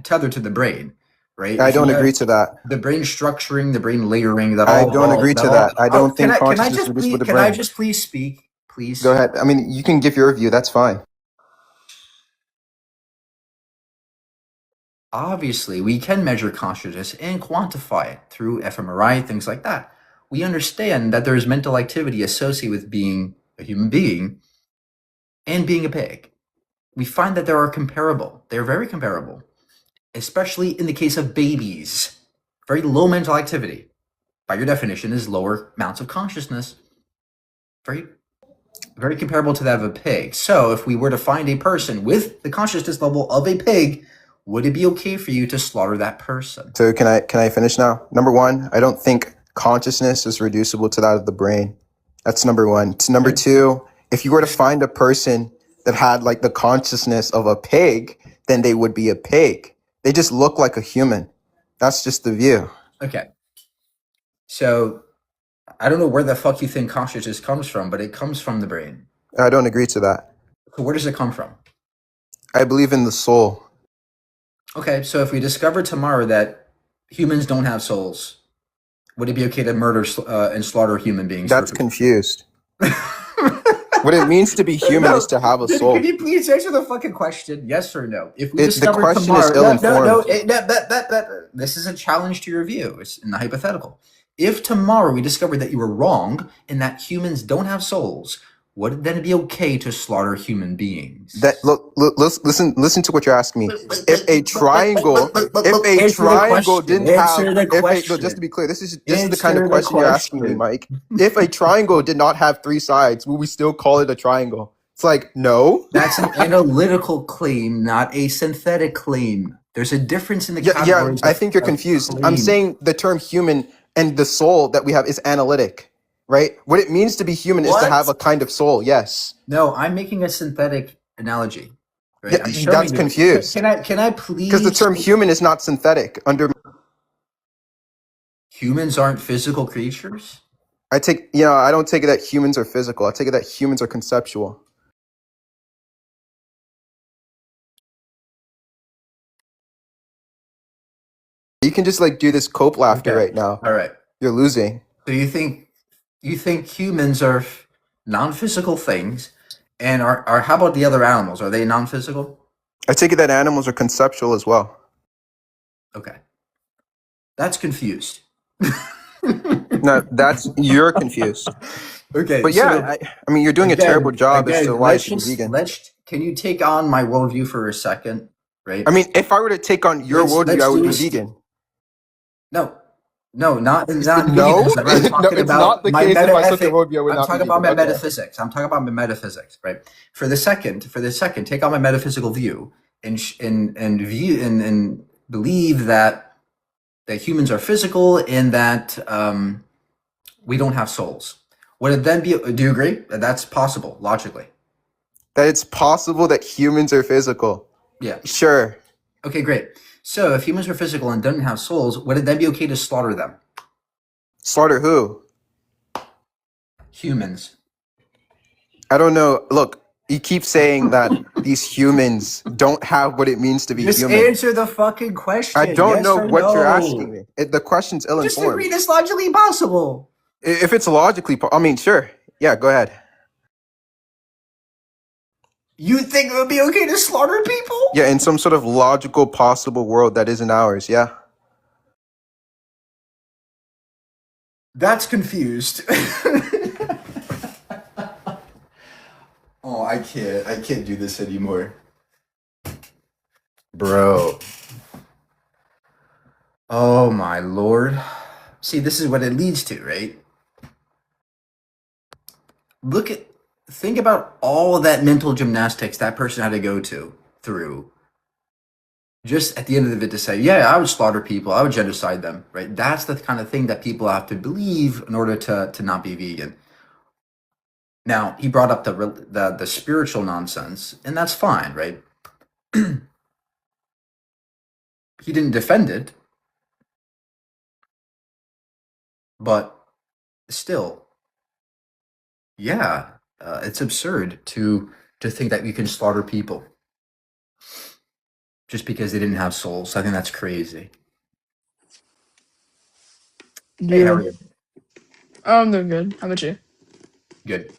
Speaker 2: tethered to the brain, right?
Speaker 18: I don't agree to that.
Speaker 2: The brain structuring, the brain layering.
Speaker 18: I don't agree to that. I don't think consciousness is reduced with the brain.
Speaker 2: Can I just please speak, please?
Speaker 18: Go ahead. I mean, you can give your view. That's fine.
Speaker 2: Obviously, we can measure consciousness and quantify it through fMRI, things like that. We understand that there is mental activity associated with being a human being and being a pig. We find that they are comparable. They're very comparable, especially in the case of babies. Very low mental activity, by your definition, is lower amounts of consciousness. Very, very comparable to that of a pig. So if we were to find a person with the consciousness level of a pig, would it be okay for you to slaughter that person?
Speaker 18: So can I finish now? Number one, I don't think consciousness is reducible to that of the brain. That's number one. Number two, if you were to find a person that had like the consciousness of a pig, then they would be a pig. They just look like a human. That's just the view.
Speaker 2: Okay. So I don't know where the fuck you think consciousness comes from, but it comes from the brain.
Speaker 18: I don't agree to that.
Speaker 2: So where does it come from?
Speaker 18: I believe in the soul.
Speaker 2: Okay, so if we discover tomorrow that humans don't have souls, would it be okay to murder and slaughter human beings?
Speaker 18: That's confused. What What it means to be human is to have a
Speaker 2: Could
Speaker 18: soul.
Speaker 2: you please answer the fucking question? Yes or no? If we
Speaker 18: The
Speaker 2: discover
Speaker 18: question is
Speaker 2: tomorrow,
Speaker 18: ill-informed.
Speaker 2: this is a challenge to your view. It's in the hypothetical. If tomorrow we discover that you were wrong and that humans don't have souls, would it then be okay to slaughter human beings?
Speaker 18: That look, listen to what you're asking me. If a triangle didn't have, just to be clear, this is the kind of question you're asking me, Mike. If a triangle did not have three sides, would we still call it a triangle? It's like, no.
Speaker 2: That's an analytical claim, not a synthetic claim. There's a difference in the
Speaker 18: Yeah,
Speaker 2: categories.
Speaker 18: I think you're confused. I'm saying the term human and the soul that we have is analytic, right? What it means to be human is to have a kind of soul. Yes.
Speaker 2: No, I'm making a synthetic analogy. Right?
Speaker 18: Yeah,
Speaker 2: I'm showing
Speaker 18: that's
Speaker 2: you.
Speaker 18: confused.
Speaker 2: Can I please?
Speaker 18: Because the term human is not synthetic.
Speaker 2: Humans aren't physical creatures.
Speaker 18: I don't take it that humans are physical. I take it that humans are conceptual. You can just like do this cope laughter right now.
Speaker 2: All right.
Speaker 18: You're losing.
Speaker 2: So you think humans are non-physical things, and are how about the other animals? Are they non-physical?
Speaker 18: I take it that animals are conceptual as well.
Speaker 2: Okay. That's confused.
Speaker 18: No, you're confused.
Speaker 2: Okay.
Speaker 18: But yeah,
Speaker 2: so,
Speaker 18: I mean, you're doing a terrible job as to why I should be vegan.
Speaker 2: Can you take on my worldview for a second? Right.
Speaker 18: I mean, if I were to take on your worldview, I would be vegan.
Speaker 2: No, not
Speaker 18: No,
Speaker 2: veganism. I'm talking
Speaker 18: it's
Speaker 2: about
Speaker 18: not the
Speaker 2: my
Speaker 18: case. If I took your worldview, I would
Speaker 2: I'm
Speaker 18: not
Speaker 2: talking
Speaker 18: be
Speaker 2: about my
Speaker 18: vegan. Okay.
Speaker 2: metaphysics. I'm talking about my metaphysics, right? For the second, take on my metaphysical view and view and believe that humans are physical and that we don't have souls. Would it then be? Do you agree that that's possible logically?
Speaker 18: That it's possible that humans are physical.
Speaker 2: Yeah.
Speaker 18: Sure.
Speaker 2: Okay, great. So if humans were physical and didn't have souls, would it then be okay to slaughter them?
Speaker 18: Slaughter who?
Speaker 2: Humans.
Speaker 18: I don't know. Look, you keep saying that these humans don't have what it means to be
Speaker 2: Just
Speaker 18: human.
Speaker 2: answer the fucking question.
Speaker 18: I don't
Speaker 2: yes
Speaker 18: know
Speaker 2: or
Speaker 18: what
Speaker 2: no.
Speaker 18: you're asking me. The question's
Speaker 2: Just
Speaker 18: ill-informed.
Speaker 2: agree it's logically possible.
Speaker 18: If it's logically, I mean, sure. Yeah, go ahead.
Speaker 2: You think it would be okay to slaughter people?
Speaker 18: Yeah, in some sort of logical, possible world that isn't ours. Yeah.
Speaker 2: That's confused. Oh, I can't do this anymore. Bro. Oh my lord. See, this is what it leads to, right? Think about all of that mental gymnastics that person had to go through. Just at the end of it to say, yeah, I would slaughter people, I would genocide them, right? That's the kind of thing that people have to believe in order to not be vegan. Now, he brought up the spiritual nonsense, and that's fine, right? He didn't defend it, but still, yeah, it's absurd to think that you can slaughter people just because they didn't have souls. I think that's crazy. Hey, how are you?
Speaker 19: I'm doing good. How about you?
Speaker 2: Good.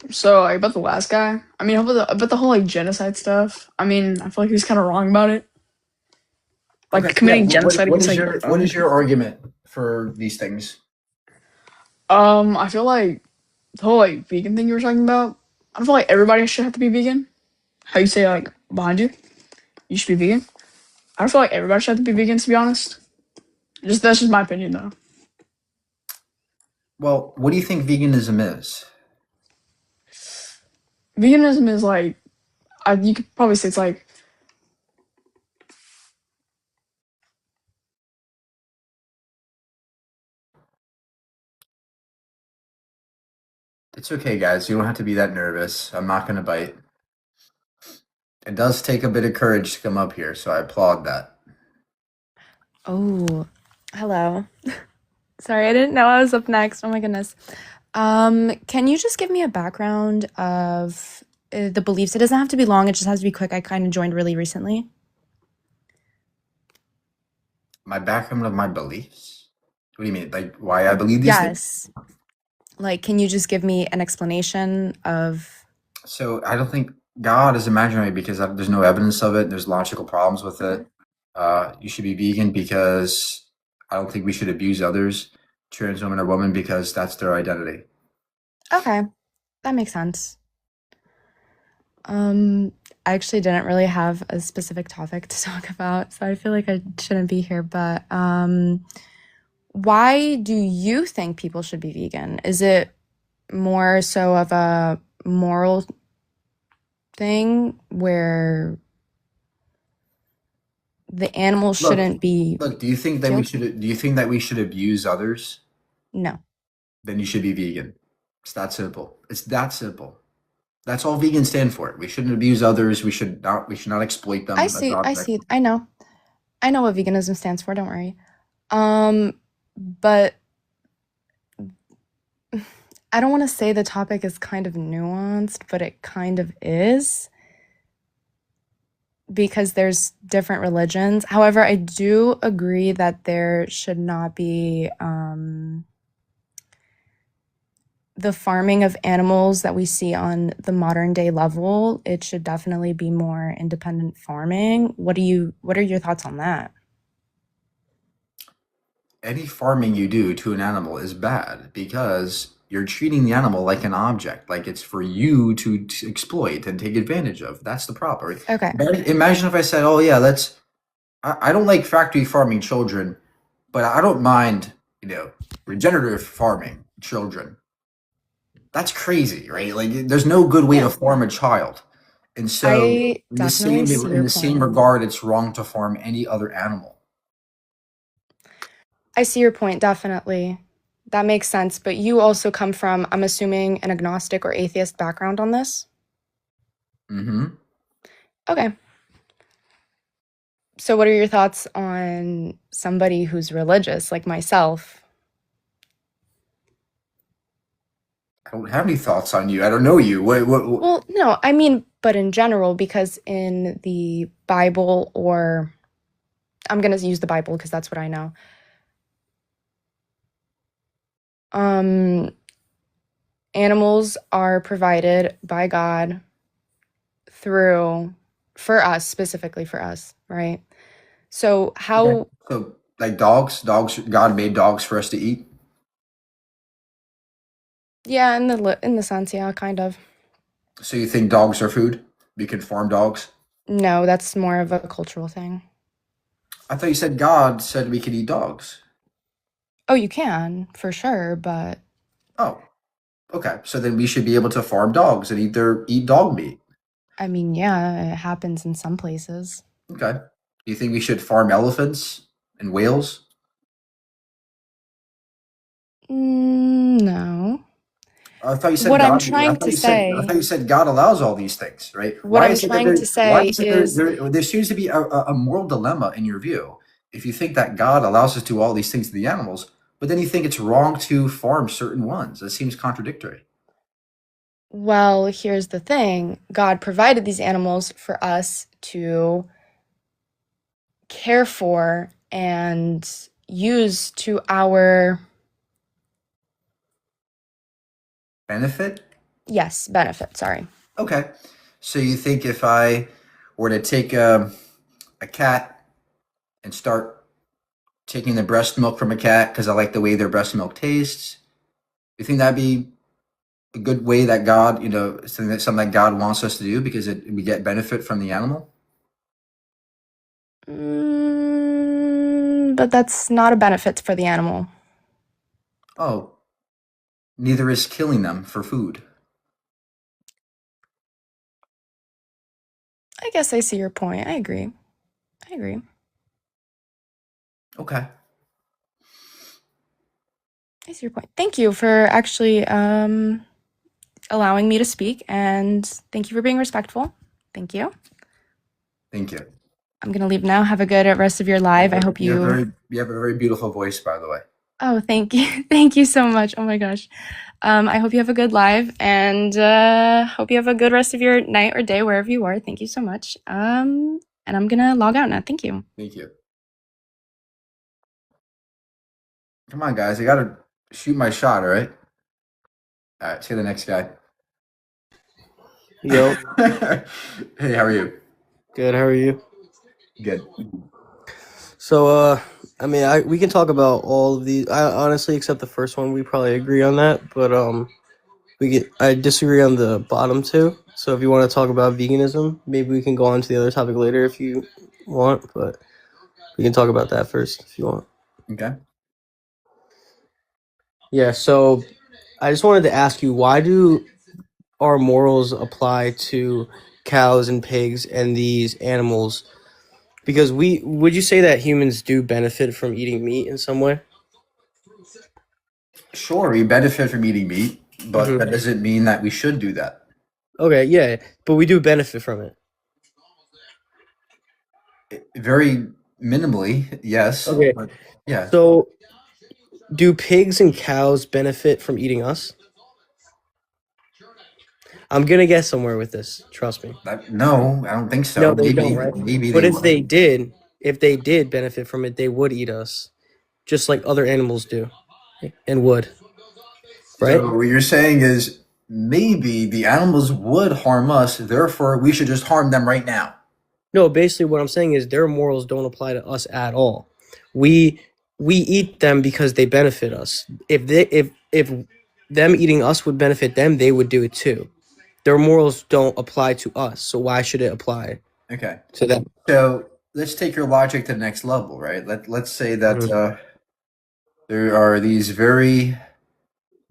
Speaker 19: So like about the last guy, I mean about the whole like genocide stuff. I mean, I feel like he was kind of wrong about it. Like
Speaker 2: Okay,
Speaker 19: committing
Speaker 2: yeah,
Speaker 19: genocide
Speaker 2: what
Speaker 19: against
Speaker 2: is
Speaker 19: like
Speaker 2: what is your argument for these things?
Speaker 19: I feel like the whole like vegan thing you were talking about. I don't feel like everybody should have to be vegan. How you say like behind you, you should be vegan. I don't feel like everybody should have to be vegan, to be honest. That's just my opinion though.
Speaker 2: Well, what do you think veganism is?
Speaker 19: Veganism is like, you could probably say it's like
Speaker 2: It's okay, guys. You don't have to be that nervous. I'm not going to bite. It does take a bit of courage to come up here, so I applaud that.
Speaker 20: Oh, hello. Sorry, I didn't know I was up next. Oh my goodness. Can you just give me a background of the beliefs? It doesn't have to be long, it just has to be quick. I kind of joined really recently.
Speaker 2: My background of my beliefs? What do you mean? Like why I believe these things?
Speaker 20: Yes. Like, can you just give me an explanation of?
Speaker 2: So I don't think God is imaginary because there's no evidence of it. There's logical problems with it. You should be vegan because I don't think we should abuse others, trans women or women, because that's their identity.
Speaker 20: Okay, that makes sense. I actually didn't really have a specific topic to talk about, so I feel like I shouldn't be here. But why do you think people should be vegan? Is it more so of a moral thing where the animal shouldn't be
Speaker 2: Look, do you think that
Speaker 20: killed?
Speaker 2: do you think that we should abuse others?
Speaker 20: No.
Speaker 2: Then you should be vegan. It's that simple. It's that simple. That's all vegans stand for. We shouldn't abuse others. We should not exploit them
Speaker 20: I
Speaker 2: as
Speaker 20: see. I
Speaker 2: objects.
Speaker 20: see. I know. I know what veganism stands for. Don't worry. But I don't want to say the topic is kind of nuanced, but it kind of is because there's different religions. However, I do agree that there should not be the farming of animals that we see on the modern day level. It should definitely be more independent farming. What are your thoughts on that?
Speaker 2: Any farming you do to an animal is bad because you're treating the animal like an object, like it's for you to exploit and take advantage of. That's the problem.
Speaker 20: Okay.
Speaker 2: Imagine if I said, "Oh yeah, I don't like factory farming children, but I don't mind, regenerative farming children." That's crazy, right? Like, there's no good way to form a child, and so
Speaker 20: I definitely see
Speaker 2: in
Speaker 20: your
Speaker 2: the same
Speaker 20: point.
Speaker 2: regard, it's wrong to farm any other animal.
Speaker 20: I see your point, definitely. That makes sense. But you also come from, I'm assuming, an agnostic or atheist background on this?
Speaker 2: Mm-hmm.
Speaker 20: Okay. So what are your thoughts on somebody who's religious, like myself?
Speaker 2: I don't have any thoughts on you. I don't know you. What?
Speaker 20: Well, no, I mean, but in general, because in the Bible, or I'm going to use the Bible because that's what I know. Animals are provided by God for us, specifically for us, right? So how?
Speaker 2: So, like dogs, God made dogs for us to eat.
Speaker 20: Yeah, in the sense, yeah, kind of.
Speaker 2: So you think dogs are food? We can farm dogs?
Speaker 20: No, that's more of a cultural thing.
Speaker 2: I thought you said God said we could eat dogs.
Speaker 20: Oh, you can, for sure, but
Speaker 2: Oh, okay. So then we should be able to farm dogs and eat dog meat.
Speaker 20: I mean, yeah, it happens in some places.
Speaker 2: Okay. Do you think we should farm elephants and whales?
Speaker 20: No.
Speaker 2: I thought you said
Speaker 20: What I'm
Speaker 2: God. I
Speaker 20: trying
Speaker 2: thought
Speaker 20: to
Speaker 2: you said. I
Speaker 20: say,
Speaker 2: thought you said God allows all these things, right?
Speaker 20: what
Speaker 2: Why
Speaker 20: I'm
Speaker 2: is it that
Speaker 20: trying
Speaker 2: there?
Speaker 20: to
Speaker 2: Why
Speaker 20: say
Speaker 2: is it
Speaker 20: is,
Speaker 2: there seems to be a moral dilemma in your view? If you think that God allows us to do all these things to the animals, but then you think it's wrong to farm certain ones, that seems contradictory.
Speaker 20: well, here's the thing. God provided these animals for us to care for and use to our
Speaker 2: Benefit?
Speaker 20: benefit, sorry.
Speaker 2: Okay. So you think if I were to take a cat and start taking the breast milk from a cat because I like the way their breast milk tastes, you think that'd be a good way that God, something that God wants us to do because we get benefit from the animal?
Speaker 20: But that's not a benefit for the animal.
Speaker 2: Oh, neither is killing them for food.
Speaker 20: I guess I see your point. I agree.
Speaker 2: Okay.
Speaker 20: I see your point. Thank you for actually allowing me to speak, and thank you for being respectful. Thank you.
Speaker 2: Thank you.
Speaker 20: I'm gonna leave now. Have a good rest of your live. I hope
Speaker 2: You have
Speaker 20: you.
Speaker 2: you have a very beautiful voice, by the way.
Speaker 20: Oh, thank you. Thank you so much. Oh my gosh. I hope you have a good live, and hope you have a good rest of your night or day wherever you are. Thank you so much. And I'm gonna log out now. Thank you.
Speaker 2: Thank you. Come on, guys. I gotta shoot my shot, all right? All right, see the next guy.
Speaker 21: Yo,
Speaker 2: Hey, how are you?
Speaker 21: good. How are you?
Speaker 2: Good.
Speaker 21: So, I mean, we can talk about all of these. I honestly, except the first one, we probably agree on that. But I disagree on the bottom two. So, if you want to talk about veganism, maybe we can go on to the other topic later if you want. But we can talk about that first if you want.
Speaker 2: Okay.
Speaker 21: Yeah. So, I just wanted to ask you, why do our morals apply to cows and pigs and these animals? Because would you say that humans do benefit from eating meat in some way?
Speaker 2: Sure, we benefit from eating meat, but
Speaker 21: Hmm.
Speaker 2: that doesn't mean that we should do that.
Speaker 21: Okay, yeah, but we do benefit from it.
Speaker 2: Very minimally, yes.
Speaker 21: Okay,
Speaker 2: But yeah.
Speaker 21: so do pigs and cows benefit from eating us? I'm gonna get somewhere with this. Trust me.
Speaker 2: No, I don't think so.
Speaker 21: No, they don't,
Speaker 2: Maybe,
Speaker 21: right?
Speaker 2: maybe
Speaker 21: But
Speaker 2: they would.
Speaker 21: if they did benefit from it, they would eat us, just like other animals do, and would, right?
Speaker 2: So what you're saying is maybe the animals would harm us, therefore we should just harm them right now.
Speaker 21: No, basically what I'm saying is their morals don't apply to us at all. We we eat them because they benefit us. If them eating us would benefit them, they would do it too. Their morals don't apply to us, so why should it apply
Speaker 2: Okay.
Speaker 21: to them?
Speaker 2: So let's take your logic to the next level, right? Let's say that
Speaker 21: Mhm.
Speaker 2: there are these very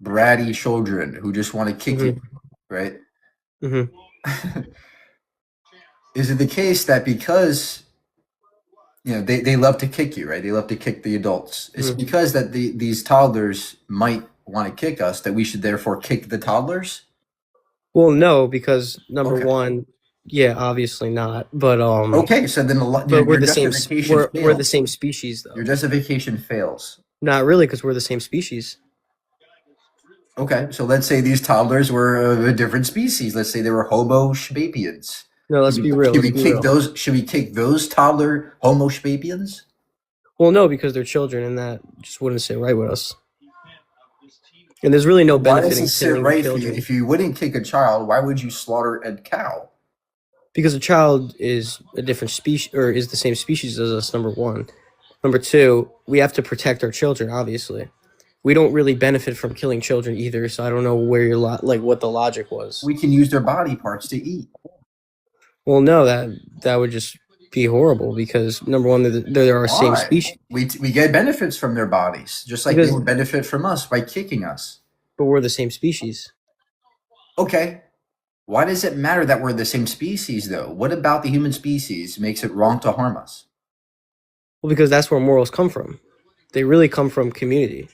Speaker 2: bratty children who just want to kick you,
Speaker 21: Mhm.
Speaker 2: right?
Speaker 21: Mhm.
Speaker 2: Is it the case that because they love to kick you, right? They love to kick the adults. It's
Speaker 21: Mhm.
Speaker 2: because that these toddlers might want to kick us that we should therefore kick the toddlers?
Speaker 21: Well, no, because number
Speaker 2: Okay.
Speaker 21: one, yeah, obviously not.
Speaker 2: Okay, so then
Speaker 21: But we're
Speaker 2: your
Speaker 21: the
Speaker 2: justification
Speaker 21: we're the
Speaker 2: fails.
Speaker 21: same species
Speaker 2: Your
Speaker 21: though.
Speaker 2: justification fails.
Speaker 21: Not really, because we're the same species.
Speaker 2: Okay, so let's say these toddlers were of a different species. Let's say they were Homo sapiens.
Speaker 21: No, let's be real. Let's be real.
Speaker 2: Should we kick those toddler Homo sapiens?
Speaker 21: Well, no, because they're children, and that just wouldn't sit right with us. And there's really no
Speaker 2: Why
Speaker 21: benefit
Speaker 2: does
Speaker 21: in
Speaker 2: it sit
Speaker 21: killing
Speaker 2: right for you?
Speaker 21: children
Speaker 2: If you wouldn't kick a child, why would you slaughter a cow?
Speaker 21: because a child is a different species or is the same species as us. Number one. Number two, we have to protect our children. Obviously, we don't really benefit from killing children either. So I don't know where your like what the logic was.
Speaker 2: We can use their body parts to eat.
Speaker 21: Well, no, that would just be horrible because number one, they're our same
Speaker 2: Why?
Speaker 21: species.
Speaker 2: We get benefits from their bodies, just like they
Speaker 21: Because
Speaker 2: would benefit from us by kicking us.
Speaker 21: but we're the same species.
Speaker 2: Okay. Why does it matter that we're the same species, though? What about the human species makes it wrong to harm us?
Speaker 21: Well, because that's where morals come from. They really come from community.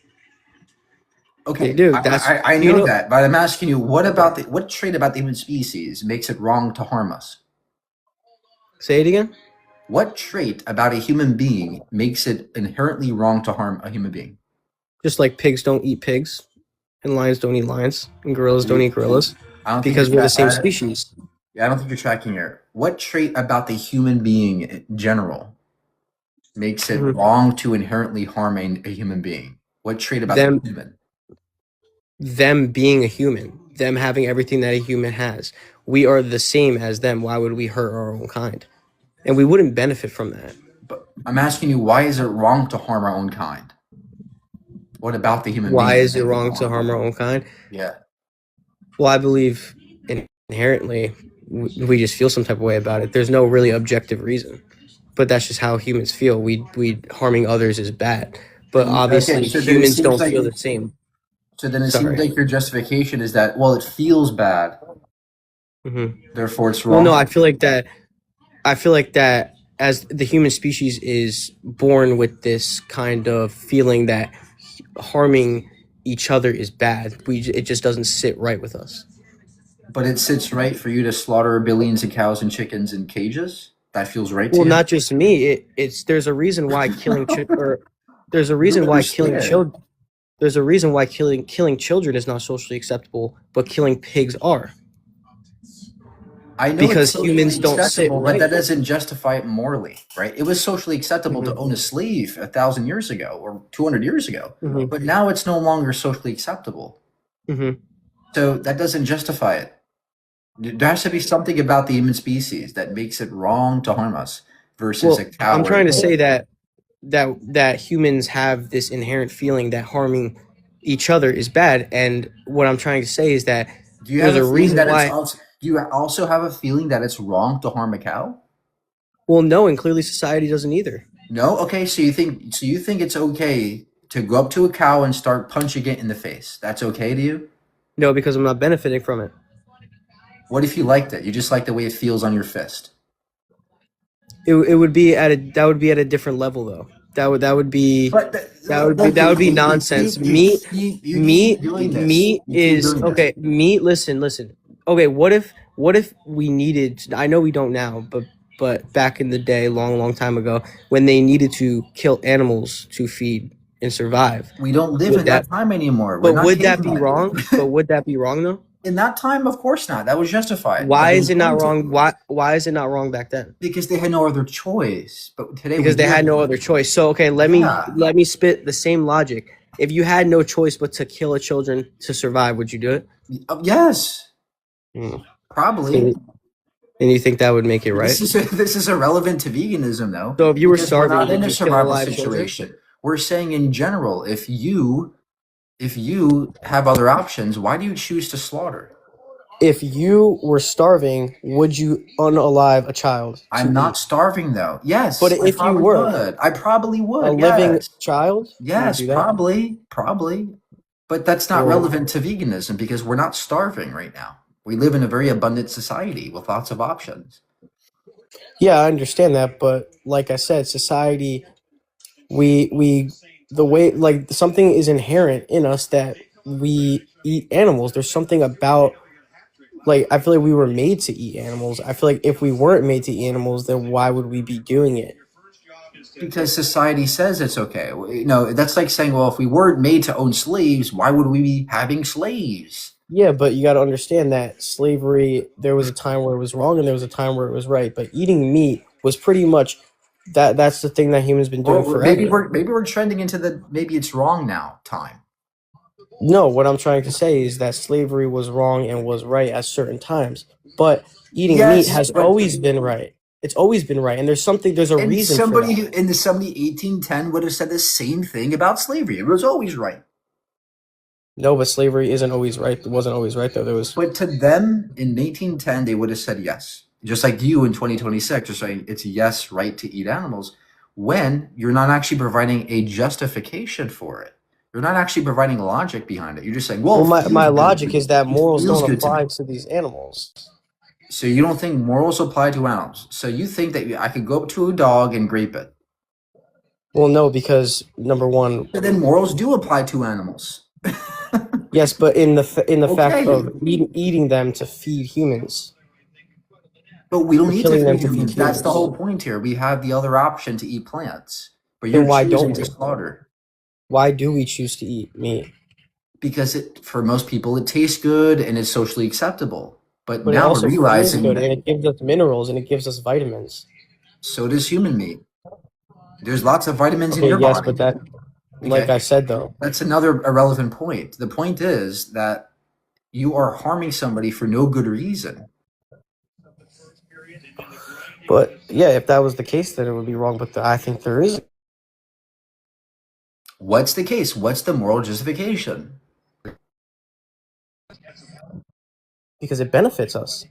Speaker 21: They
Speaker 2: Okay,
Speaker 21: do.
Speaker 2: I
Speaker 21: You
Speaker 2: know
Speaker 21: know.
Speaker 2: that, but I'm asking you, what
Speaker 21: Okay.
Speaker 2: about what trait about the human species makes it wrong to harm us?
Speaker 21: Say it again.
Speaker 2: What trait about a human being makes it inherently wrong to harm a human being?
Speaker 21: Just like pigs don't eat pigs, and lions don't eat lions, and gorillas don't eat gorillas,
Speaker 2: I don't think
Speaker 21: because we're the same species.
Speaker 2: I don't think you're tracking here. What trait about the human being in general makes it
Speaker 21: Mhm.
Speaker 2: wrong to inherently harm a human being? What trait about
Speaker 21: Them,
Speaker 2: the human?
Speaker 21: them being a human, them having everything that a human has. We are the same as them. Why would we hurt our own kind? And we wouldn't benefit from that.
Speaker 2: But I'm asking you, why is it wrong to harm our own kind? What about the human
Speaker 21: Why
Speaker 2: being
Speaker 21: is it
Speaker 2: makes
Speaker 21: wrong to harm our own kind?
Speaker 2: Yeah.
Speaker 21: Well, I believe inherently we just feel some type of way about it. There's no really objective reason, but that's just how humans feel. We harming others is bad, but obviously
Speaker 2: Okay, so then it
Speaker 21: humans
Speaker 2: seems
Speaker 21: don't
Speaker 2: like
Speaker 21: feel the same.
Speaker 2: so then it seems
Speaker 21: Sorry.
Speaker 2: like your justification is that, well, it feels bad,
Speaker 21: Mhm.
Speaker 2: therefore it's
Speaker 21: Well,
Speaker 2: wrong.
Speaker 21: no, I feel like that. I feel like that as the human species is born with this kind of feeling that harming each other is bad. It just doesn't sit right with us.
Speaker 2: But it sits right for you to slaughter billions of cows and chickens in cages? That feels right to
Speaker 21: Well,
Speaker 2: you?
Speaker 21: not just me. It's there's a reason why there's a
Speaker 2: I don't
Speaker 21: reason why killing
Speaker 2: understand.
Speaker 21: children there's a reason why killing children is not socially acceptable, but killing pigs are.
Speaker 2: I know it's
Speaker 21: Because
Speaker 2: socially
Speaker 21: humans don't sit
Speaker 2: acceptable, but
Speaker 21: right
Speaker 2: that
Speaker 21: with
Speaker 2: doesn't justify it morally, right? It was socially acceptable to
Speaker 21: Mhm.
Speaker 2: own a slave 1,000 years ago or 200 years ago,
Speaker 21: Mhm.
Speaker 2: but now it's no longer socially acceptable.
Speaker 21: Mhm.
Speaker 2: So that doesn't justify it. There has to be something about the human species that makes it wrong to harm us versus a
Speaker 21: Well,
Speaker 2: cow
Speaker 21: I'm
Speaker 2: or a
Speaker 21: trying to
Speaker 2: pig.
Speaker 21: say that humans have this inherent feeling that harming each other is bad, and what I'm trying to say is that
Speaker 2: Do you have
Speaker 21: there's
Speaker 2: a
Speaker 21: a
Speaker 2: feeling
Speaker 21: reason
Speaker 2: that it's
Speaker 21: why.
Speaker 2: also? Do you also have a feeling that it's wrong to harm a cow?
Speaker 21: Well, no, and clearly society doesn't either.
Speaker 2: No. Okay. So you think it's okay to go up to a cow and start punching it in the face? That's okay to you?
Speaker 21: No, because I'm not benefiting from it.
Speaker 2: What if you liked it? You just like the way it feels on your fist.
Speaker 21: It would be at a different level though. That would be
Speaker 2: But look,
Speaker 21: that would be
Speaker 2: you
Speaker 21: nonsense.
Speaker 2: keep you keep you keep doing this.
Speaker 21: Meat
Speaker 2: You keep
Speaker 21: is
Speaker 2: doing this.
Speaker 21: okay. Meat. Listen. Okay, what if we needed? I know we don't now, but back in the day, long time ago, when they needed to kill animals to feed and survive,
Speaker 2: We don't live
Speaker 21: would
Speaker 2: in
Speaker 21: that?
Speaker 2: that time anymore. We're
Speaker 21: But
Speaker 2: not
Speaker 21: would that be
Speaker 2: cavemen.
Speaker 21: wrong? But would that be wrong though?
Speaker 2: In that time, of course not. That was justified. But
Speaker 21: Why
Speaker 2: they
Speaker 21: is it not
Speaker 2: wanted to
Speaker 21: wrong? Why is it not wrong back then?
Speaker 2: because they had no other choice. But today we
Speaker 21: Because they
Speaker 2: do have
Speaker 21: had no
Speaker 2: another
Speaker 21: other
Speaker 2: choice.
Speaker 21: choice. So okay,
Speaker 2: Yeah.
Speaker 21: let me spit the same logic. If you had no choice but to kill a children to survive, would you do it?
Speaker 2: Yes.
Speaker 21: Hmm.
Speaker 2: Probably.
Speaker 21: And you think that would make it right?
Speaker 2: This is irrelevant to veganism, though,
Speaker 21: So if you were
Speaker 2: because we're
Speaker 21: starving,
Speaker 2: not in
Speaker 21: would
Speaker 2: a
Speaker 21: you kill
Speaker 2: survival
Speaker 21: alive children?
Speaker 2: situation. We're saying in general, if you have other options, why do you choose to slaughter?
Speaker 21: If you were starving, would you unalive a child
Speaker 2: I'm
Speaker 21: to
Speaker 2: not
Speaker 21: eat?
Speaker 2: starving though.
Speaker 21: But
Speaker 2: Yes, I
Speaker 21: if you
Speaker 2: probably
Speaker 21: were
Speaker 2: would. I probably
Speaker 21: a
Speaker 2: would.
Speaker 21: living
Speaker 2: Yes.
Speaker 21: child, you would
Speaker 2: Yes,
Speaker 21: do that?
Speaker 2: probably. But that's not
Speaker 21: Well,
Speaker 2: relevant to veganism because we're not starving right now. We live in a very abundant society with lots of options.
Speaker 21: yeah, I understand that, but like I said, society, we the way like something is inherent in us that we eat animals. There's something about like I feel like we were made to eat animals. I feel like if we weren't made to eat animals, then why would we be doing it?
Speaker 2: Because society says it's okay. That's like saying, well, if we weren't made to own slaves, why would we be having slaves?
Speaker 21: Yeah, but you got to understand that slavery, there was a time where it was wrong and there was a time where it was right. But eating meat was pretty much that's the thing that humans been doing
Speaker 2: Well, maybe
Speaker 21: forever.
Speaker 2: we're trending into the maybe it's wrong now time.
Speaker 21: No, what I'm trying to say is that slavery was wrong and was right at certain times. But eating meat
Speaker 2: Yes,
Speaker 21: has
Speaker 2: but
Speaker 21: always been right. It's always been right. And there's a
Speaker 2: and
Speaker 21: reason for
Speaker 2: somebody
Speaker 21: that.
Speaker 2: who in somebody 1810 would have said the same thing about slavery. It was always right.
Speaker 21: No, but slavery isn't always right. It wasn't always right though. There was
Speaker 2: But to them in 1810, they would have said yes. Just like you in 2026 are saying it's yes, right to eat animals, when you're not actually providing a justification for it. You're not actually providing logic behind it. You're just saying, well,
Speaker 21: well,
Speaker 2: it
Speaker 21: my
Speaker 2: feels good to
Speaker 21: logic
Speaker 2: me.
Speaker 21: is that
Speaker 2: It
Speaker 21: morals
Speaker 2: feels
Speaker 21: don't
Speaker 2: good to me.
Speaker 21: apply to these animals.
Speaker 2: So you don't think morals apply to animals. So you think that I could go up to a dog and grape it.
Speaker 21: Well, no, because number one,
Speaker 2: But then morals do apply to animals.
Speaker 21: yes, but in the fact
Speaker 2: Okay.
Speaker 21: of eating them to feed humans,
Speaker 2: But we don't
Speaker 21: or
Speaker 2: need to
Speaker 21: killing them
Speaker 2: feed
Speaker 21: to feed
Speaker 2: humans. That's the
Speaker 21: humans,
Speaker 2: whole point here. We have the other option to eat plants. But
Speaker 21: then
Speaker 2: you're
Speaker 21: why
Speaker 2: choosing
Speaker 21: don't
Speaker 2: to
Speaker 21: we?
Speaker 2: slaughter.
Speaker 21: Why do we choose to eat meat?
Speaker 2: Because for most people it tastes good and it's socially acceptable. But
Speaker 21: But it
Speaker 2: now we're
Speaker 21: also feels
Speaker 2: realizing
Speaker 21: good,
Speaker 2: that
Speaker 21: and it gives us minerals, and it gives us vitamins.
Speaker 2: so does human meat. There's lots of vitamins in
Speaker 21: Okay,
Speaker 2: your
Speaker 21: yes,
Speaker 2: body.
Speaker 21: but that, like
Speaker 2: Okay.
Speaker 21: I said though,
Speaker 2: That's another irrelevant point. The point is that you are harming somebody for no good reason.
Speaker 21: but yeah, if that was the case, then it would be wrong. But I think there is
Speaker 2: What's the case? What's the moral justification?
Speaker 21: because it benefits us.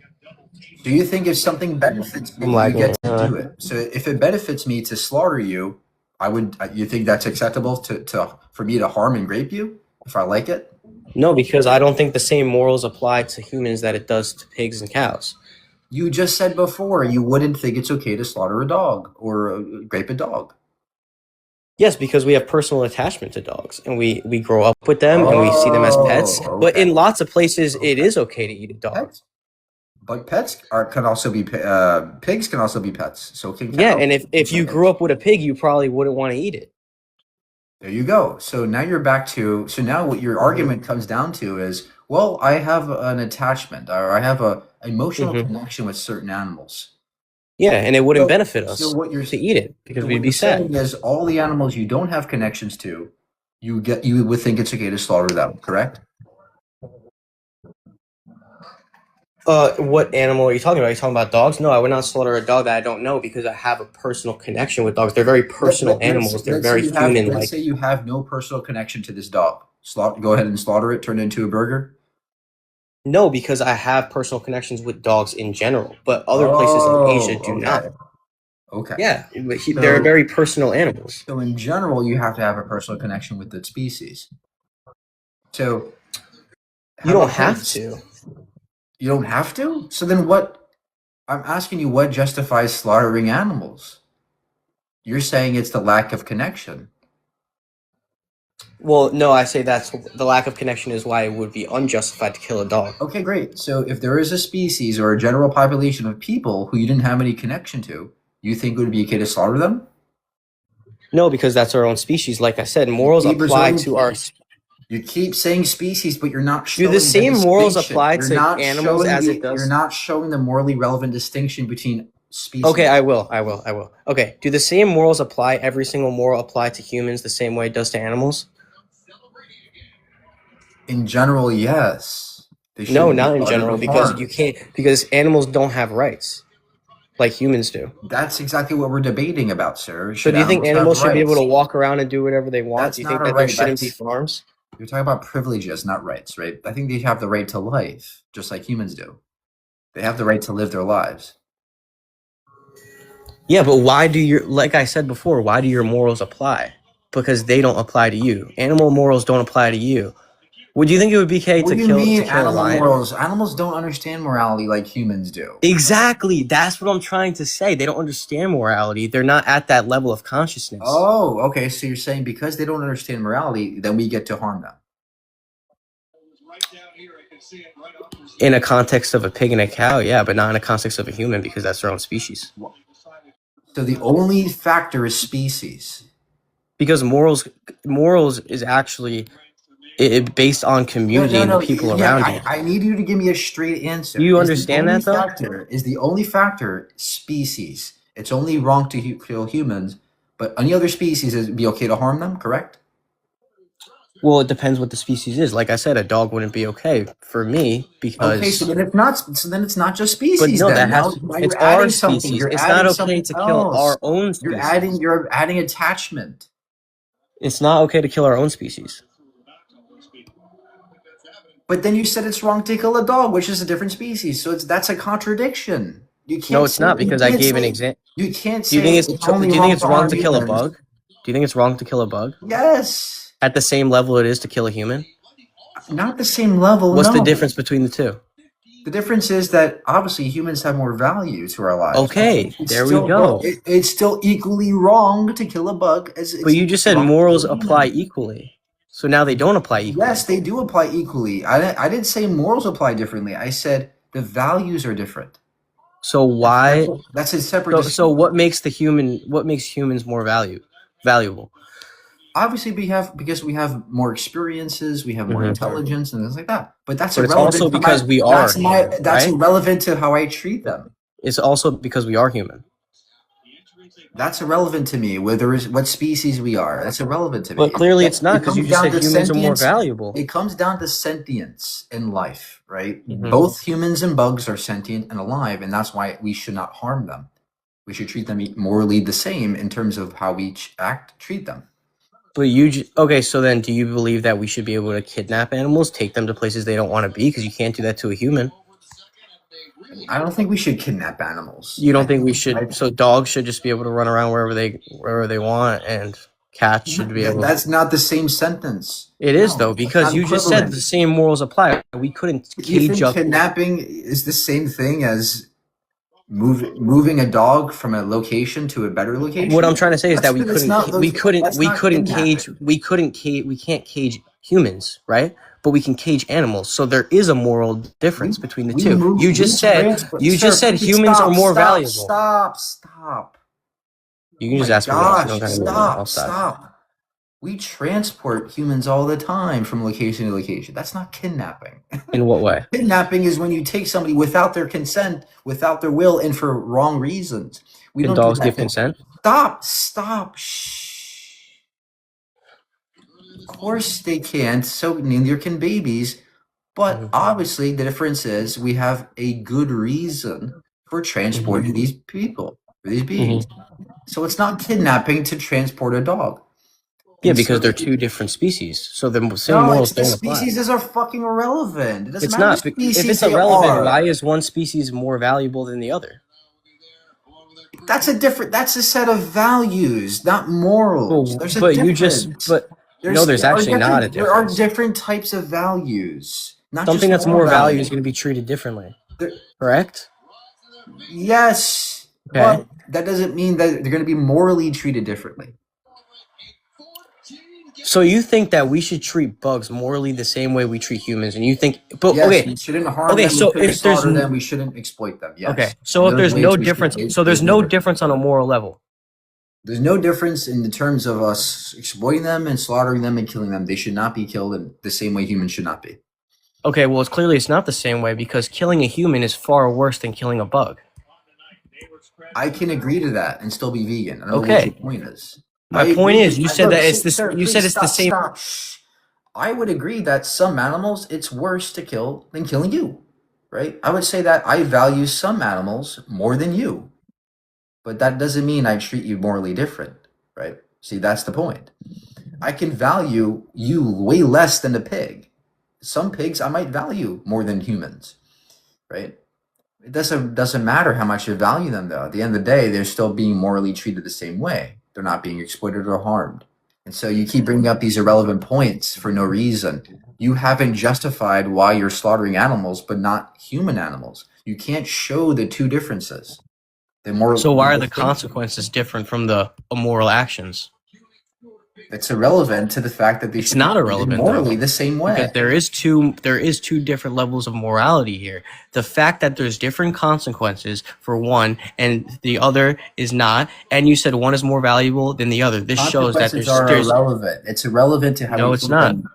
Speaker 2: Do you think if something benefits
Speaker 21: I'm
Speaker 2: me, you get
Speaker 21: lagging.
Speaker 2: to do it? So if it benefits me to slaughter you, I would. You think that's acceptable to for me to harm and rape you if I like it?
Speaker 21: No, because I don't think the same morals apply to humans that it does to pigs and cows.
Speaker 2: You just said before you wouldn't think it's okay to slaughter a dog or rape a dog.
Speaker 21: Yes, because we have personal attachment to dogs, and we grow up with them, and we see them as pets.
Speaker 2: Oh,
Speaker 21: But
Speaker 2: okay.
Speaker 21: in lots of places, it is okay to eat a dog.
Speaker 2: Pets, but pets can also be pigs can also be pets. So can
Speaker 21: Yeah,
Speaker 2: cows.
Speaker 21: and if you grew up with a pig, you probably wouldn't want to eat it.
Speaker 2: There you go. So now you're back to so now what your argument comes down to is, well, I have an attachment or I have a emotional connection with certain animals.
Speaker 21: Yeah, and it wouldn't
Speaker 2: So,
Speaker 21: benefit
Speaker 2: so
Speaker 21: us
Speaker 2: what you're
Speaker 21: to eat it because
Speaker 2: so
Speaker 21: we'd
Speaker 2: what
Speaker 21: be
Speaker 2: you're
Speaker 21: sad.
Speaker 2: saying is all the animals you don't have connections to, you would think it's okay to slaughter them, correct?
Speaker 21: What animal are you talking about? Are you talking about dogs? No, I would not slaughter a dog that I don't know because I have a personal connection with dogs. They're very personal animals. They're very human
Speaker 2: Let's say
Speaker 21: like.
Speaker 2: you have no personal connection to this dog. Go ahead and slaughter it, turn it into a burger.
Speaker 21: No, because I have personal connections with dogs in general, but other places in Asia do
Speaker 2: okay.
Speaker 21: not.
Speaker 2: Okay.
Speaker 21: Yeah, they're very personal animals.
Speaker 2: So in general, you have to have a personal connection with the species. So
Speaker 21: you don't have to.
Speaker 2: You don't have to? So then what? I'm asking you, what justifies slaughtering animals? You're saying it's the lack of connection.
Speaker 21: Well, no, I say that's the lack of connection is why it would be unjustified to kill a dog.
Speaker 2: Okay, great. So if there is a species or a general population of people who you didn't have any connection to, you think it would be okay to slaughter them?
Speaker 21: No, because that's our own species. Like I said, morals apply to our.
Speaker 2: You keep saying species, but you're not
Speaker 21: Do
Speaker 2: showing
Speaker 21: the same morals
Speaker 2: distinction.
Speaker 21: apply
Speaker 2: You're
Speaker 21: to
Speaker 2: not
Speaker 21: animals
Speaker 2: showing
Speaker 21: as
Speaker 2: the-
Speaker 21: it does?
Speaker 2: You're not showing the morally relevant distinction between species.
Speaker 21: Okay, I will. Okay, do the same morals apply? Every single moral apply to humans the same way it does to animals?
Speaker 2: In general, yes. They
Speaker 21: No,
Speaker 2: shouldn't be
Speaker 21: not in
Speaker 2: slaughtered
Speaker 21: general,
Speaker 2: or
Speaker 21: because
Speaker 2: harmed.
Speaker 21: you can't. Because animals don't have rights, like humans do.
Speaker 2: That's exactly what we're debating about, sir.
Speaker 21: So, do you think animals should be able to
Speaker 2: rights?
Speaker 21: walk around and do whatever they want?
Speaker 2: That's
Speaker 21: Do you
Speaker 2: not
Speaker 21: think
Speaker 2: a
Speaker 21: that there
Speaker 2: right.
Speaker 21: shouldn't be farms?
Speaker 2: You're talking about privileges, not rights, right? I think they have the right to life, just like humans do. They have the right to live their lives.
Speaker 21: Yeah, but why do your, like I said before, why do your morals apply? Because they don't apply to you. Animal morals don't apply to you. Would you think it would be okay
Speaker 2: What
Speaker 21: to
Speaker 2: do you
Speaker 21: kill
Speaker 2: mean
Speaker 21: a
Speaker 2: animal
Speaker 21: lion?
Speaker 2: morals? Animals don't understand morality like humans do.
Speaker 21: Exactly. That's what I'm trying to say. They don't understand morality. They're not at that level of consciousness.
Speaker 2: Oh, okay. So you're saying because they don't understand morality, then we get to harm them.
Speaker 21: In a context of a pig and a cow, yeah, but not in a context of a human because that's their own species.
Speaker 2: So the only factor is species.
Speaker 21: Because morals is actually based on community and the people around you.
Speaker 2: I need you to give me a straight answer.
Speaker 21: Do you understand that, though?
Speaker 2: Is the only factor species? It's only wrong to kill humans, but any other species it'd be okay to harm them, correct?
Speaker 21: Well, it depends what the species is. Like I said, a dog wouldn't be okay for me because.
Speaker 2: Okay, so then it's not. So then it's not just species.
Speaker 21: But no,
Speaker 2: then.
Speaker 21: that has.
Speaker 2: Now
Speaker 21: It's
Speaker 2: you're
Speaker 21: our
Speaker 2: adding something.
Speaker 21: species.
Speaker 2: You're
Speaker 21: It's
Speaker 2: adding
Speaker 21: not okay
Speaker 2: something
Speaker 21: to kill
Speaker 2: else.
Speaker 21: our own species.
Speaker 2: You're adding attachment.
Speaker 21: It's not okay to kill our own species.
Speaker 2: But then you said it's wrong to kill a dog, which is a different species. So that's a contradiction. You can't.
Speaker 21: No, it's not because I gave an example.
Speaker 2: You can't
Speaker 21: Do you
Speaker 2: say
Speaker 21: think
Speaker 2: it's
Speaker 21: it's
Speaker 2: only
Speaker 21: do you think it's wrong to kill a
Speaker 2: humans.
Speaker 21: bug? Do you think it's wrong to kill a bug?
Speaker 2: Yes.
Speaker 21: At the same level it is to kill a human?
Speaker 2: Not the same level.
Speaker 21: What's
Speaker 2: no.
Speaker 21: the difference between the two?
Speaker 2: The difference is that obviously humans have more value to our lives.
Speaker 21: Okay, there we go.
Speaker 2: It's still equally wrong to kill a bug.
Speaker 21: But you just said morals apply equally. So now they don't apply equally.
Speaker 2: Yes, they do apply equally. I didn't say morals apply differently. I said the values are different.
Speaker 21: So why?
Speaker 2: That's a separate.
Speaker 21: So what makes humans more valuable?
Speaker 2: Obviously, because we have more experiences, we have more intelligence, and things like that. But that's
Speaker 21: But it's also because we are.
Speaker 2: That's irrelevant to how I treat them.
Speaker 21: It's also because we are human.
Speaker 2: That's irrelevant to me. What species we are, that's irrelevant to me.
Speaker 21: But clearly, it's not because you just said humans are more valuable.
Speaker 2: It comes down to sentience in life, right?
Speaker 21: Mhm.
Speaker 2: Both humans and bugs are sentient and alive, and that's why we should not harm them. We should treat them morally the same in terms of how we treat them.
Speaker 21: But okay, so then do you believe that we should be able to kidnap animals, take them to places they don't want to be? Because you can't do that to a human.
Speaker 2: I don't think we should kidnap animals.
Speaker 21: You don't think we should? So dogs should just be able to run around wherever they want, and cats should be able.
Speaker 2: That's not the same sentence.
Speaker 21: It is though, because you just said the same morals apply. We couldn't cage up.
Speaker 2: Kidnapping is the same thing as moving a dog from a location to a better location.
Speaker 21: What I'm trying to say is that we can't cage humans, right? But we can cage animals. So there is a moral difference between the two. You just said humans are more valuable.
Speaker 2: Stop.
Speaker 21: You can just ask me.
Speaker 2: Stop. We transport humans all the time from location to location. That's not kidnapping.
Speaker 21: In what way?
Speaker 2: Kidnapping is when you take somebody without their consent, without their will, and for wrong reasons.
Speaker 21: Can dogs give consent?
Speaker 2: Stop. Shh. Of course they can. So neither can babies. But obviously, the difference is we have a good reason for transporting these people, or these beings. So it's not kidnapping to transport a dog.
Speaker 1: Yeah,
Speaker 2: And
Speaker 1: because
Speaker 2: so,
Speaker 1: they're two different species, so the same
Speaker 2: no,
Speaker 1: morals
Speaker 2: it's the
Speaker 1: don't apply.
Speaker 2: species are fucking irrelevant. It doesn't
Speaker 1: It's
Speaker 2: matter
Speaker 1: not.
Speaker 2: what
Speaker 1: If
Speaker 2: species
Speaker 1: it's
Speaker 2: they
Speaker 1: irrelevant,
Speaker 2: are.
Speaker 1: why is one species more valuable than the other?
Speaker 2: That's a set of values, not morals. There's a
Speaker 1: But you just,
Speaker 2: difference.
Speaker 1: but no, there's actually not a
Speaker 2: There are
Speaker 1: difference.
Speaker 2: different types of values, not
Speaker 1: Something
Speaker 2: just
Speaker 1: that's
Speaker 2: moral
Speaker 1: more value
Speaker 2: value.
Speaker 1: is going to be treated differently.
Speaker 2: There-
Speaker 1: Correct?
Speaker 2: Yes,
Speaker 1: Okay.
Speaker 2: but that doesn't mean that they're going to be morally treated differently.
Speaker 1: So you think that we should treat bugs morally the same way we treat humans, and you think, but
Speaker 2: Yes,
Speaker 1: okay,
Speaker 2: we shouldn't harm
Speaker 1: okay.
Speaker 2: them. We
Speaker 1: So
Speaker 2: shouldn't
Speaker 1: if there's
Speaker 2: slaughter them. We shouldn't exploit them. Yes.
Speaker 1: okay, so
Speaker 2: And
Speaker 1: if
Speaker 2: those
Speaker 1: there's
Speaker 2: ways
Speaker 1: no
Speaker 2: we
Speaker 1: difference,
Speaker 2: should-
Speaker 1: so there's
Speaker 2: there's
Speaker 1: no difference on a moral level.
Speaker 2: There's no difference in the terms of us exploiting them and slaughtering them and killing them. They should not be killed in the same way humans should not be.
Speaker 1: Okay, well, it's not the same way because killing a human is far worse than killing a bug.
Speaker 2: I can agree to that and still be vegan. I don't know what
Speaker 1: Okay.
Speaker 2: your point is.
Speaker 1: My
Speaker 2: I
Speaker 1: point
Speaker 2: agree-
Speaker 1: is, you
Speaker 2: I-
Speaker 1: said
Speaker 2: look,
Speaker 1: that it's this.
Speaker 2: sir,
Speaker 1: You
Speaker 2: please
Speaker 1: said it's the same.
Speaker 2: Stop. Shh. I would agree that some animals it's worse to kill than killing you, right? I would say that I value some animals more than you, but that doesn't mean I treat you morally different, right? See, that's the point. I can value you way less than a pig. Some pigs I might value more than humans, right? It doesn't matter how much you value them, though. At the end of the day, they're still being morally treated the same way. They're not being exploited or harmed. And so you keep bringing up these irrelevant points for no reason. You haven't justified why you're slaughtering animals, but not human animals. You can't show the two differences.
Speaker 1: So why are the consequences different from the immoral actions?
Speaker 2: It's irrelevant to the fact that they
Speaker 1: It's
Speaker 2: should
Speaker 1: not
Speaker 2: be treated
Speaker 1: irrelevant
Speaker 2: morally
Speaker 1: though,
Speaker 2: the same way.
Speaker 1: because there is two different levels of morality here. The fact that there's different consequences for one and the other is not, and you said one is more valuable than the other. This shows that
Speaker 2: Consequences are
Speaker 1: there's
Speaker 2: irrelevant. It's irrelevant to how
Speaker 1: no,
Speaker 2: we
Speaker 1: it's
Speaker 2: treat
Speaker 1: not.
Speaker 2: them.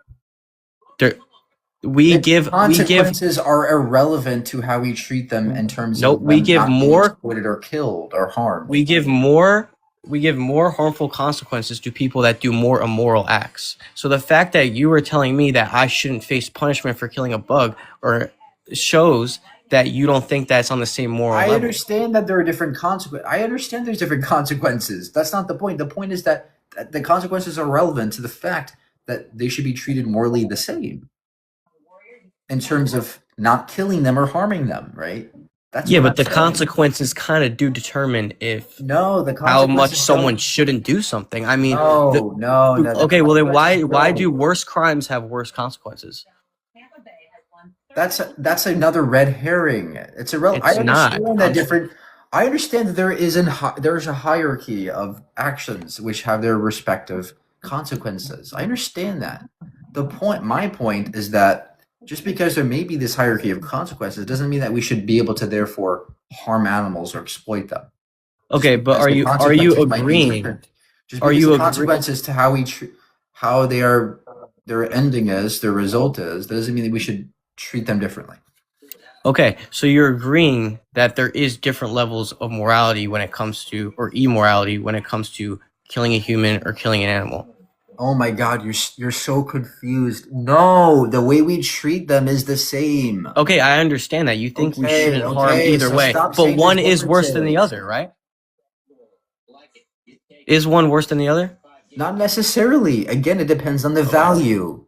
Speaker 2: Consequences are irrelevant to how we treat them in terms
Speaker 1: Nope,
Speaker 2: of
Speaker 1: we
Speaker 2: them
Speaker 1: give
Speaker 2: not being
Speaker 1: more
Speaker 2: exploited or killed or harmed.
Speaker 1: we give more harmful consequences to people that do more immoral acts. So the fact that you were telling me that I shouldn't face punishment for killing a bug or shows that you don't think that's on the same moral
Speaker 2: I
Speaker 1: level.
Speaker 2: understand that there are different consequences. I understand there's different consequences. That's not the point. The point is that the consequences are relevant to the fact that they should be treated morally the same in terms of not killing them or harming them, right? That's
Speaker 1: Yeah,
Speaker 2: what
Speaker 1: but
Speaker 2: I'm
Speaker 1: the
Speaker 2: saying.
Speaker 1: consequences kind of do determine if
Speaker 2: No, the
Speaker 1: how much
Speaker 2: consequences
Speaker 1: someone
Speaker 2: don't.
Speaker 1: shouldn't do something. I mean,
Speaker 2: No, the
Speaker 1: okay, well then
Speaker 2: consequences
Speaker 1: why
Speaker 2: don't.
Speaker 1: do worse crimes have worse consequences?
Speaker 2: That's another red herring. It's irrelevant. I
Speaker 1: It's not.
Speaker 2: understand that different. I understand that there's a hierarchy of actions which have their respective consequences. I understand that. My point is that just because there may be this hierarchy of consequences doesn't mean that we should be able to therefore harm animals or exploit them.
Speaker 1: Okay, but
Speaker 2: As
Speaker 1: are
Speaker 2: the
Speaker 1: you
Speaker 2: consequences might be
Speaker 1: agreeing?
Speaker 2: different. Just
Speaker 1: Are
Speaker 2: because
Speaker 1: you
Speaker 2: the
Speaker 1: agreeing?
Speaker 2: consequences to how we how they are, their ending is, their result is, that doesn't mean that we should treat them differently.
Speaker 1: Okay, so you're agreeing that there is different levels of morality when it comes to, or immorality when it comes to killing a human or killing an animal.
Speaker 2: Oh my God, you're so confused. No, the way we treat them is the same.
Speaker 1: Okay, I understand that. You think we shouldn't harm either
Speaker 2: so
Speaker 1: way,
Speaker 2: stop
Speaker 1: but
Speaker 2: saying
Speaker 1: one
Speaker 2: there's
Speaker 1: is worse than the
Speaker 2: differences.
Speaker 1: other, right? Is one worse than the other?
Speaker 2: Not necessarily. Again, it depends on the value.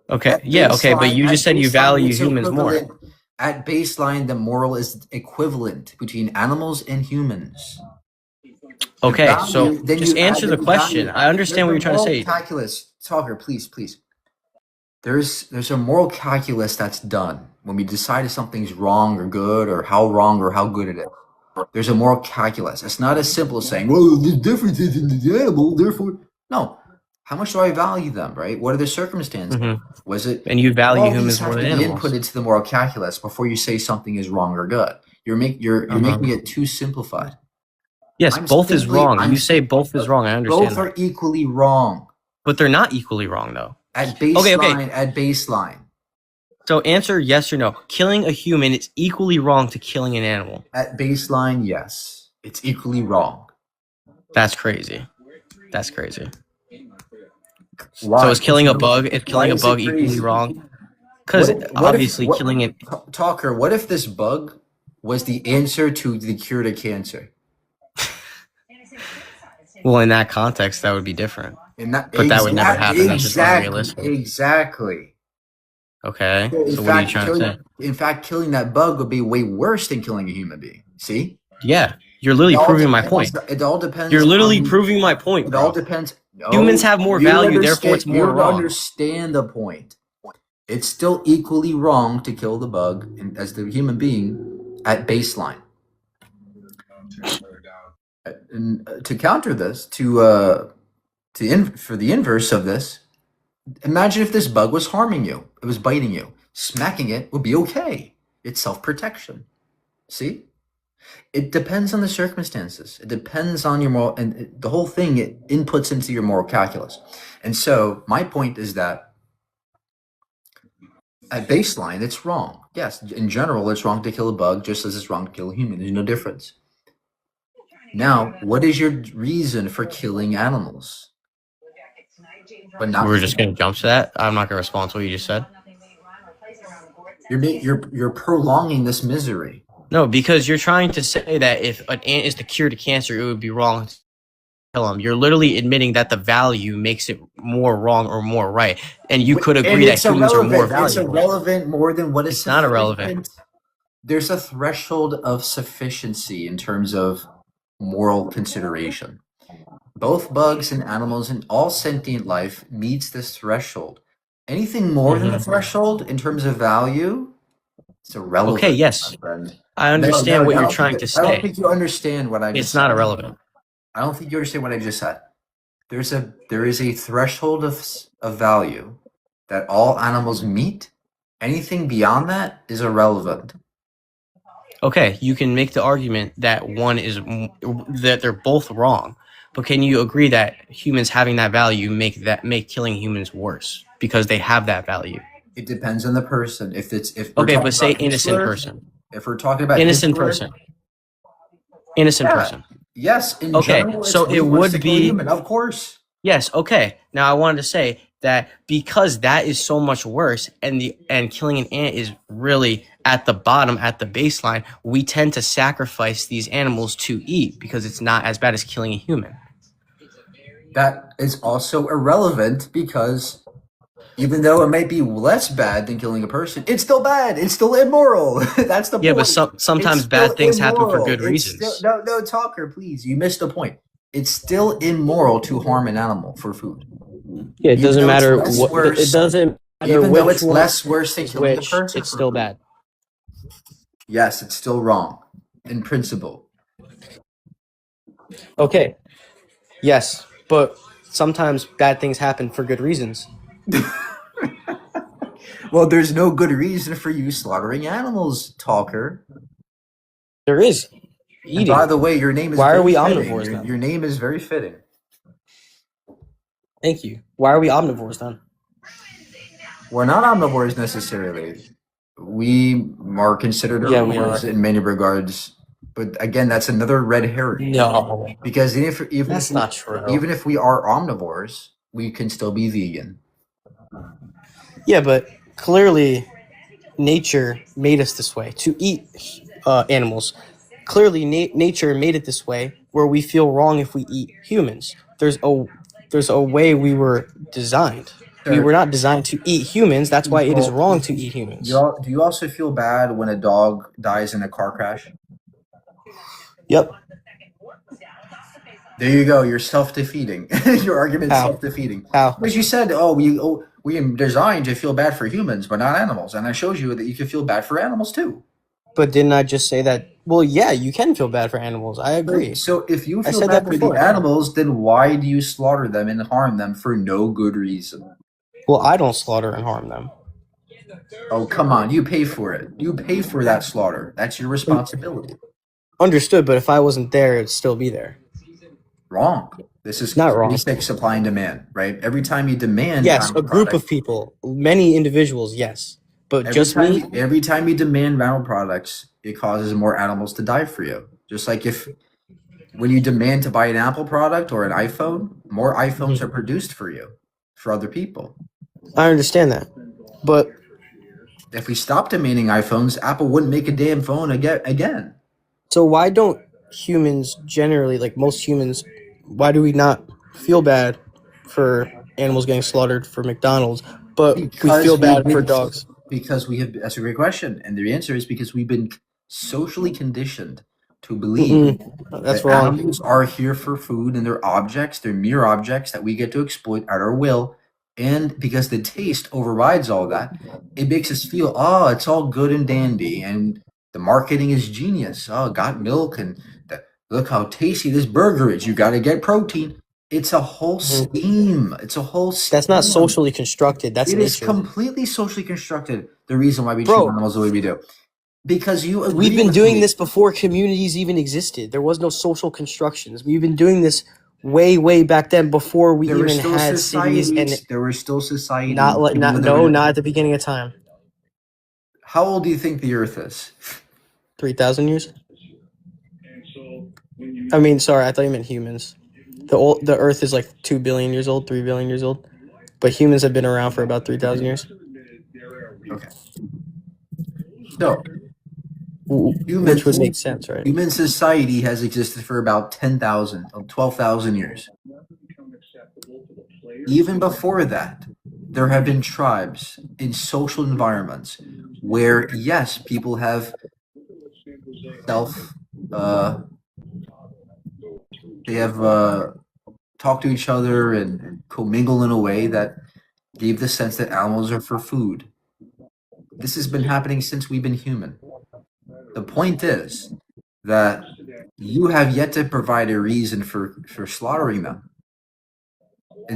Speaker 1: Okay, yeah, okay, but you just said you value humans more.
Speaker 2: At baseline, the moral is equivalent between animals and humans.
Speaker 1: Okay,
Speaker 2: Value,
Speaker 1: so
Speaker 2: then
Speaker 1: just
Speaker 2: you add
Speaker 1: answer
Speaker 2: the
Speaker 1: the question.
Speaker 2: value.
Speaker 1: I understand what you're trying to say.
Speaker 2: Calculus, Talker, please. There's a moral calculus that's done when we decide if something's wrong or good or how wrong or how good it is. There's a moral calculus. It's not as simple as saying, well, there's differences in the animal, therefore. No. How much do I value them, right? What are the circumstances? Was it?
Speaker 1: And you value
Speaker 2: all
Speaker 1: humans
Speaker 2: these
Speaker 1: more
Speaker 2: have
Speaker 1: than
Speaker 2: to be
Speaker 1: animals.
Speaker 2: input into the moral calculus before you say something is wrong or good. You're making it too simplified.
Speaker 1: Yes, both is wrong. You say both is wrong. I understand
Speaker 2: Both are equally wrong.
Speaker 1: But they're not equally wrong, though.
Speaker 2: At baseline, At baseline.
Speaker 1: So answer yes or no. Killing a human is equally wrong to killing an animal.
Speaker 2: At baseline, yes. It's equally wrong.
Speaker 1: That's crazy. That's crazy.
Speaker 2: Why?
Speaker 1: So is killing a bug
Speaker 2: Why is it
Speaker 1: equally
Speaker 2: crazy?
Speaker 1: wrong? Because
Speaker 2: what
Speaker 1: obviously killing it.
Speaker 2: Talker, what if this bug was the answer to the cure to cancer?
Speaker 1: Well, in that context, that would be different.
Speaker 2: But
Speaker 1: that would never happen. That's just unrealistic.
Speaker 2: Exactly.
Speaker 1: Okay. So what are you trying to say?
Speaker 2: In fact, killing that bug would be way worse than killing a human being. See?
Speaker 1: Yeah, you're literally proving my point.
Speaker 2: It all depends.
Speaker 1: You're literally proving my point, bro.
Speaker 2: It all depends. No,
Speaker 1: Humans have more value, therefore it's more wrong.
Speaker 2: You understand the point. It's still equally wrong to kill the bug as the human being at baseline. And to counter this, for the inverse of this, imagine if this bug was harming you. It was biting you. Smacking it would be okay. It's self-protection. See? It depends on the circumstances. It depends on your moral, and the whole thing, it inputs into your moral calculus. And so my point is that at baseline, it's wrong. Yes, in general, it's wrong to kill a bug just as it's wrong to kill a human. There's no difference. Now, what is your reason for killing animals? But not
Speaker 1: We're just going to jump to that. I'm not going to respond to what you just said.
Speaker 2: You're prolonging this misery.
Speaker 1: No, because you're trying to say that if an ant is the cure to cancer, it would be wrong to kill them. You're literally admitting that the value makes it more wrong or more right, and you could agree that humans are more valuable.
Speaker 2: It's irrelevant more than what is.
Speaker 1: It's not irrelevant.
Speaker 2: There's a threshold of sufficiency in terms of moral consideration. Both bugs and animals and all sentient life meets this threshold. Anything more than the threshold in terms of value, it's irrelevant.
Speaker 1: Okay, yes. I understand what you're trying to say.
Speaker 2: I don't think you understand what I just said.
Speaker 1: It's not irrelevant.
Speaker 2: I don't think you understand what I just said. There is a threshold of value that all animals meet. Anything beyond that is irrelevant.
Speaker 1: Okay, you can make the argument that that they're both wrong, but can you agree that humans having that value make killing humans worse because they have that value?
Speaker 2: It depends on the person.
Speaker 1: Okay, but say innocent person.
Speaker 2: If we're talking about
Speaker 1: innocent person.
Speaker 2: Yes. In
Speaker 1: okay,
Speaker 2: general,
Speaker 1: so it would be
Speaker 2: human, of course.
Speaker 1: Yes. Okay. Now I wanted to say that because that is so much worse, and killing an ant is really at the bottom, at the baseline, we tend to sacrifice these animals to eat because it's not as bad as killing a human.
Speaker 2: That is also irrelevant because even though it might be less bad than killing a person, it's still bad. It's still immoral. That's the point.
Speaker 1: Yeah, but sometimes bad things happen for good reasons.
Speaker 2: No, Talker, please. You missed the point. It's still immoral to harm an animal for food.
Speaker 1: Yeah, it doesn't matter what. It doesn't matter
Speaker 2: even though it's less worse than killing a person.
Speaker 1: It's still bad.
Speaker 2: Yes, it's still wrong in principle.
Speaker 1: Okay. Yes, but sometimes bad things happen for good reasons.
Speaker 2: Well, there's no good reason for you slaughtering animals, Talker.
Speaker 1: There is. Eating.
Speaker 2: And by the way, your name is.
Speaker 1: Why are we omnivores then?
Speaker 2: Your name is very fitting.
Speaker 1: Thank you. Why are we omnivores then?
Speaker 2: We're not omnivores necessarily. We are considered herbivores in many regards. But again, that's another red herring.
Speaker 1: No.
Speaker 2: Because
Speaker 1: not true.
Speaker 2: Even if we are omnivores, we can still be vegan.
Speaker 1: Yeah, but clearly nature made us this way to eat animals. Clearly nature made it this way where we feel wrong if we eat humans. There's a way we were designed. Sure. We were not designed to eat humans. That's why it is wrong to eat humans.
Speaker 2: Do you also feel bad when a dog dies in a car crash?
Speaker 1: Yep.
Speaker 2: There you go. You're self-defeating. Your argument's self-defeating.
Speaker 1: How?
Speaker 2: Because you said, we are designed to feel bad for humans, but not animals. And I showed you that you can feel bad for animals too.
Speaker 1: But didn't I just say that? Well, yeah, you can feel bad for animals. I agree.
Speaker 2: So if you feel bad for the animals, then why do you slaughter them and harm them for no good reason?
Speaker 1: Well, I don't slaughter and harm them.
Speaker 2: Oh, come on. You pay for it. You pay for that slaughter. That's your responsibility.
Speaker 1: Understood, but if I wasn't there, it'd still be there.
Speaker 2: Wrong. This is
Speaker 1: not wrong.
Speaker 2: Basic supply and demand, right? Every time you demand,
Speaker 1: yes, a group of people, many individuals, yes, but
Speaker 2: every time you demand animal products, it causes more animals to die for you. Just like when you demand to buy an Apple product or an iPhone, more iPhones are produced for you, for other people.
Speaker 1: I understand that, but
Speaker 2: If we stopped demanding iPhones, Apple wouldn't make a damn phone again.
Speaker 1: So why don't humans generally, like most humans, why do we not feel bad for animals getting slaughtered for McDonald's, but we feel
Speaker 2: Because we've
Speaker 1: bad for
Speaker 2: been
Speaker 1: dogs?
Speaker 2: because we have that's a great question. And the answer is because we've been socially conditioned to believe
Speaker 1: That's
Speaker 2: that
Speaker 1: wrong.
Speaker 2: animals are here for food and they're objects, they're mere objects that we get to exploit at our will. And because the taste overrides all that, it makes us feel, oh, it's all good and dandy. And the marketing is genius. Oh, got milk and look how tasty this burger is. You got to get protein. It's a whole scheme. It's a whole scheme.
Speaker 1: That's not socially constructed. That's
Speaker 2: It is
Speaker 1: nature.
Speaker 2: completely socially constructed. The reason why we treat
Speaker 1: Bro,
Speaker 2: animals the way we do, because you agree
Speaker 1: we've been
Speaker 2: with
Speaker 1: doing
Speaker 2: me.
Speaker 1: this before communities even existed. There was no social constructions. We've been doing this way back then before we
Speaker 2: There were
Speaker 1: even
Speaker 2: still
Speaker 1: had cities and
Speaker 2: societies. There were still societies.
Speaker 1: not like
Speaker 2: even
Speaker 1: not
Speaker 2: though there
Speaker 1: no
Speaker 2: were-
Speaker 1: not at the beginning of time.
Speaker 2: How old do you think the Earth is?
Speaker 1: 3,000 years. I mean, sorry, I thought you meant humans. The Earth is like 2 billion years old, 3 billion years old, but humans have been around for about 3,000 years.
Speaker 2: Okay. So,
Speaker 1: Which would make sense, right?
Speaker 2: Human society has existed for about 10,000, 12,000 years. Even before that, there have been tribes in social environments where, yes, people have they have talked to each other and commingle in a way that gave the sense that animals are for food. This has been happening since we've been human. The point is that you have yet to provide a reason for slaughtering them.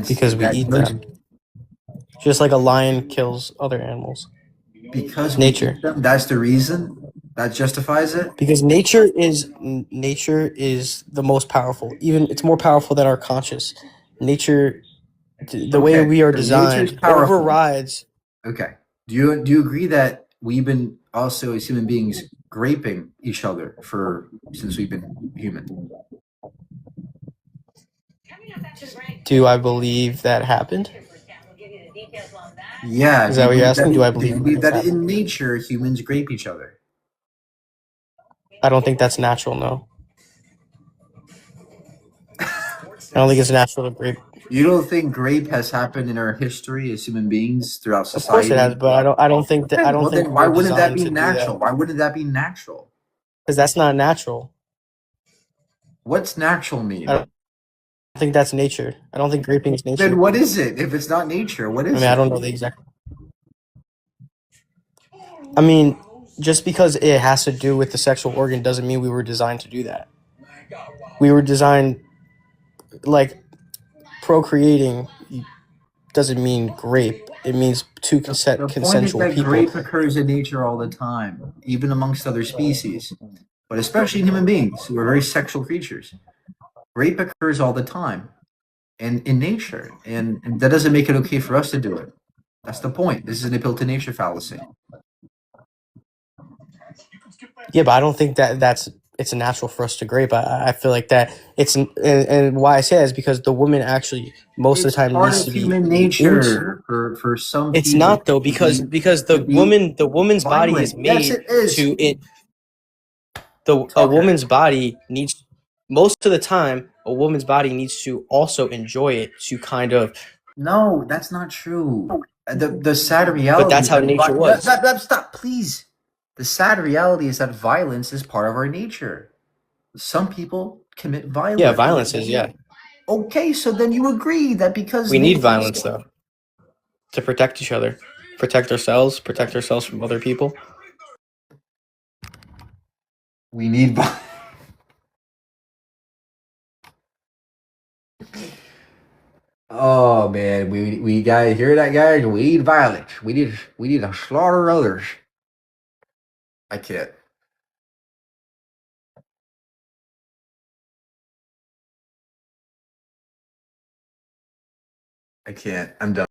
Speaker 1: Because we eat them. Just like a lion kills other animals.
Speaker 2: Because
Speaker 1: nature.
Speaker 2: we eat them, that's the reason? That justifies it?
Speaker 1: Because nature is the most powerful. Even it's more powerful than our conscious. Nature, the way we are
Speaker 2: so nature's
Speaker 1: designed,
Speaker 2: powerful.
Speaker 1: overrides.
Speaker 2: Okay. Do you agree that we've been also as human beings graping each other since we've been human?
Speaker 1: Do I believe that happened?
Speaker 2: Yeah.
Speaker 1: Is that what you're asking? Do I believe
Speaker 2: you believe that
Speaker 1: that's
Speaker 2: in nature humans grape each other?
Speaker 1: I don't think that's natural, no. I don't think it's natural to grape.
Speaker 2: You don't think grape has happened in our history as human beings throughout society?
Speaker 1: Of course it has, but I don't think that. I don't think.
Speaker 2: Then why
Speaker 1: we're
Speaker 2: wouldn't that
Speaker 1: designed
Speaker 2: be
Speaker 1: to do
Speaker 2: natural?
Speaker 1: that.
Speaker 2: Why wouldn't that be natural?
Speaker 1: Because that's not natural.
Speaker 2: What's natural mean?
Speaker 1: I don't think that's nature. I don't think graping is nature.
Speaker 2: Then what is it? If it's not nature, what is it?
Speaker 1: I don't know the exact. I mean, just because it has to do with the sexual organ doesn't mean we were designed to do that. We were designed, like, procreating doesn't mean grape. It means two
Speaker 2: The point is
Speaker 1: consensual
Speaker 2: that
Speaker 1: people.
Speaker 2: grape occurs in nature all the time, even amongst other species, but especially in human beings who are very sexual creatures. Grape occurs all the time, and in nature, and that doesn't make it okay for us to do it. That's the point. This is an appeal to nature fallacy.
Speaker 1: Yeah, but I don't think it's natural for us to grape. I feel like that it's and why I say that is because the woman actually most of the time
Speaker 2: Part
Speaker 1: needs
Speaker 2: of
Speaker 1: to be
Speaker 2: human nature for some
Speaker 1: It's
Speaker 2: people
Speaker 1: not though because the woman's body is
Speaker 2: violent. Yes,
Speaker 1: made
Speaker 2: it is.
Speaker 1: to it. A woman's body needs most of the time. A woman's body needs to also enjoy it to kind of.
Speaker 2: No, that's not true. The sad reality.
Speaker 1: But that's how nature was.
Speaker 2: Stop, please. The sad reality is that violence is part of our nature. Some people commit violence.
Speaker 1: Yeah, violence is, yeah.
Speaker 2: Okay, so then you agree that because
Speaker 1: We need violence though to protect each other, protect ourselves from other people.
Speaker 2: We need violence. Oh man, we gotta hear that, guys. We need violence. We need to slaughter others. I can't. I can't. I'm done.